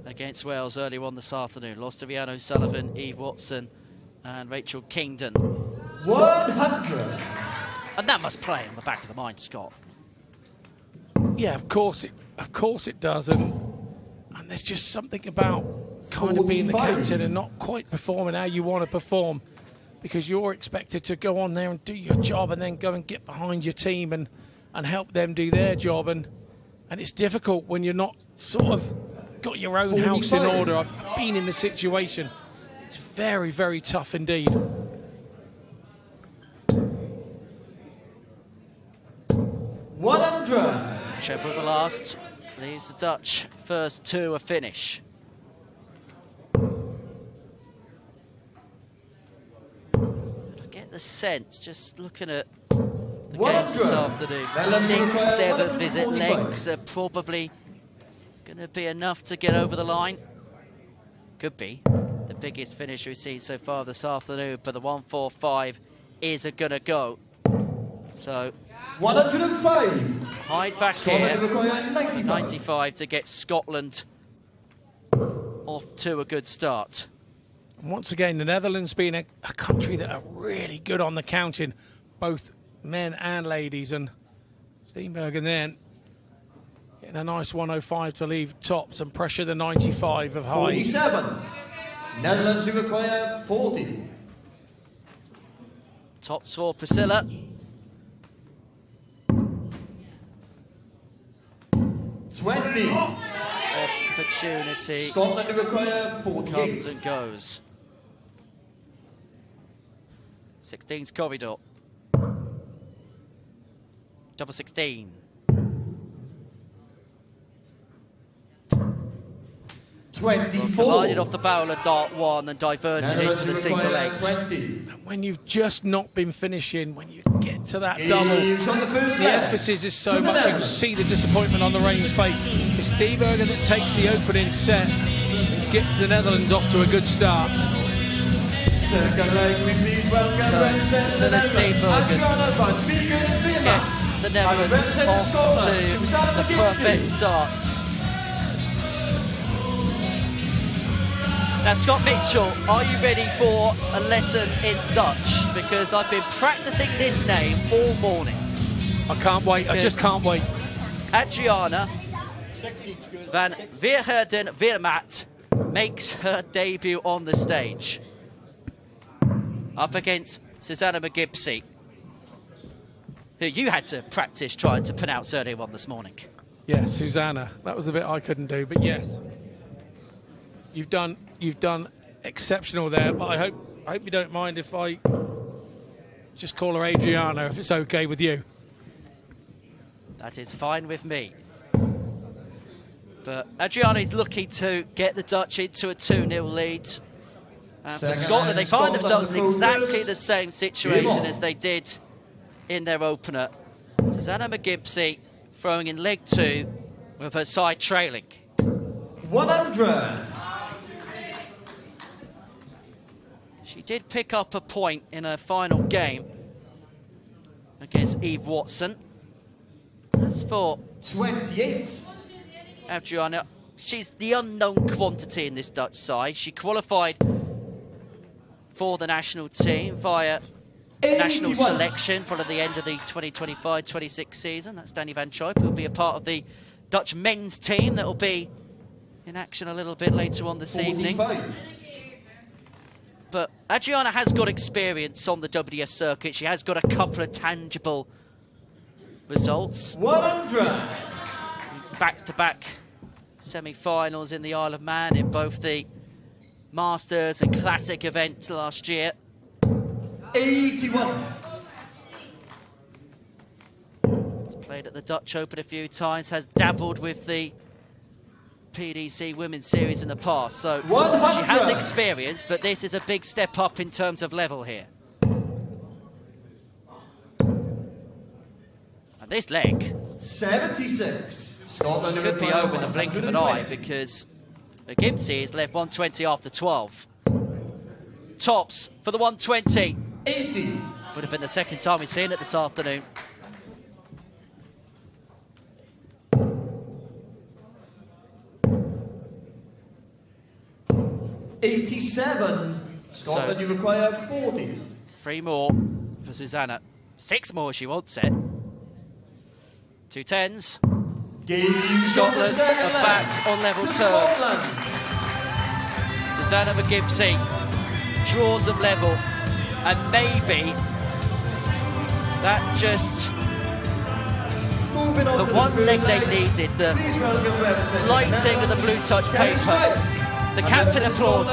against Wales earlier on this afternoon. Lost to Rhiannon Sullivan, Eve Watson and Rachel Kingdon. 100. And that must play on the back of the mind, Scott. Yeah, of course it does. And there's just something about kind of being the captain and not quite performing how you want to perform, because you're expected to go on there and do your job and then go and get behind your team and help them do their job. And it's difficult when you're not sort of got your own house in order. I've been in the situation. It's very, very tough indeed. 100. Sheffield the last leaves the Dutch first to a finish. I get the sense, just looking at the games this afternoon, Nick's ever visit legs are probably going to be enough to get over the line. Could be the biggest finish we've seen so far this afternoon, but the 145 is going to go. So 105. Hide back here. 95 to get Scotland off to a good start. And once again, the Netherlands being a country that are really good on the counting, both men and ladies, and Steenbergen then getting a nice 105 to leave tops and pressure the 95 of Hyde. 47. Netherlands who require 40. Tops for Priscilla. 20. Opportunity. Scotland to require 48. Comes and goes. 16's corridor. Double 16. 24. Glided off the barrel of dart 1 and diverted into the single 8. 20. When you've just not been finishing, when you get to that double, the emphasis is so much. You can see the disappointment on the Rain's face. It's Steve Erger that takes the opening set and gets the Netherlands off to a good start. Second leg, we please welcome representing the Netherlands, Gets the Netherlands off to the perfect start. Now, Scott Mitchell, are you ready for a lesson in Dutch? Because I've been practicing this name all morning. I can't wait. I just can't wait. Adriana van Weerherden-Weermaat makes her debut on the stage. Up against Susanna McGibsey, who you had to practice trying to pronounce earlier on this morning. Yeah, Susanna. That was the bit I couldn't do, but yes. You've done exceptional there, but I hope you don't mind if I just call her Adriana, if it's okay with you. That is fine with me. But Adriana is looking to get the Dutch into a 2-0 lead. For Scotland, they find themselves in exactly the same situation as they did in their opener. Susanna McGibsey throwing in leg 2 with her side trailing. 100. She did pick up a point in her final game against Eve Watson. As for 28. Adriana, she's the unknown quantity in this Dutch side. She qualified for the national team via national selection following the end of the 2025-26 season. That's Danny van Choip, who will be a part of the Dutch men's team that will be in action a little bit later on this evening. But Adriana has got experience on the WDF circuit. She has got a couple of tangible results. 100. Back-to-back semi-finals in the Isle of Man in both the Masters and Classic events last year. 81. He's played at the Dutch Open a few times, has dabbled with the PDC Women's Series in the past, so 100. she has experience, but this is a big step up in terms of level here. And this leg 76. Scotland could be over in the blink of an eye, because McGimpsey is left 120 after 12. Tops for the 120. 80. Would have been the second time we've seen it this afternoon. $87. Scotland, you require 40. 3 more for Susanna. 6 more, she wants it. 2 10s. Scotland are back on level terms. Susanna McGimpsey draws them level, and maybe that just the one leg they needed, the lighting of the blue touch paper. The captain applauds.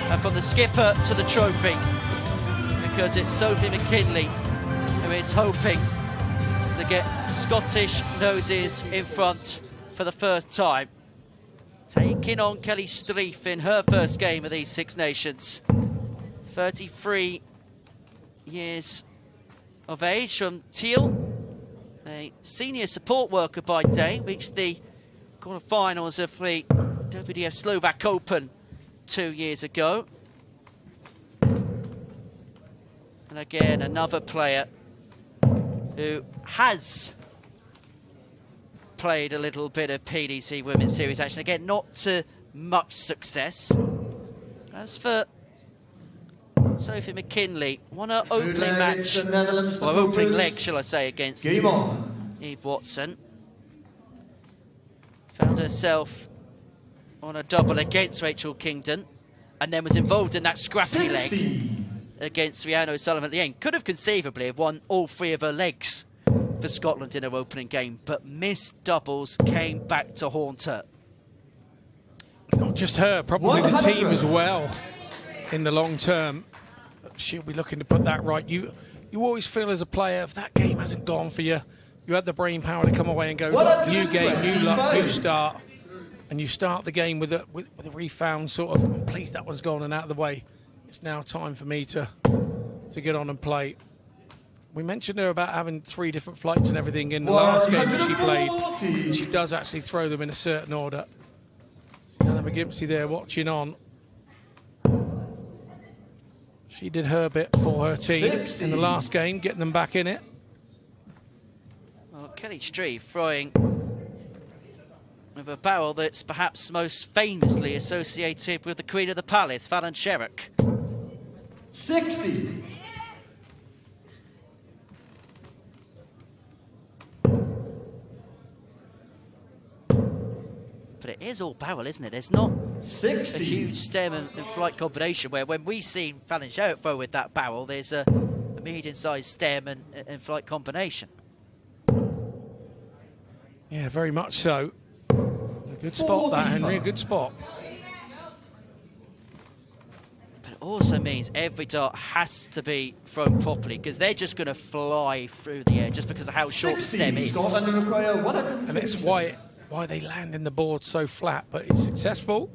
And from the skipper to the trophy, because it's Sophie McKinley who is hoping to get Scottish noses in front for the first time. Taking on Kelly Streif in her first game of these Six Nations. 33 years of age from Teal, a senior support worker by day, reached the quarterfinals of the WDF Slovak Open 2 years ago. And again, another player who has played a little bit of PDC Women's Series action. Again, not to much success. As for Sophie McKinley, won her opening match, or opening leg, shall I say, against Eve Watson. Found herself on a double against Rachel Kingdon, and then was involved in that scrappy leg against Rhiannon O'Sullivan at the end. Could have conceivably have won all 3 of her legs for Scotland in her opening game, but missed doubles came back to haunt her. Not just her, probably the team as well. In the long term, she'll be looking to put that right. You always feel as a player, if that game hasn't gone for you, you had the brain power to come away and go, look, new game, new luck, new start. And you start the game with a refound sort of, I'm pleased that one's gone and out of the way. It's now time for me to get on and play. We mentioned her about having 3 different flights and everything in the last game that she played. She does actually throw them in a certain order. Susanna McGimpsey there watching on. She did her bit for her team in the last game, getting them back in it. Well, Kelly Streif throwing with a barrel that's perhaps most famously associated with the Queen of the Palace, Fallon Sherrock. 60. But it is all barrel, isn't it? There's not 60. A huge stem and flight combination, where when we've seen Fallon Sherrock throw with that barrel, there's a medium-sized stem and flight combination. Yeah, very much so. A good spot, that, Henry, a good spot. But it also means every dart has to be thrown properly, because they're just going to fly through the air just because of how short the stem is. And it's why they land in the board so flat, but it's successful.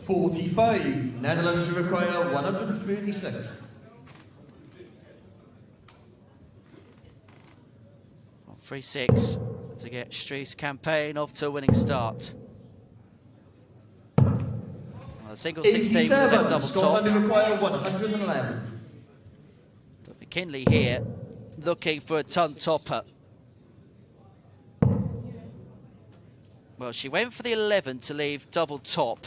$45. Netherlands require 136. 3-6 to get Streif's campaign off to a winning start. Well, the single 16 with a double top. Scotland require 111. But McKinley here looking for a ton topper. Well, she went for the 11 to leave double top.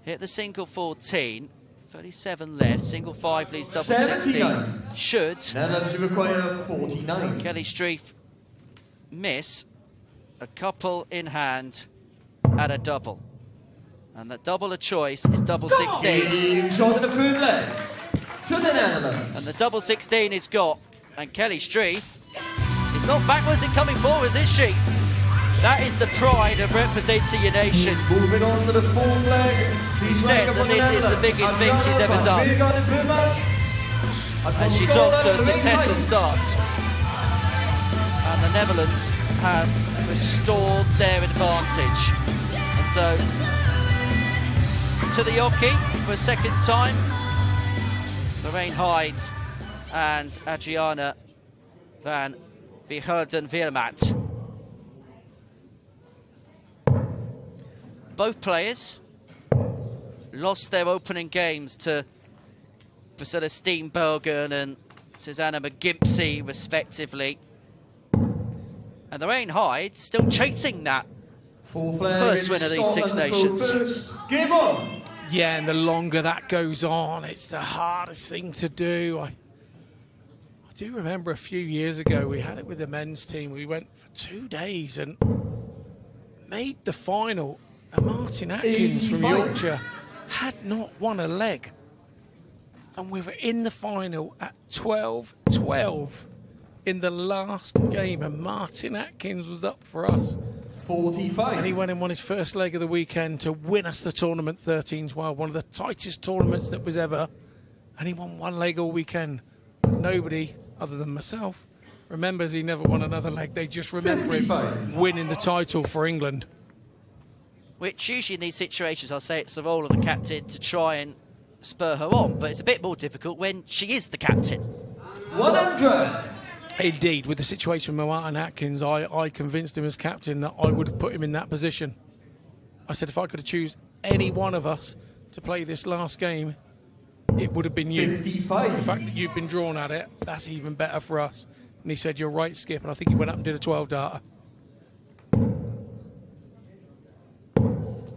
Hit the single 14. 37 left, single 5 leaves double 16. Should Netherlands require 49. Kelly Streif miss a couple in hand at a double, and that double of choice is double 16. Shot the food leg to the Netherlands, and the double 16 is got, and Kelly Streif is not backwards and coming forwards, is she? That is the pride of representing your nation. Moving on to the fourth leg. She said that this is the biggest thing she's ever done. And she's off to a successful start. And the Netherlands have restored their advantage. And so, to the hockey for a second time. Lorraine Hyde and Adriana van Vierden-Wielemat. Both players lost their opening games to Priscilla Steenbergen and Susanna McGimpsey, respectively. And Lorraine Hyde still chasing that first win of these Six Nations. Game on! Yeah, and the longer that goes on, it's the hardest thing to do. I do remember a few years ago, we had it with the men's team. We went for 2 days and made the final. And Martin Atkins from Yorkshire had not won a leg. And we were in the final at 12-12 in the last game. And Martin Atkins was up for us. 45. And he went and won his first leg of the weekend to win us the tournament 13-12. One of the tightest tournaments that was ever. And he won one leg all weekend. Nobody, other than myself, remembers he never won another leg. They just remember him winning the title for England. Which usually in these situations, I'll say it's the role of the captain to try and spur her on. But it's a bit more difficult when she is the captain. 100. Indeed, with the situation with Martin Atkins, I convinced him as captain that I would have put him in that position. I said if I could have chosen any one of us to play this last game, it would have been you. 55. The fact that you've been drawn at it, that's even better for us. And he said, you're right, Skip. And I think he went up and did a 12-darter.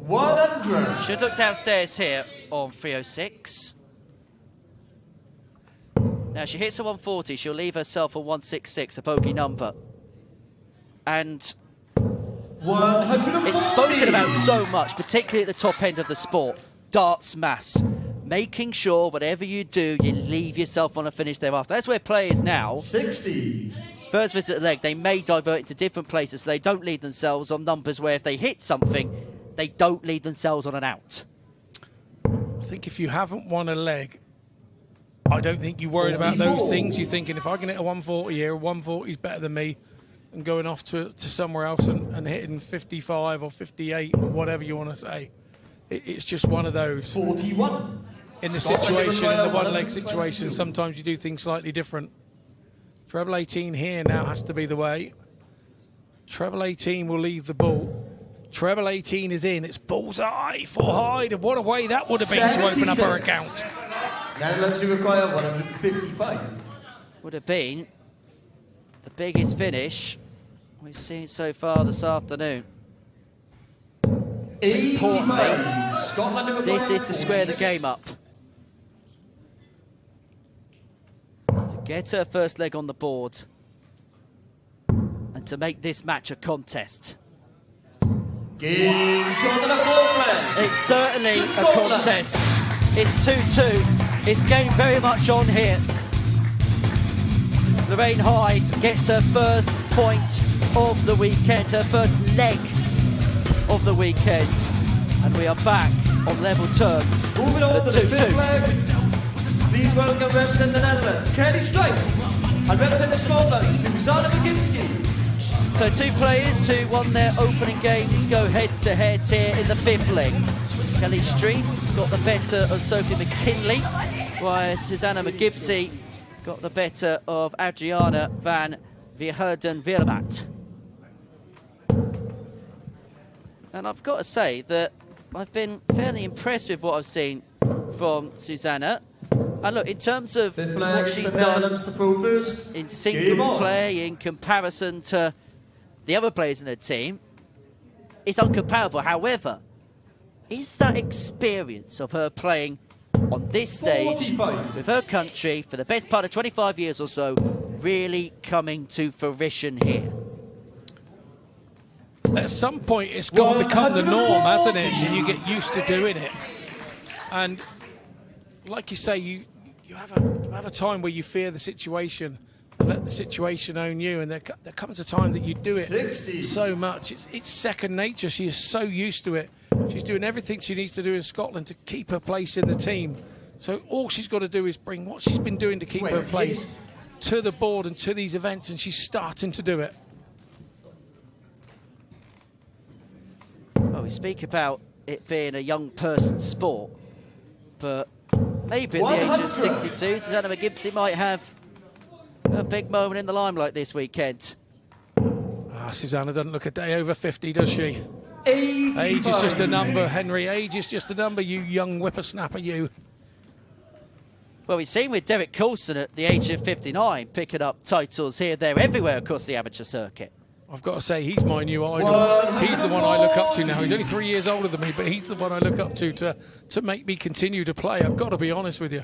100. Should look downstairs here on 306. Now, she hits a 140, she'll leave herself a 166, a bogey number. And 140. It's spoken about so much, particularly at the top end of the sport. Darts mass. Making sure whatever you do, you leave yourself on a finish thereafter. That's where players now, 60. First visit to the leg, they may divert into different places so they don't leave themselves on numbers where if they hit something, they don't leave themselves on an out. I think if you haven't won a leg, I don't think you're worried about those things. You're thinking, if I can hit a 140 here, 140 is better than me, and going off to somewhere else and hitting 55 or 58 or whatever you want to say. It's just one of those. 41. In the situation, in the one-leg situation, sometimes you do things slightly different. Treble 18 here now has to be the way. Treble 18 will leave the ball. Treble 18 is in. It's bullseye for Hyde. And what a way that would have been to open up her account. Netherlands require 155. Would have been the biggest finish we've seen so far this afternoon. Importantly, Scotland this is to square the game up. To get her first leg on the board. And to make this match a contest. It's certainly a contest. It's 2-2. It's game very much on here. Lorraine Hyde gets her first point of the weekend, her first leg of the weekend. And we are back on level terms. Moving on to the fifth leg. Please welcome representing the Netherlands, Kelly Strike. And representing Scotland, Susanna McGimpsey. So two players who won their opening games go head-to-head here in the fifth leg. Kelly Street got the better of Sophie McKinley, while Susanna McGimpsey got the better of Adriana van Vierden-Wielemat. And I've got to say that I've been fairly impressed with what I've seen from Susanna. And look, in terms of what she's done in singles play in comparison to the other players in the team, it's uncomparable. However, is that experience of her playing on this stage with her country for the best part of 25 years or so really coming to fruition here? At some point, it's got to become the norm, hasn't it? And you get used to doing it. And like you say, you have a time where you fear the situation and let the situation own you. And there comes a time that you do it 60. So much. It's second nature. She is so used to it. She's doing everything she needs to do in Scotland to keep her place in the team. So all she's got to do is bring what she's been doing to keep her place to the board and to these events, and she's starting to do it. Well, we speak about it being a young person's sport, but maybe at the age of 62, Susanna McGimpsey might have a big moment in the limelight this weekend. Susanna doesn't look a day over 50, does she? 85. Age is just a number, Henry. Age is just a number, you young whippersnapper, you. Well, we've seen with Derek Coulson at the age of 59 picking up titles here, there, everywhere across the amateur circuit. I've got to say, he's my new idol. He's the one I look up to now. He's only 3 years older than me, but he's the one I look up to make me continue to play. I've got to be honest with you.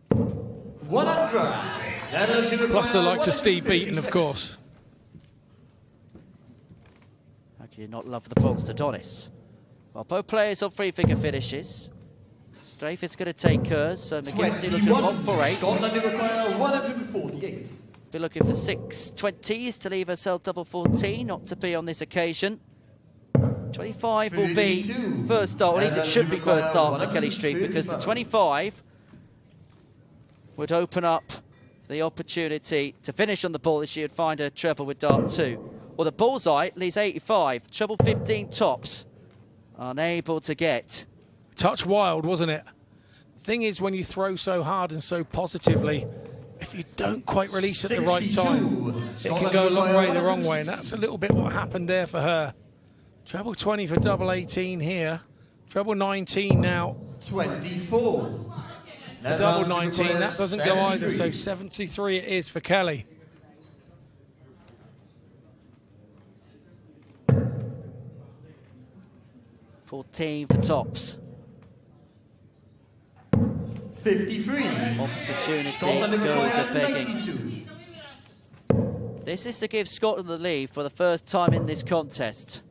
100. Plus the likes of Steve Beaton, of course. How can you not love the bronze to Donis? Well, both players on three-figure finishes. Strafe is going to take hers, so McGimpsey looking at 1 for 8. Scotland require 148. Be looking for 620s to leave herself double 14, not to be on this occasion. 25 will be first start, well, it should be first start for Kelly Street, because the 25 would open up the opportunity to finish on the ball if she would find a treble with dart 2. Well, the bullseye leaves 85, treble 15 tops, unable to get. Touch wild, wasn't it? Thing is, when you throw so hard and so positively, if you don't quite release at the right time, it can go a long way the wrong way, and that's a little bit what happened there for her. Treble 20 for double 18 here. Treble 19 now. 24. The double 19, that doesn't go either, so 73 it is for Kelly. $14 for tops. 53. Opportunity goes a begging. This is to give Scotland the lead for the first time in this contest.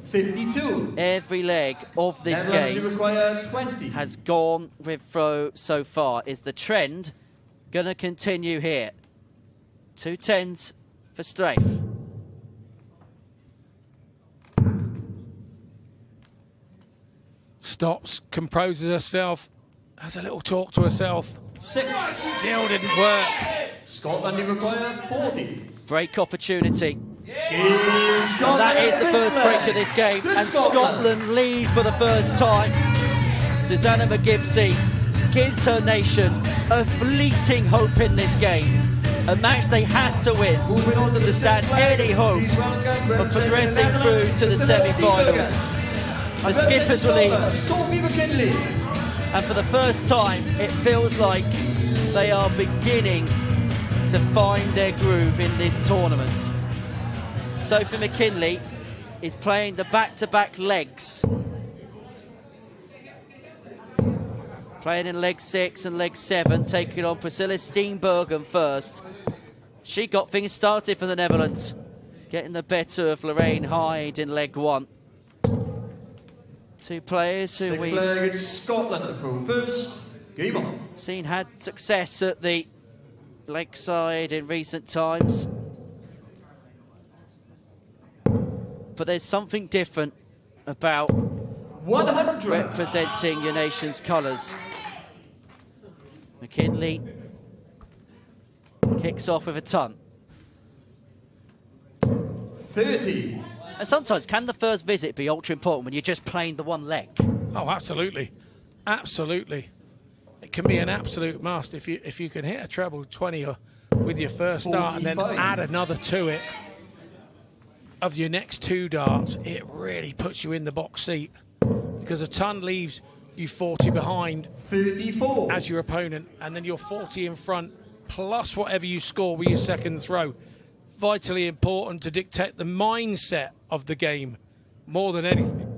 52. Every leg of this game has gone with throw so far. Is the trend going to continue here? 2 10s for Strafe. Stops, composes herself, has a little talk to herself. 6. Still didn't work. Scotland require 40. Break opportunity. And that is the first break of this game, and Scotland lead for the first time. Susanna McGimpsey gives her nation a fleeting hope in this game, a match they had to win to stand any hope of progressing through to the semi-finals. And skippers released, and for the first time it feels like they are beginning to find their groove in this tournament. Sophie McKinley is playing the back-to-back legs. Playing in leg 6 and leg 7, taking on Priscilla Steenbergen first. She got things started for the Netherlands, getting the better of Lorraine Hyde in leg 1. 2 players who we've Scotland from first. Game on. Seen had success at the leg side in recent times. But there's something different about 100 representing your nation's colours. McKinley kicks off with a ton. 30. And sometimes, can the first visit be ultra important when you're just playing the one leg? Oh, absolutely. Absolutely. It can be an absolute must if you can hit a treble 20 or with your first start 45. And then add another to it of your next 2 darts. It really puts you in the box seat, because a ton leaves you 40 behind 34 as your opponent, and then you're 40 in front plus whatever you score with your second throw. Vitally important to dictate the mindset of the game more than anything.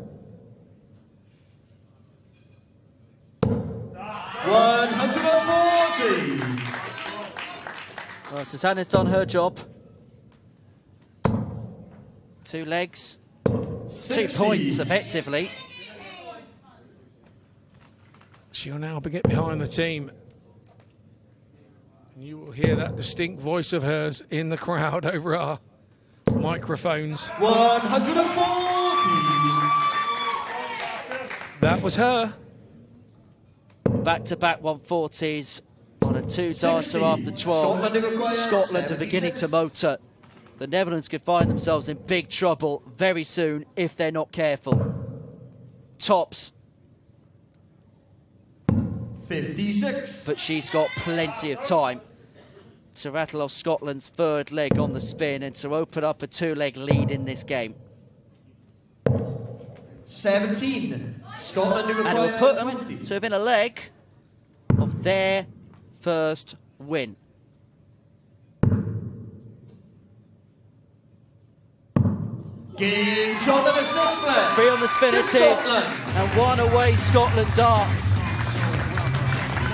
140. Well, Susanna's done her job. 2 legs, 2 points effectively. She'll now get behind the team. And you will hear that distinct voice of hers in the crowd over our microphones. 140. That was her. back-to-back 140s on a 2-darter after 12. Scotland are beginning to motor. The Netherlands could find themselves in big trouble very soon if they're not careful. Tops. 56. But she's got plenty of time to rattle off Scotland's third leg on the spin and to open up a 2-leg lead in this game. 17. Scotland who And it will put them to within a leg of their first win. Game shot of the Scotland. 3 on the spin it is. And 1 away Scotland dart.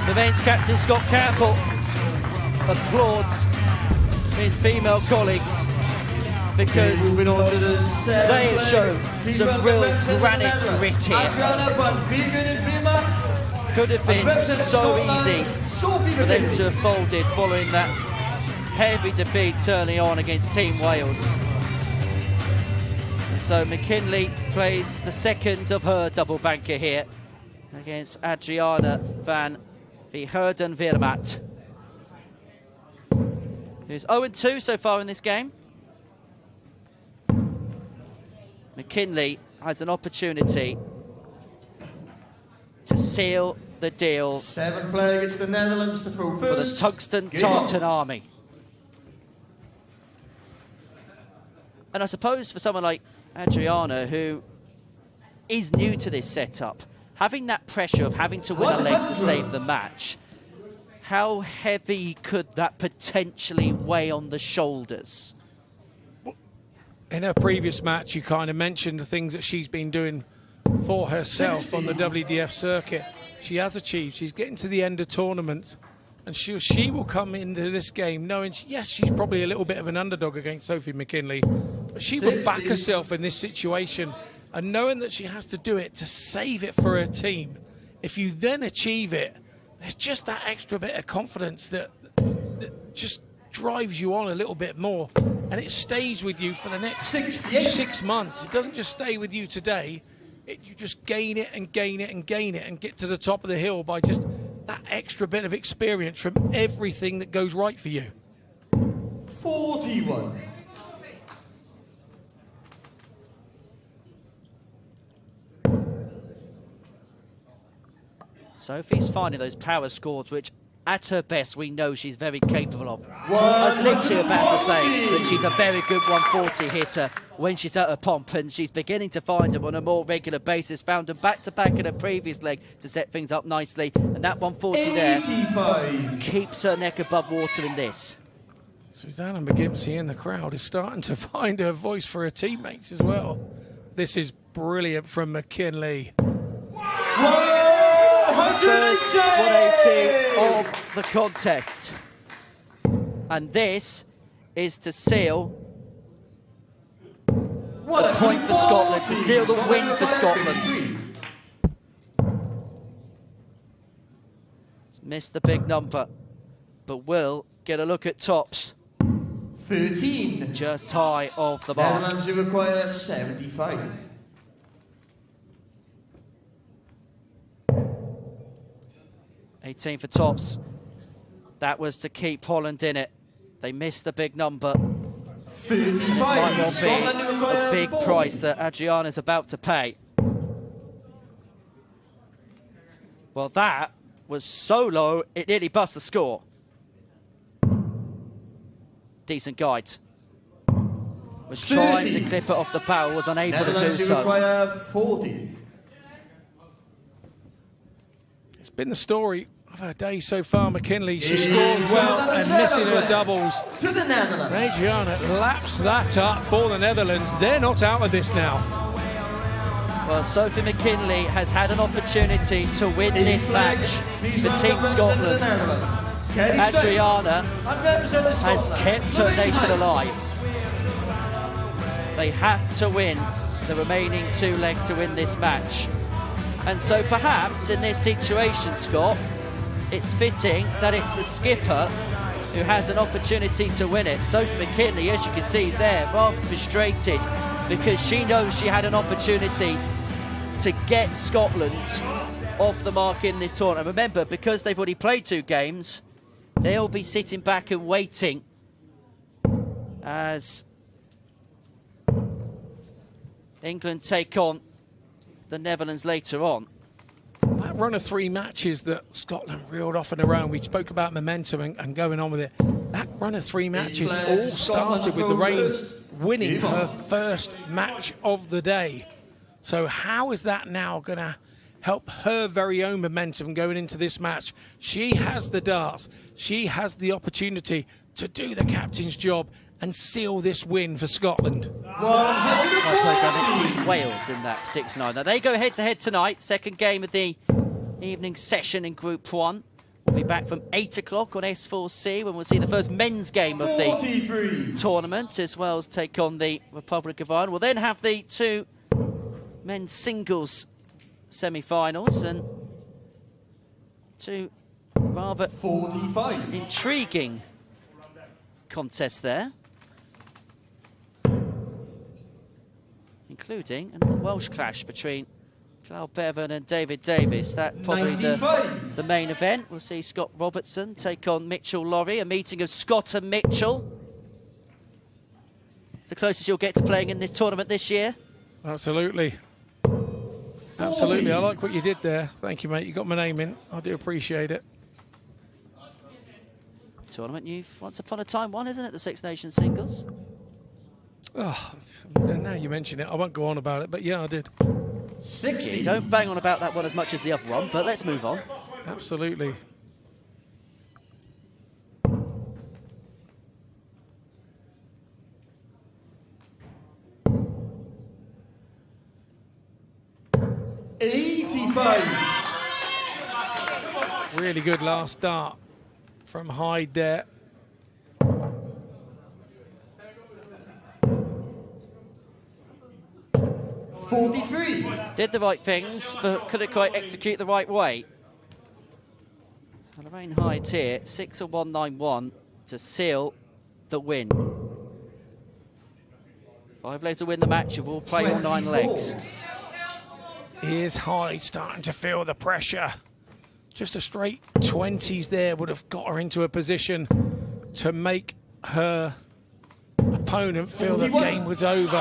The men's captain Scott Campbell applauds his female colleagues because they have shown some real granite grit here. Could have been so easy for them to have folded following that heavy defeat turning on against Team Wales. So McKinley plays the second of her double banker here against Adriana van Verherden-Weermaat, who's 0-2 so far in this game. McKinley has an opportunity to seal the deal 7 flag against the Netherlands to throw for the first. Tungsten Game on. Tartan Army. And I suppose for someone like Adriana, who is new to this setup, having that pressure of having to win a leg to save the match, how heavy could that potentially weigh on the shoulders? In her previous match, you kind of mentioned the things that she's been doing for herself on the WDF circuit. She has achieved. She's getting to the end of tournaments, and she will come into this game knowing, yes, she's probably a little bit of an underdog against Sophie McKinley, but she will back herself in this situation, and knowing that she has to do it to save it for her team. If you then achieve it, there's just that extra bit of confidence that just drives you on a little bit more, and it stays with you for the next 6 months. It doesn't just stay with you today. You just gain it and gain it and gain it and get to the top of the hill by just that extra bit of experience from everything that goes right for you. 41. Sophie's finding those power scores, which at her best we know she's very capable of. I'm literally about to say that she's a very good 140 hitter when she's at her pomp, and she's beginning to find them on a more regular basis. Found them back-to-back in her previous leg to set things up nicely, and that 140 there keeps her neck above water in this. Susanna McGimpsey in the crowd is starting to find her voice for her teammates as well. This is brilliant from McKinley. 180 of the contest, and this is to seal a point for Scotland, to seal the win for Scotland. Missed the big number, but will get a look at tops. 13. Just high of the mark. Netherlands who require 75. $18 for tops. That was to keep Holland in it. They missed the big number. 35. Might well be a big price that Adriana's about to pay. Well, that was so low, it nearly bust the score. Decent guide. Was trying to clip it off the barrel, was unable to do so. Require 40. It's been the story of her day so far, McKinley. She scores well and missing her doubles. To the Netherlands. Adriana laps that up for the Netherlands. They're not out of this now. Well, Sophie McKinley has had an opportunity to win this match for Team Scotland. Adriana has kept her nation alive. They have to win the remaining 2 legs to win this match. And so perhaps in this situation, Scott, it's fitting that it's the skipper who has an opportunity to win it. Sophie McKinley, as you can see there, rather frustrated because she knows she had an opportunity to get Scotland off the mark in this tournament. Remember, because they've already played 2 games, they'll be sitting back and waiting as England take on the Netherlands later on. That run of 3 matches that Scotland reeled off in a row, we spoke about momentum and going on with it. That run of 3 matches all started with Lorraine winning her first match of the day. So how is that now going to help her very own momentum going into this match? She has the darts. She has the opportunity to do the captain's job and seal this win for Scotland. Wales in that particular night. Now they go head-to-head tonight. Second game of the evening session in Group 1. We'll be back from 8 o'clock on S4C when we'll see the first men's game of the tournament, as well as take on the Republic of Ireland. We'll then have the 2 men's singles semi-finals and 2 rather intriguing contests there, including a Welsh clash between Gwlad Bevan and David Davis. That's probably the main event. We'll see Scott Robertson take on Mitchell Laurie, a meeting of Scott and Mitchell. It's the closest you'll get to playing in this tournament this year. Absolutely. Absolutely. I like what you did there. Thank you, mate. You got my name in. I do appreciate it. Tournament you've once upon a time won, isn't it? The Six Nations singles. Oh, now you mention it, I won't go on about it, but yeah, I did. 60. Yeah, don't bang on about that one as much as the other one, but let's move on. Absolutely. Really good last start from Hyde there. Did the right things, but couldn't quite execute the right way. So Lorraine Hyde's here, 6-1-9-1 to seal the win. 5 legs to win the match. You will play all 9 legs. Here's Hyde starting to feel the pressure. Just a straight 20s there would have got her into a position to make her opponent feel the game was over.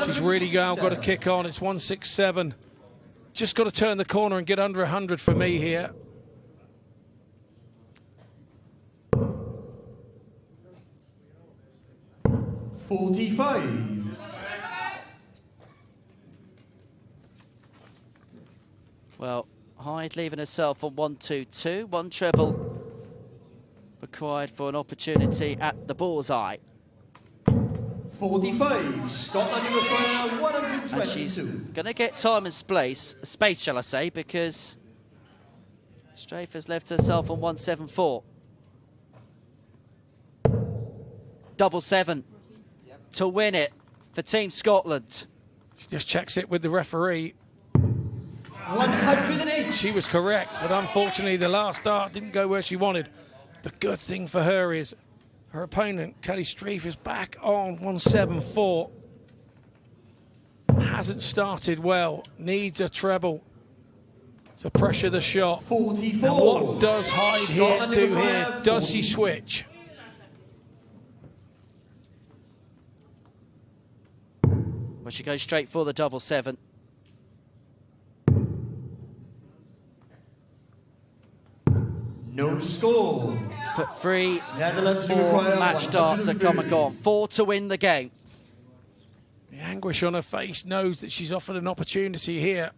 She's really got to kick on. It's 1-6-7. Just got to turn the corner and get under 100 for me here. Well, Hyde leaving herself on 1-2-2. 1 treble required for an opportunity at the bullseye. 45. Scotland require 122. And she's going to get time and space, shall I say, because Strafe has left herself on 1-7-4. 7-7 to win it for Team Scotland. She just checks it with the referee. 108. She was correct, but unfortunately the last start didn't go where she wanted. The good thing for her is her opponent, Kelly Streif, is back on 1-7-4. Hasn't started well. Needs a treble to pressure the shot. 44. And what does Hyde here do here? Does she switch? Well, she goes straight for the 7-7. No score. But 3 Netherlands more match darts are come and gone. 4 to win the game. The anguish on her face knows that she's offered an opportunity here.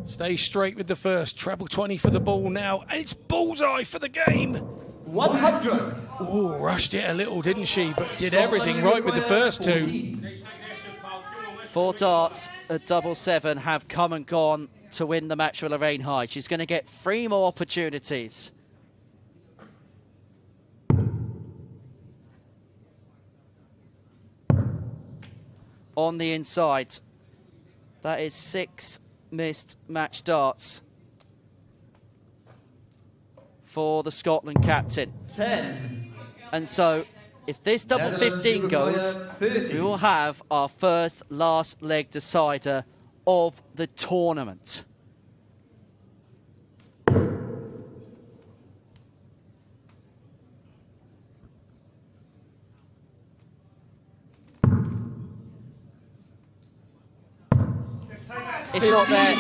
Stay straight with the first. Treble 20 for the ball now. It's bullseye for the game. 100. Oh, rushed it a little, didn't she? But did everything right with the first 2. 4 darts at 7-7 have come and gone to win the match for Lorraine Hyde. She's going to get 3 more opportunities. On the inside. That is 6 missed match darts for the Scotland captain. 10. And so, if this double 15 goes, we will have our first last leg decider of the tournament. It's not there.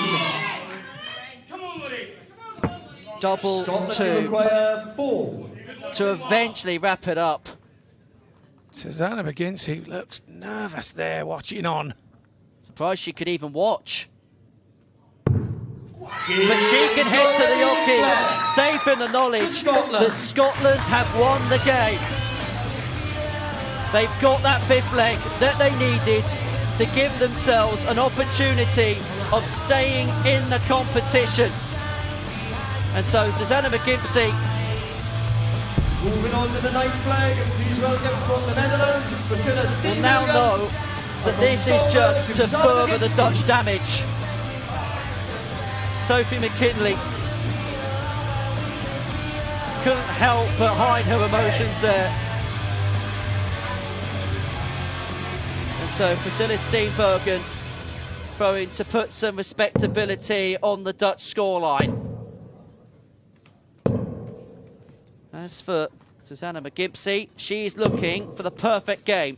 Double Scotland two require 4. to eventually wrap it up. Susanna McGinty looks nervous there, watching on. Surprised she could even watch. But she can head to the hockey, safe in the knowledge that Scotland have won the game. They've got that 5th leg that they needed to give themselves an opportunity of staying in the competition. And so Susanna McGinty moving on to the 9th flag. Please welcome from the Netherlands, Priscilla will now know that this is just to further the Dutch damage. Sophie McKinley couldn't help but hide her emotions there. And so Priscilla Steenbergen throwing to put some respectability on the Dutch scoreline. As for Susanna McGinty, she's looking for the perfect game.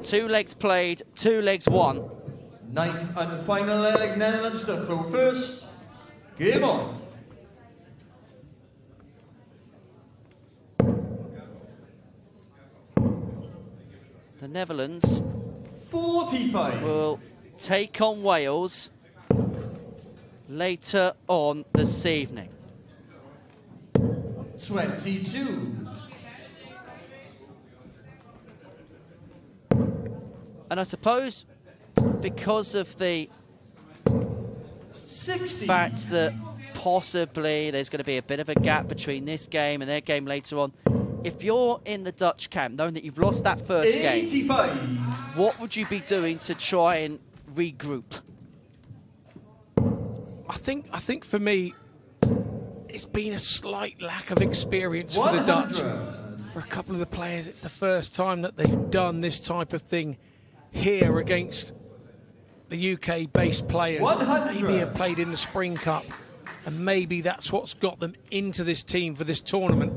2 legs played, 2 legs won. 9th and final leg, Netherlands to throw first. Game on. The Netherlands 45 will take on Wales later on this evening. 22. And I suppose because of the 60. fact that possibly there's going to be a bit of a gap between this game and their game later on, if you're in the Dutch camp, knowing that you've lost that first 85. game, what would you be doing to try and regroup? I think for me, it's been a slight lack of experience for the Dutch. For a couple of the players, it's the first time that they've done this type of thing here against the UK-based players. 100. Maybe have played in the Spring Cup, and maybe that's what's got them into this team for this tournament.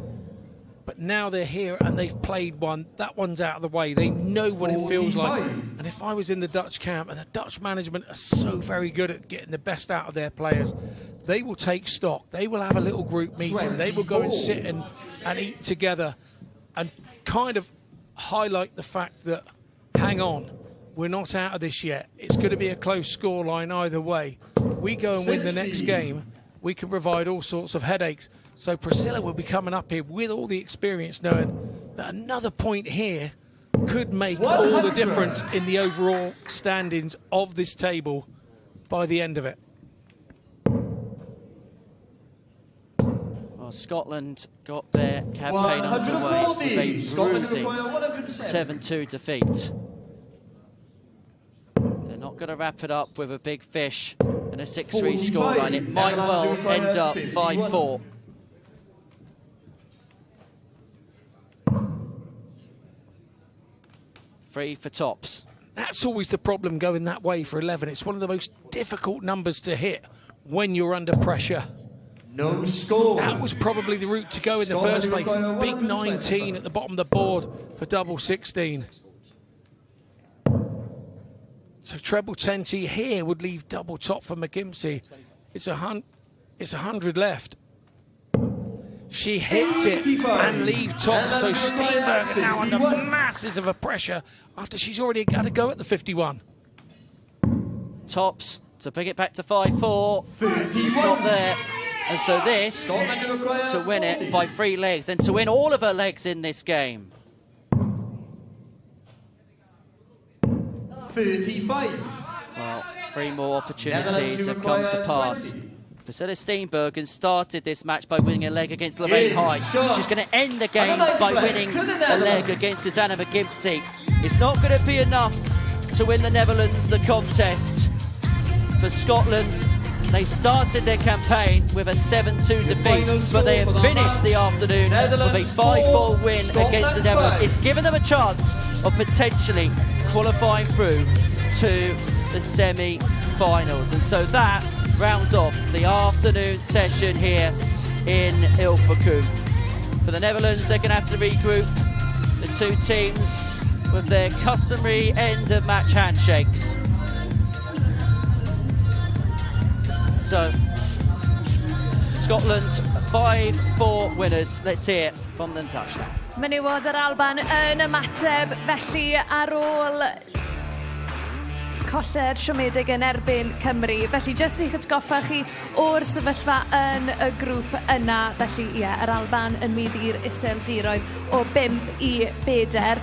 But now they're here and they've played one. That one's out of the way. They know what it feels like. And if I was in the Dutch camp, and the Dutch management are so very good at getting the best out of their players, they will take stock. They will have a little group meeting. They will go and sit and eat together and kind of highlight the fact that, hang on, we're not out of this yet. It's going to be a close scoreline either way. We go and win the next game, we can provide all sorts of headaches. So Priscilla will be coming up here with all the experience, knowing that another point here could make all the difference in the overall standings of this table by the end of it. Well, Scotland got their campaign underway with a bruising 7-2 defeat. They're not going to wrap it up with a big fish and a 6-3 scoreline. It might well end up 5-4. Free for tops. That's always the problem going that way for 11. It's one of the most difficult numbers to hit when you're under pressure. No score. That was probably the route to go in the first place. Big 19 at the bottom of the board for double 16. So treble 10T here would leave double top for McGinty. It's 100 left. She hits it and leaves top. So Steenbergen now under masses of a pressure after she's already got to go at the 51. Tops to bring it back to 5-4. Not there. And so this to win it by 3 legs and to win all of her legs in this game. 35. Well, 3 more opportunities have come to pass. Priscilla Steenbergen started this match by winning a leg against Lorraine Hyde. She's going to end the game by winning a leg against Susanna McGinty. It's not going to be enough to win the Netherlands the contest. For Scotland, they started their campaign with a 7-2 defeat, but they have finished the afternoon with a 5-4 win against the Netherlands. It's given them a chance of potentially qualifying through to the semi-finals. And so that rounds off the afternoon session here in Ilfracombe. For the Netherlands, they're going to have to regroup the 2 teams with their customary end of match handshakes. So, Scotland 5-4 winners. Let's hear it from the touchdown. Menywod yr Alban yn ymateb, felly ar ôl colle'r siomedig yn erbyn Cymru. Felly, jyst i'ch atgoffa chi o'r sefyllfa yn y grŵp yna. Felly, yr Alban yn mynd i'r iseldiroedd o 5 i 4,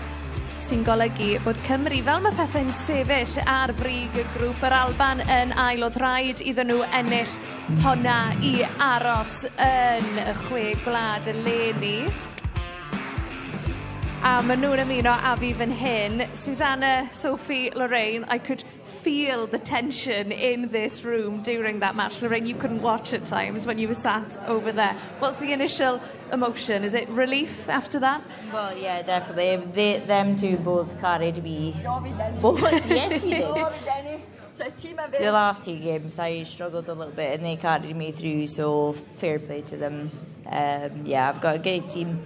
sy'n golygu bod Cymru, fel mae pethau'n sefyll ar frig y grŵp, yr Alban yn ail, oedd rhaid iddyn nhw ennill honna i aros yn y chwe gwlad eleni. A maen nhw'n ymuno a fi fan hyn. Susanna, Sophie, Lorraine, I could feel the tension in this room during that match. Lorraine, you couldn't watch at times when you were sat over there. What's the initial emotion? Is it relief after that? Well, yeah, definitely. Them two both carried me. Both, yes, we did. The last 2 games I struggled a little bit and they carried me through, so fair play to them. I've got a great team.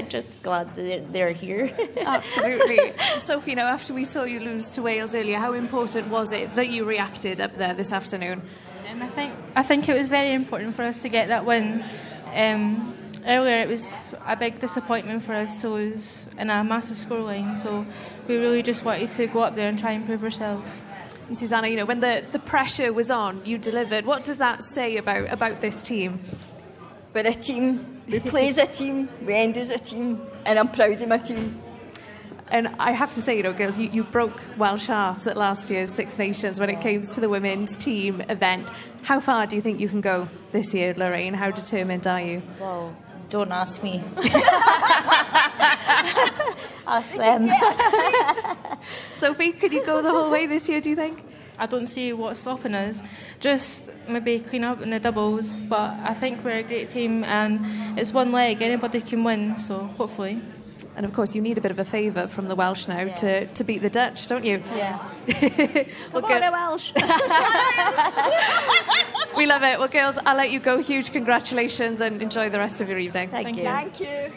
Just glad that they're here. Absolutely. Sophie, after we saw you lose to Wales earlier, how important was it that you reacted up there this afternoon? I think it was very important for us to get that win. Earlier it was a big disappointment for us to lose in a massive scoreline, so we really just wanted to go up there and try and prove ourselves. And Susanna, when the pressure was on, you delivered. What does that say about this team? We're a team. We play as a team. We end as a team. And I'm proud of my team. And I have to say, girls, you broke Welsh hearts at last year's Six Nations when it came to the women's team event. How far do you think you can go this year, Lorraine? How determined are you? Well, don't ask me. Ask them. Sophie, could you go the whole way this year, do you think? I don't see what's stopping us. Just maybe clean up in the doubles, but I think we're a great team and it's one leg, anybody can win, so hopefully. And of course you need a bit of a favour from the Welsh now to beat the Dutch, don't you? Yeah. Come on, Welsh. We love it. Well, girls, I'll let you go. Huge congratulations and enjoy the rest of your evening. Thank you. Thank you.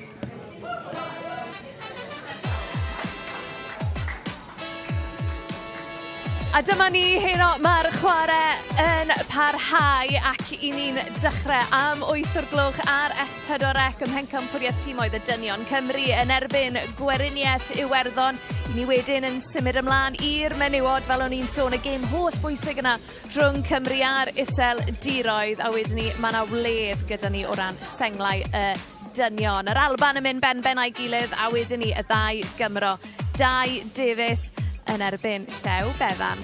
A dyma ni heno, mae'r chwarae yn parhau ac i ni'n dechrau am 8 o'r gloch ar S4C ym Bencampwriaeth tîmoedd y dynion Cymru yn erbyn Gweriniaeth Iwerddon. I ni wedyn yn symud ymlaen i'r menywod fel o'n i'n sôn y gêm holl bwysig yna rhwng Cymru a'r iseldiroedd a wedyn ni mae yna wledd gyda ni o ran senglau y dynion. Yr Alban yn mynd ben a'i gilydd a wedyn ni y ddau Gymro. Dau Davies yn erbyn Llew Bevan.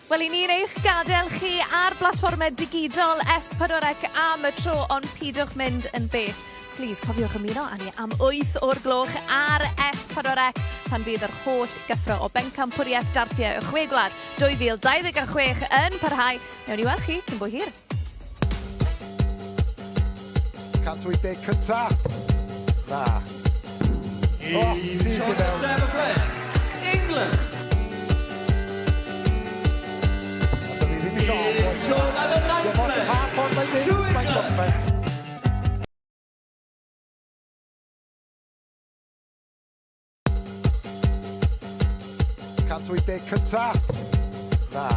Wel, i ni'n eich gadael chi ar blatfformau digidol S4C am y tro, ond pidwch mynd yn beth. Please, cofiwch ymuno â ni am 8 o'r gloch ar S4C pan fydd yr holl gyffro o Bencampwriaeth Dartiau y Chwe Gwlad 2026 yn parhau. Newn ni weld chi cyn bo hir. Cadwydau cynta. Na. England. Cadwydau cynta. Na.